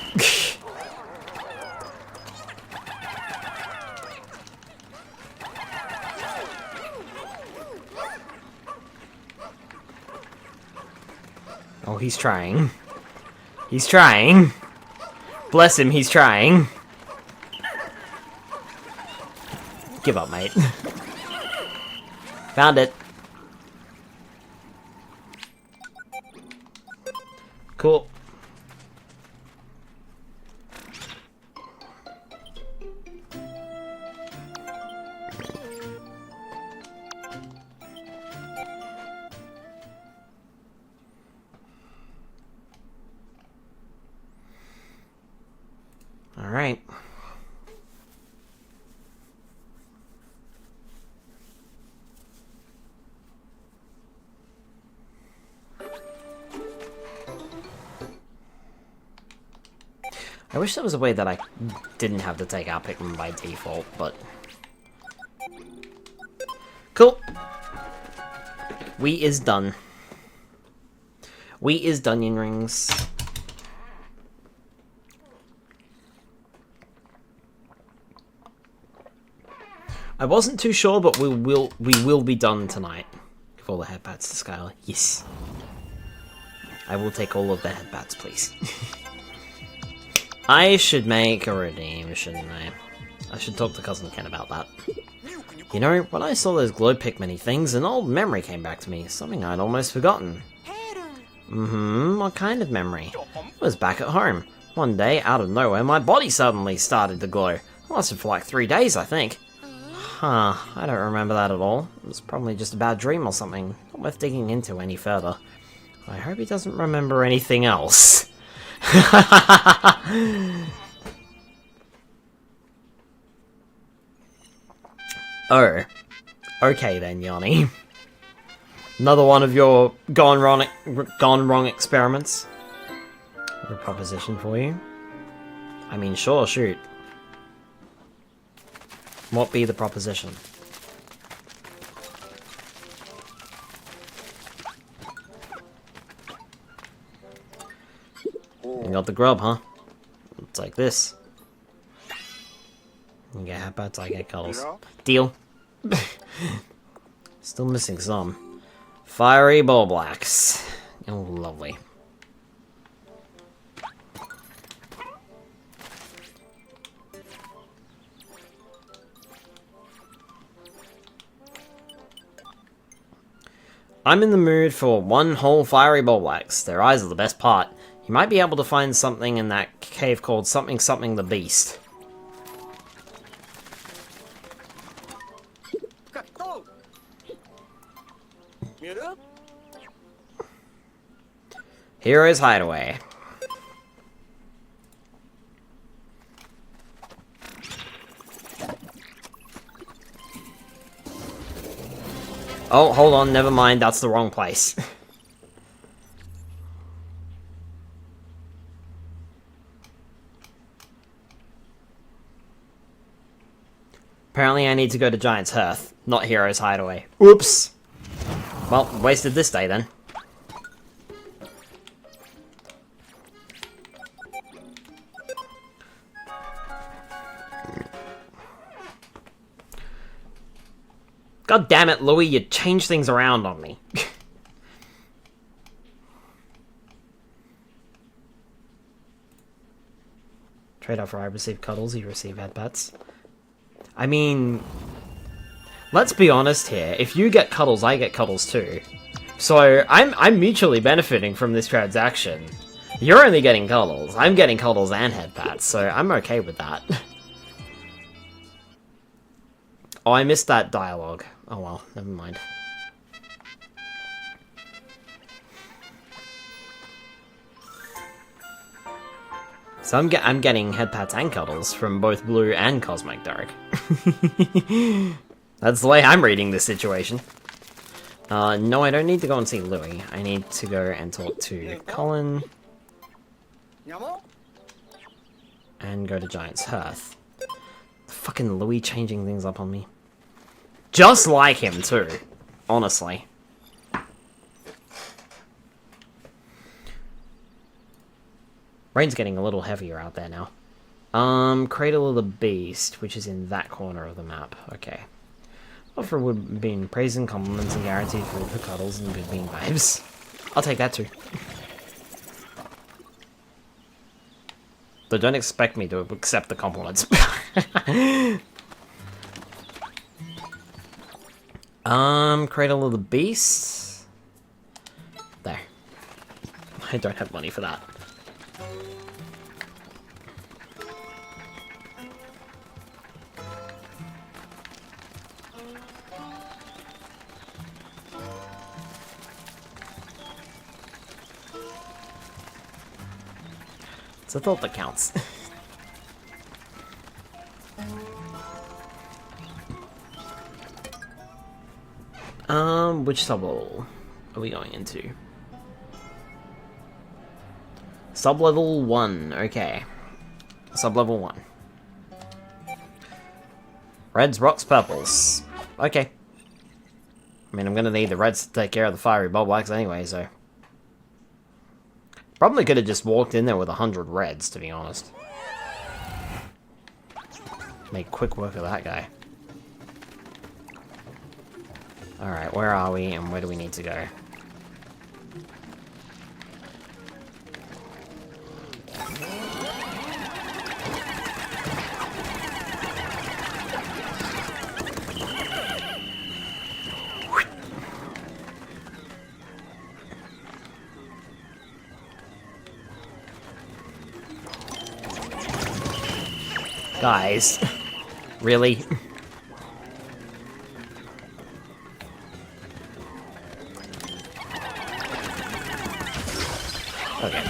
Oh, he's trying. He's trying. Bless him, he's trying. Give up, mate. Found it. Cool. All right. I wish there was a way that I didn't have to take out Pikmin by default, but... Cool! We is done. We is Dunyan Rings. I wasn't too sure, but we will be done tonight. Give all the headbats to Skylar. Yes. I will take all of the headbats, please. I should make a redeem, shouldn't I? I should talk to Cousin Ken about that. You know, when I saw those glow Pikmin-y things, an old memory came back to me, something I'd almost forgotten. What kind of memory? It was back at home. One day, out of nowhere, my body suddenly started to glow. It lasted for like 3 days, I think. Huh, I don't remember that at all. It was probably just a bad dream or something, not worth digging into any further. I hope he doesn't remember anything else. Oh. Okay then, Yanni. Another one of your gone wrong experiments. I have a proposition for you. I mean, sure, shoot. What be the proposition? You got the grub, huh? It's like this. You get headbats, I get cuddles. Deal. Still missing some. Fiery ball blacks. Oh, lovely. I'm in the mood for one whole fiery ball blacks. Their eyes are the best part. You might be able to find something in that cave called something something the beast. Hero's Hideaway. Oh, hold on, never mind, that's the wrong place. Apparently I need to go to Giant's Hearth, not Hero's Hideaway. Oops! Well, wasted this day then. God damn it, Louie, you changed things around on me. Trade offer, I receive cuddles, you receive headbats. I mean, let's be honest here. If you get cuddles, I get cuddles too. So, I'm mutually benefiting from this transaction. You're only getting cuddles. I'm getting cuddles and headbats, so I'm okay with that. Oh, I missed that dialogue. Oh well, never mind. So I'm getting headpats and cuddles from both Blue and Cosmic Dark. That's the way I'm reading this situation. No, I don't need to go and see Louie. I need to go and talk to Colin. And go to Giant's Hearth. Fucking Louie changing things up on me. Just like him, too. Honestly. Rain's getting a little heavier out there now. Cradle of the Beast, which is in that corner of the map. Okay. Offer would have been praise and compliments and guaranteed food for cuddles and good bean vibes. I'll take that, too. But don't expect me to accept the compliments. Cradle of the Beast. There. I don't have money for that. It's a thought that counts. Which sub-level are we going into? Sub-level 1, okay. Sub-level 1. Reds, rocks, purples. Okay. I mean, I'm gonna need the reds to take care of the fiery blacks anyway, so... Probably could have just walked in there with 100 reds, to be honest. Make quick work of that guy. Alright, where are we and where do we need to go? Guys, really? Okay.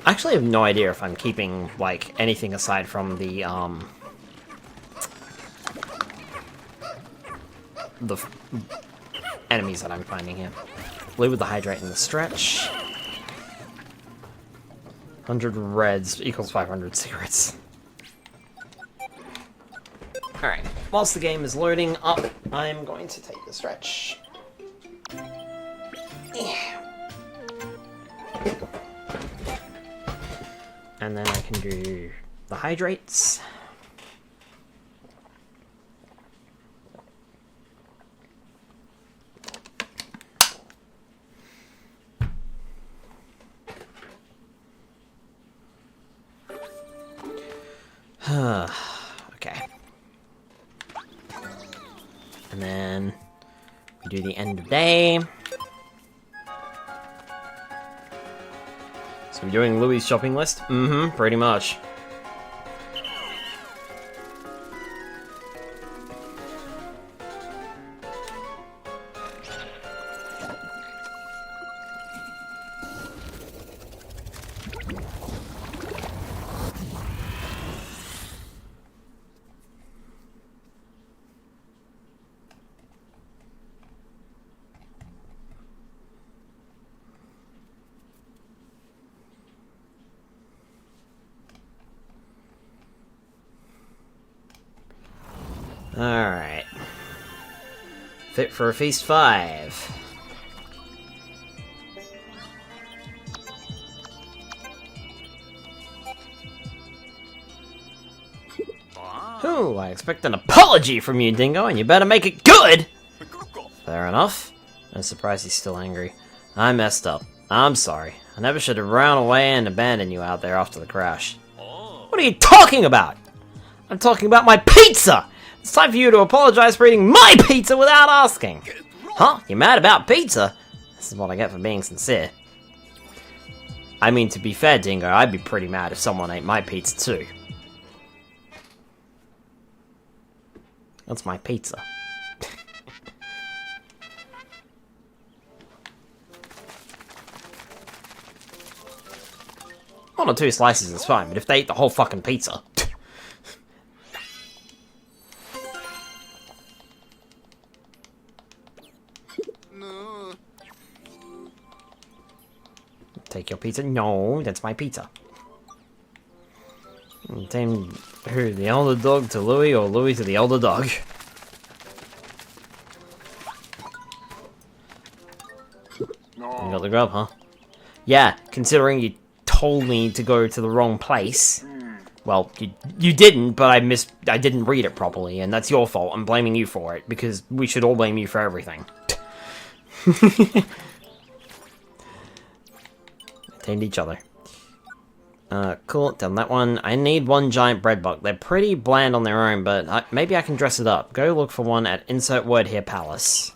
I actually have no idea if I'm keeping, like, anything aside from the enemies that I'm finding here. Blue with the hydrate and the stretch. 100 reds equals 500 cigarettes. Alright, whilst the game is loading up, I'm going to take the stretch. And then I can do the hydrates. Okay. And then we do the end of day. So we're doing Louie's shopping list? Mm-hmm, pretty much. Alright. Fit for a feast 5. Ooh, I expect an apology from you, Dingo, and you better make it good! Fair enough. I'm surprised he's still angry. I messed up. I'm sorry. I never should have run away and abandoned you out there after the crash. What are you talking about? I'm talking about my pizza! It's time for you to apologize for eating my pizza without asking! Huh? You're mad about pizza? This is what I get for being sincere. I mean, to be fair, Dingo, I'd be pretty mad if someone ate my pizza too. That's my pizza. One or two slices is fine, but if they eat the whole fucking pizza... Take your pizza? No, that's my pizza. Same who, the elder dog to Louie, or Louie to the elder dog? No. You got the grub, huh? Yeah, considering you told me to go to the wrong place. Well, you didn't, but I didn't read it properly, and that's your fault. I'm blaming you for it, because we should all blame you for everything. Tamed each other. Cool, done that one. I need one giant bread bug. They're pretty bland on their own, but maybe I can dress it up. Go look for one at insert word here, palace.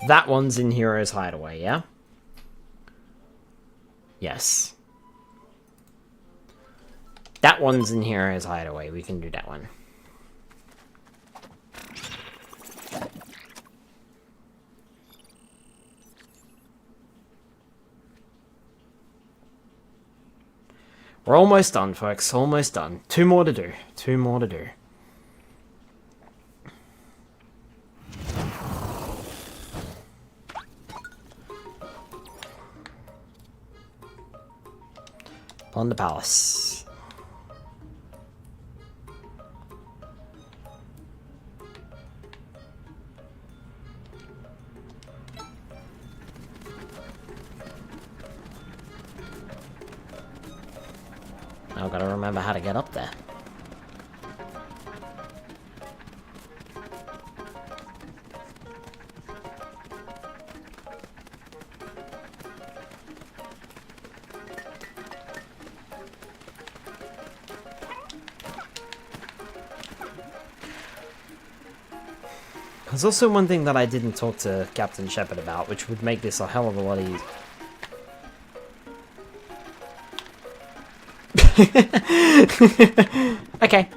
That one's in Hero's Hideaway, yeah? Yes. That one's in Hero's Hideaway. We can do that one. We're almost done, folks. Almost done. 2 more to do. 2 more to do. On the palace. I've got to remember how to get up there. There's also one thing that I didn't talk to Captain Shepard about, which would make this a hell of a lot easier. Okay.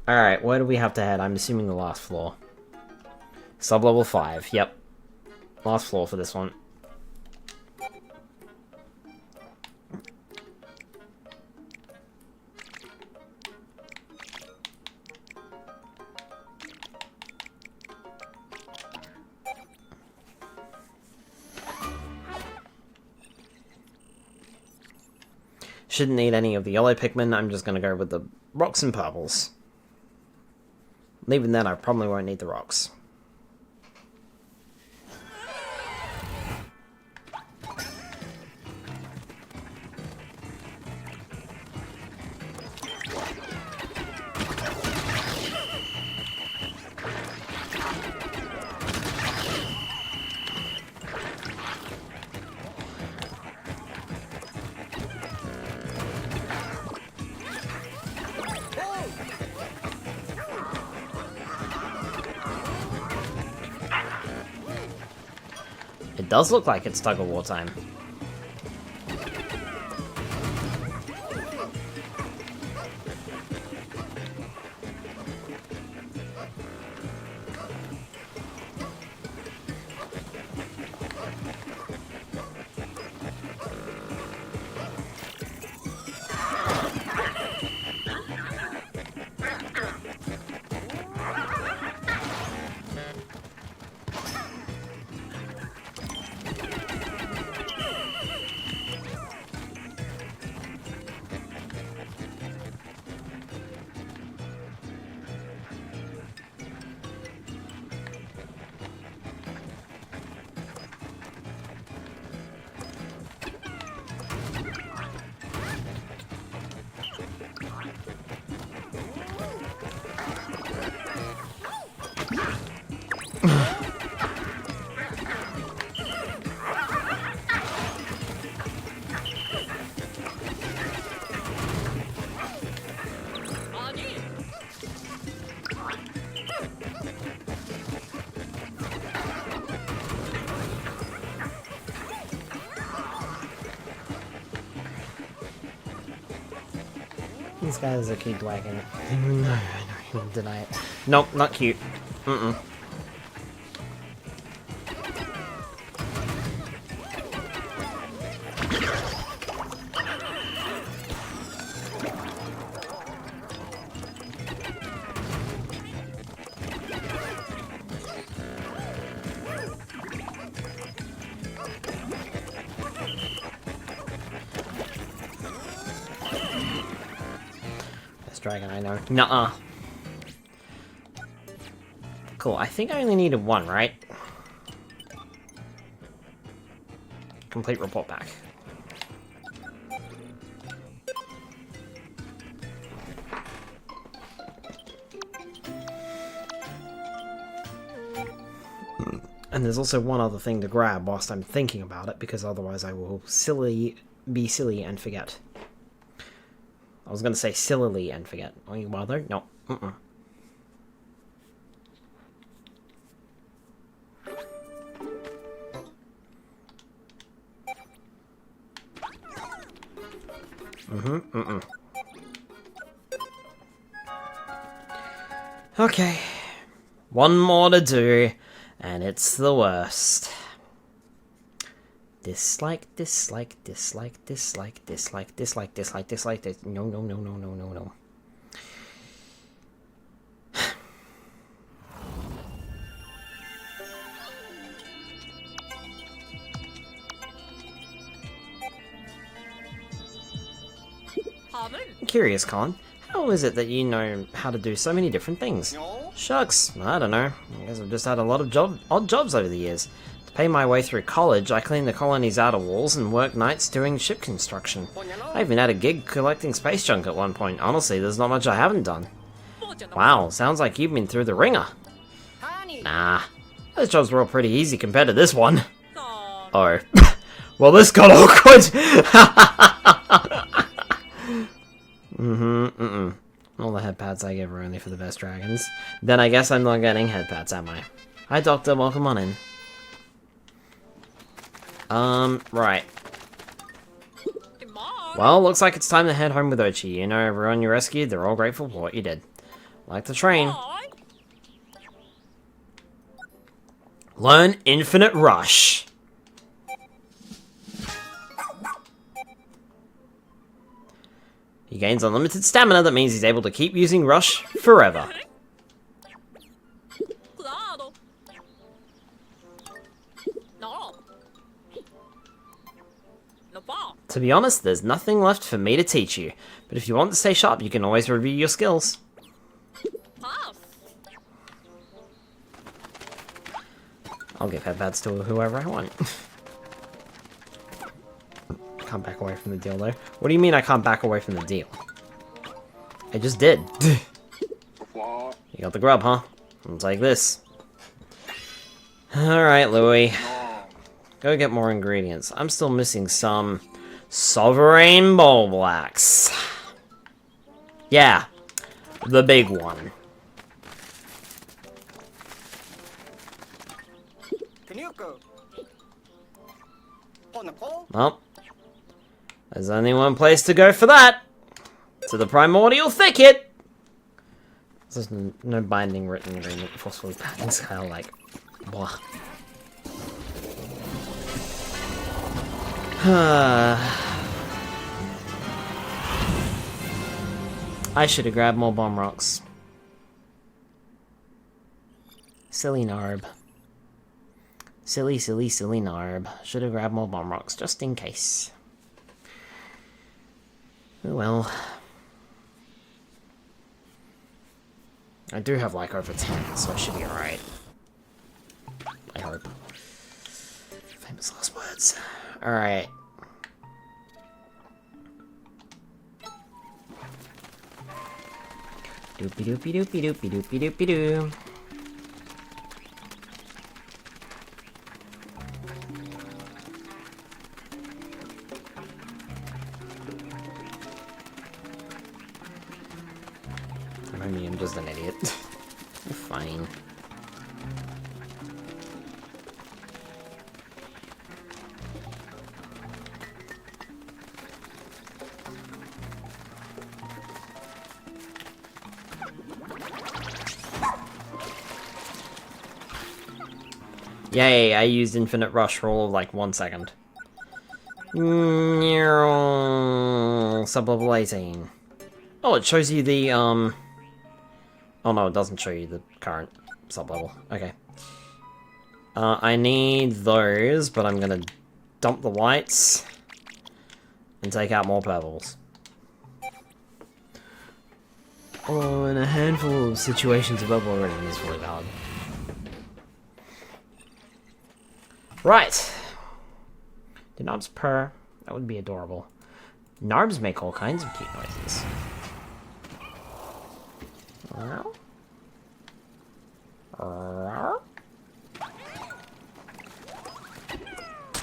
Alright, where do we have to head? I'm assuming the last floor. Sub-level 5, yep. Last floor for this one. Shouldn't need any of the yellow Pikmin, I'm just gonna go with the rocks and purples. And even then, I probably won't need the rocks. It does look like it's tug-of-war time. These guys are cute wagon. No, I know, deny it. Nope, not cute. Mm-mm. Dragon, I know. Nuh-uh. Cool, I think I only needed 1, right? Complete report back. And there's also one other thing to grab whilst I'm thinking about it, because otherwise I will be silly and forget. I was going to say sillily and forget. Are you bothered? No. Okay. One more to do, and it's the worst. Dislike, dislike, dislike, dislike, dislike, dislike, dislike, dislike, dislike. No, no, no, no, no, no, no. I'm curious, Colin. How is it that you know how to do so many different things? Shucks, I don't know. I guess I've just had a lot of odd jobs over the years. To pay my way through college, I cleaned the colony's outer walls and worked nights doing ship construction. I even had a gig collecting space junk at one point. Honestly, there's not much I haven't done. Wow, sounds like you've been through the ringer. Nah, those jobs were all pretty easy compared to this one. Oh. Well, this got awkward! All the head pats I give are only for the best dragons. Then I guess I'm not getting head pats, am I? Hi, Doctor, welcome on in. Right. Well, looks like it's time to head home with Oatchie. You know, everyone you rescued, they're all grateful for what you did. Like the train. Learn Infinite Rush. He gains unlimited stamina, that means he's able to keep using Rush forever. To be honest, there's nothing left for me to teach you, but if you want to stay sharp, you can always review your skills. I'll give headpads to whoever I want. Can't back away from the deal, though. What do you mean I can't back away from the deal? I just did. You got the grub, huh? I'll take this. Alright, Louie. Go get more ingredients. I'm still missing some Sovereign Bowl Axe. Yeah, the big one. Well, there's only one place to go for that. To the Primordial Thicket. There's no binding written agreement forcefully packing scale, like, blah. I should have grabbed more bomb rocks. Silly Narb. Silly, silly, silly Narb. Should have grabbed more bomb rocks, just in case. Oh well. I do have like over 10, so I should be alright. I hope. Famous last words. Alright. Doopy doopy doopy doopy doopy doopy doo. I'm just an idiot. Fine. Yay, I used Infinite Rush for all of like 1 second. Sub-level 18. Oh, it shows you the, Oh no, it doesn't show you the current sub-level. Okay. I need those, but I'm gonna dump the whites and take out more purples. Oh, in a handful of situations, a purple rating is fully valid. Right. Do Narbs purr? That would be adorable. Narbs make all kinds of cute noises.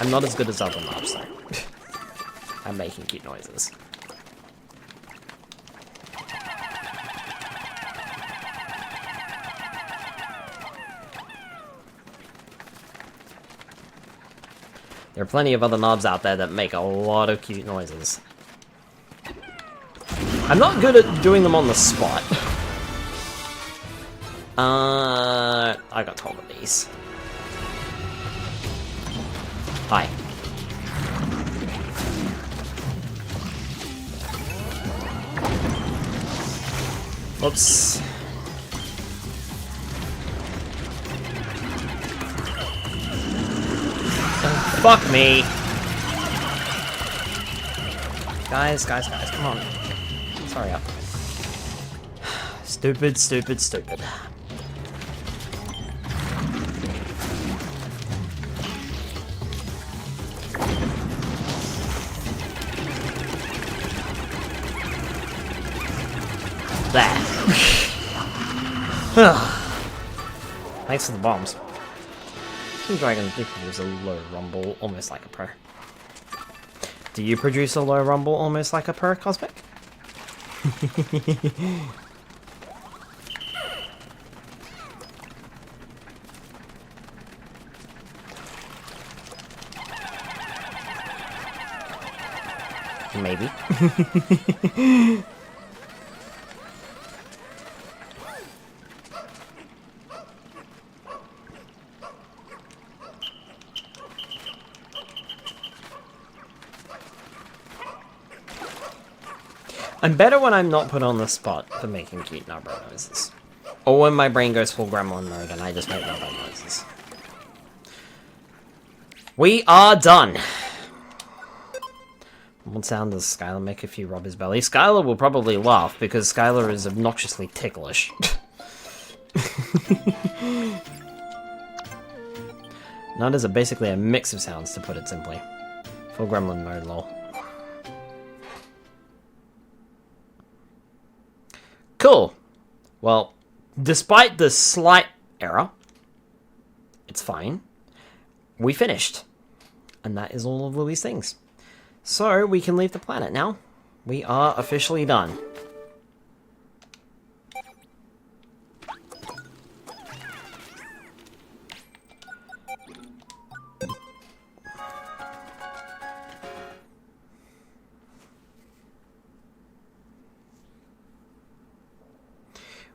I'm not as good as other mobs, though. I'm making cute noises. There are plenty of other mobs out there that make a lot of cute noises. I'm not good at doing them on the spot. I got 12 of these. Hi. Oops. Oh, fuck me. Guys, come on. Sorry up. Stupid. There. Thanks for the bombs. Dragon do produce a low rumble, almost like a pro. Do you produce a low rumble, almost like a pro, Cosmic? Maybe. I'm better when I'm not put on the spot for making cute nubber noises. Or when my brain goes full gremlin mode and I just make nubber noises. We are done! What sound does Skylar make if you rub his belly? Skylar will probably laugh, because Skylar is obnoxiously ticklish. Nudders are basically a mix of sounds, to put it simply. Full gremlin mode, lol. Cool. Well, despite the slight error, it's fine. We finished. And that is all of Louie's things. So, we can leave the planet now. We are officially done.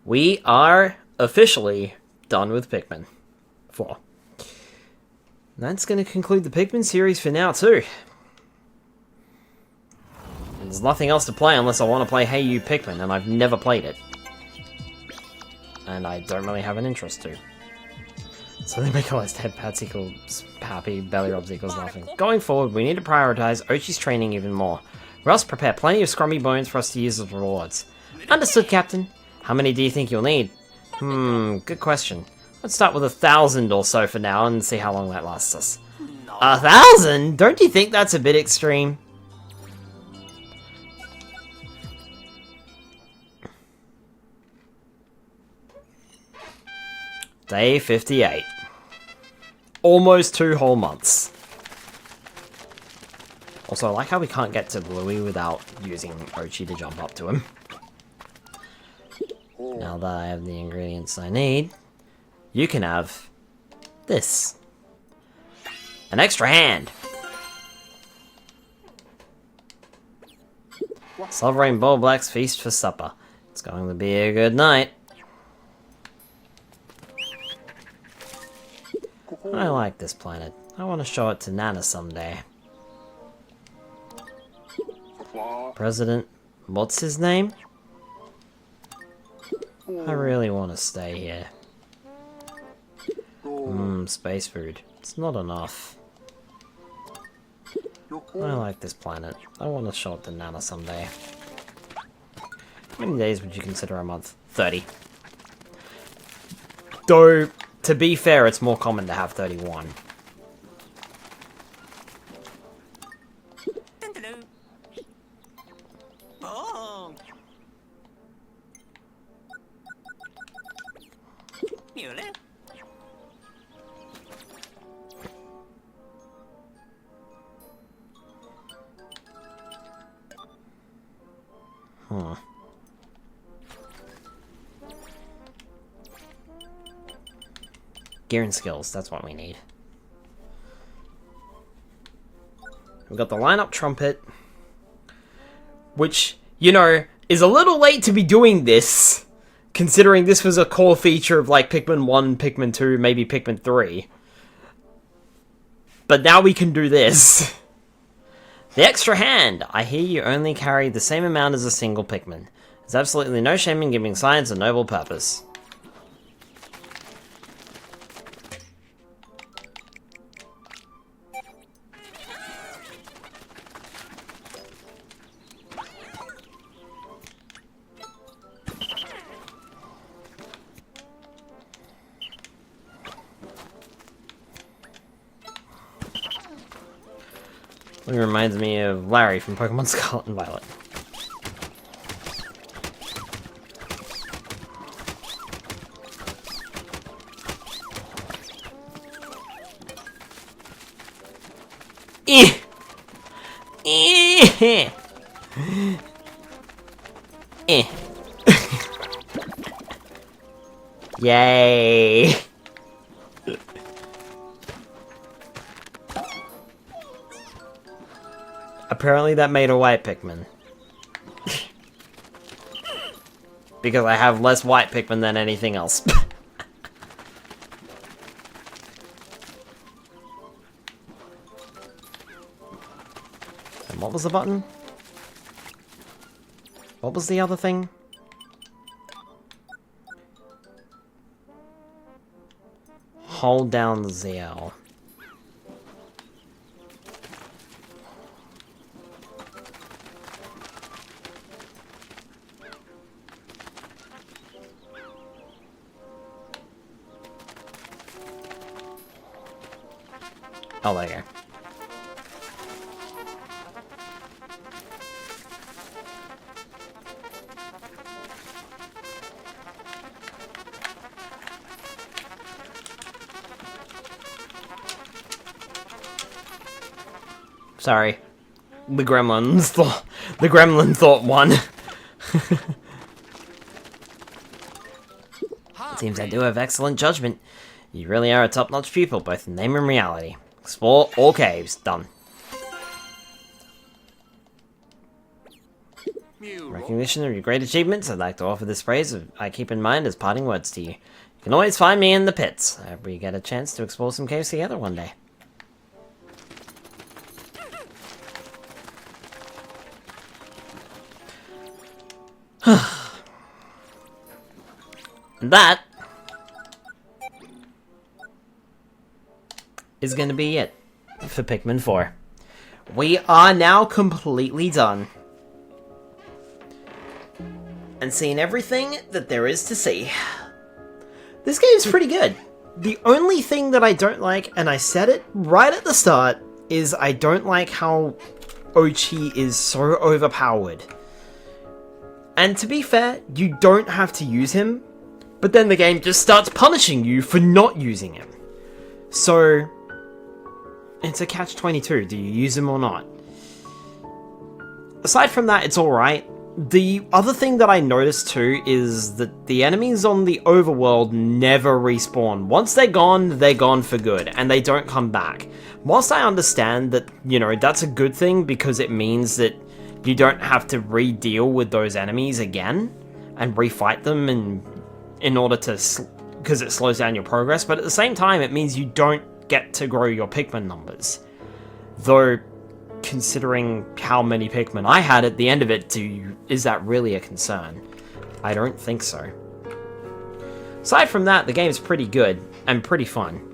We are officially done with Pikmin 4. That's going to conclude the Pikmin series for now, too. There's nothing else to play unless I want to play Hey You Pikmin, and I've never played it. And I don't really have an interest to. So they make always head pats equals happy, belly rubs equals laughing. Going forward, we need to prioritize Oatchie's training even more. Russ, prepare plenty of scrummy bones for us to use as rewards. Understood, Captain. How many do you think you'll need? Good question. Let's start with 1,000 or so for now and see how long that lasts us. 1,000? Don't you think that's a bit extreme? Day 58. Almost 2 whole months. Also, I like how we can't get to Louie without using Oatchie to jump up to him. Now that I have the ingredients I need, you can have this. An extra hand! Sovereign Bull Black's feast for supper. It's going to be a good night. I like this planet. I want to show it to Nana someday. President, what's his name? I really want to stay here. Space food. It's not enough. I like this planet. I want to show it to Nana someday. How many days would you consider a month? 30. Though, to be fair, it's more common to have 31. Gear and skills, that's what we need. We've got the lineup trumpet, which, you know, is a little late to be doing this, considering this was a core feature of, like, Pikmin 1, Pikmin 2, maybe Pikmin 3. But now we can do this. The extra hand! I hear you only carry the same amount as a single Pikmin. There's absolutely no shame in giving science a noble purpose. It reminds me of Larry from Pokemon Scarlet and Violet. Eh! Eh! Eh. Yay! Apparently that made a white Pikmin. Because I have less white Pikmin than anything else. And what was the button? What was the other thing? Hold down the ZL. Oh, there you go. Sorry. The gremlin thought one. Seems I do have excellent judgment. You really are a top-notch pupil, both in name and reality. Explore all caves. Done. Recognition of your great achievements, I'd like to offer this praise I keep in mind as parting words to you. You can always find me in the pits. I hope we get a chance to explore some caves together one day. And that is going to be it for Pikmin 4. We are now completely done. And seen everything that there is to see. This game's pretty good. The only thing that I don't like, and I said it right at the start, is I don't like how Oatchie is so overpowered. And to be fair, you don't have to use him, but then the game just starts punishing you for not using him. So, it's a catch-22. Do you use him or not? Aside from that, it's alright. The other thing that I noticed too is that the enemies on the overworld never respawn. Once they're gone for good, and they don't come back. Whilst I understand that, you know, that's a good thing because it means that you don't have to re-deal with those enemies again and refight them in order to, because it slows down your progress, but at the same time it means you don't get to grow your Pikmin numbers. Though, considering how many Pikmin I had at the end of it, is that really a concern? I don't think so. Aside from that, the game's pretty good and pretty fun.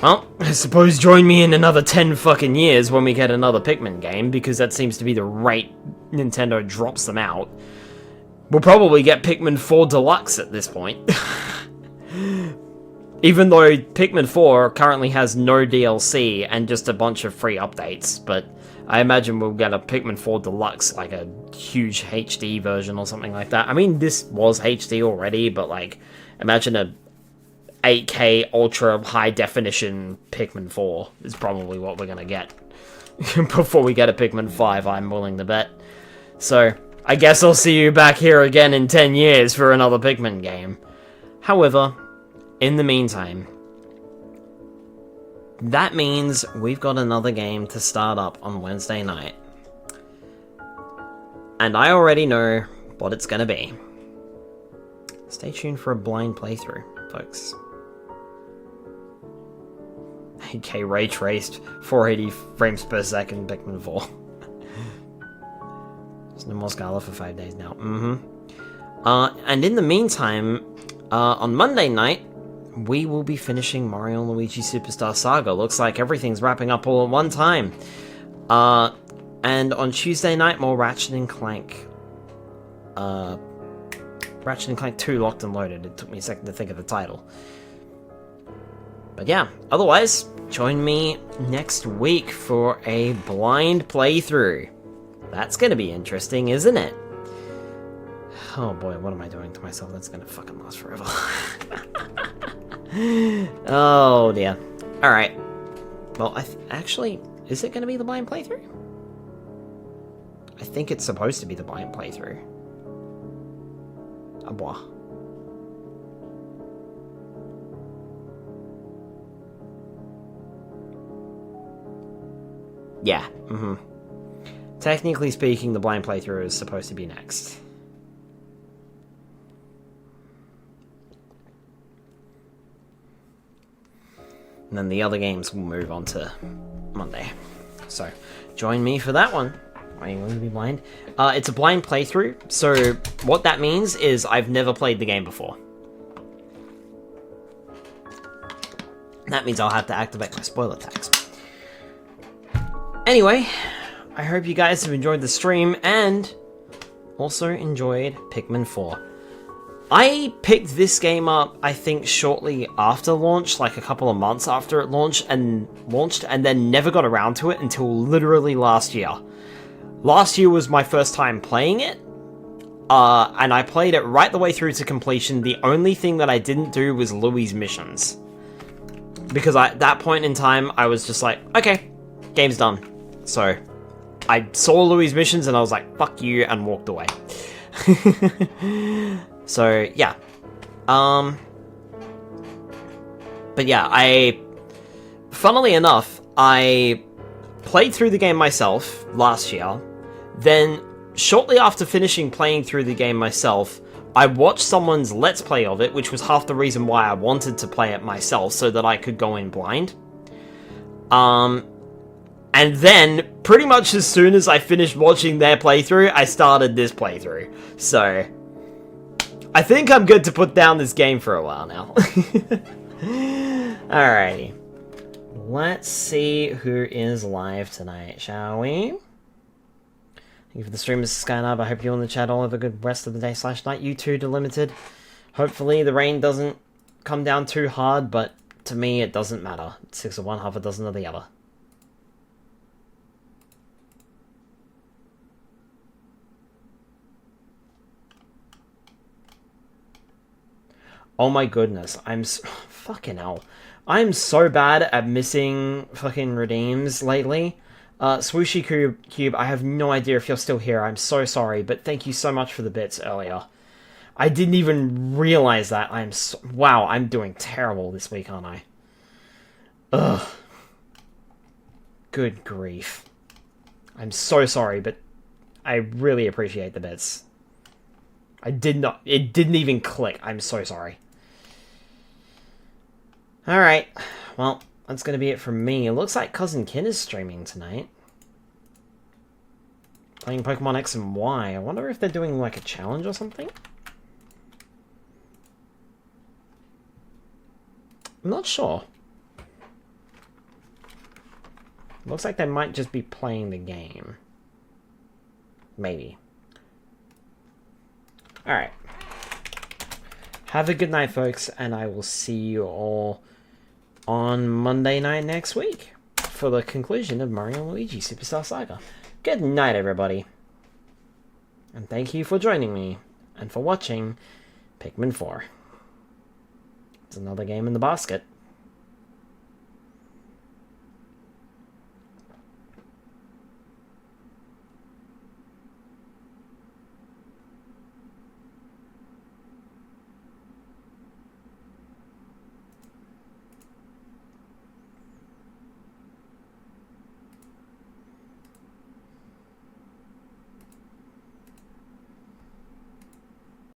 Well, I suppose join me in another 10 fucking years when we get another Pikmin game, because that seems to be the rate Nintendo drops them out. We'll probably get Pikmin 4 Deluxe at this point. Even though Pikmin 4 currently has no DLC and just a bunch of free updates, but I imagine we'll get a Pikmin 4 Deluxe, like a huge HD version or something like that. I mean, this was HD already, but like, imagine a 8K ultra high definition Pikmin 4 is probably what we're gonna get. Before we get a Pikmin 5, I'm willing to bet. So, I guess I'll see you back here again in 10 years for another Pikmin game. However, in the meantime, that means we've got another game to start up on Wednesday night. And I already know what it's gonna be. Stay tuned for a blind playthrough, folks. AK ray traced 480 frames per second, Pikmin 4. There's no more Scala for 5 days now. And in the meantime, on Monday night, we will be finishing Mario & Luigi Superstar Saga. Looks like everything's wrapping up all at one time. And on Tuesday night, more Ratchet & Clank. Ratchet & Clank 2 Locked and Loaded. It took me a second to think of the title. But yeah, otherwise, join me next week for a blind playthrough. That's gonna be interesting, isn't it? Oh boy, what am I doing to myself? That's gonna fucking last forever. Oh dear. Alright. Well, actually, is it gonna be the blind playthrough? I think it's supposed to be the blind playthrough. Ah, boah. Yeah, Technically speaking, the blind playthrough is supposed to be next. And then the other games will move on to Monday. So, join me for that one. Are you going to be blind? It's a blind playthrough, so what that means is I've never played the game before. That means I'll have to activate my spoiler tags. Anyway, I hope you guys have enjoyed the stream and also enjoyed Pikmin 4. I picked this game up, I think, shortly after launch, like a couple of months after it launched, and then never got around to it until literally last year. Last year was my first time playing it, and I played it right the way through to completion. The only thing that I didn't do was Louie's missions. Because at that point in time, I was just like, okay, game's done. So, I saw Louie's missions and I was like, fuck you, and walked away. So, yeah. But yeah, funnily enough, I played through the game myself last year. Then, shortly after finishing playing through the game myself, I watched someone's Let's Play of it, which was half the reason why I wanted to play it myself, so that I could go in blind. And then, pretty much as soon as I finished watching their playthrough, I started this playthrough. So, I think I'm good to put down this game for a while now. Alrighty. Let's see who is live tonight, shall we? Thank you for the stream, Mr. Skynub. I hope you in the chat all have a good rest of the day / night. You too, Delimited. Hopefully the rain doesn't come down too hard, but to me it doesn't matter. 6 of one, half a dozen of the other. Oh my goodness, fucking hell. I'm so bad at missing fucking redeems lately. Swooshy Cube, I have no idea if you're still here. I'm so sorry, but thank you so much for the bits earlier. I didn't even realize that. Wow, I'm doing terrible this week, aren't I? Ugh. Good grief. I'm so sorry, but I really appreciate the bits. It didn't even click. I'm so sorry. Alright, well, that's going to be it from me. It looks like Cousin Kin is streaming tonight. Playing Pokemon X and Y. I wonder if they're doing like a challenge or something? I'm not sure. Looks like they might just be playing the game. Maybe. Alright. Have a good night, folks, and I will see you all on Monday night next week for the conclusion of Mario & Luigi Superstar Saga. Good night, everybody. And thank you for joining me and for watching Pikmin 4. It's another game in the basket.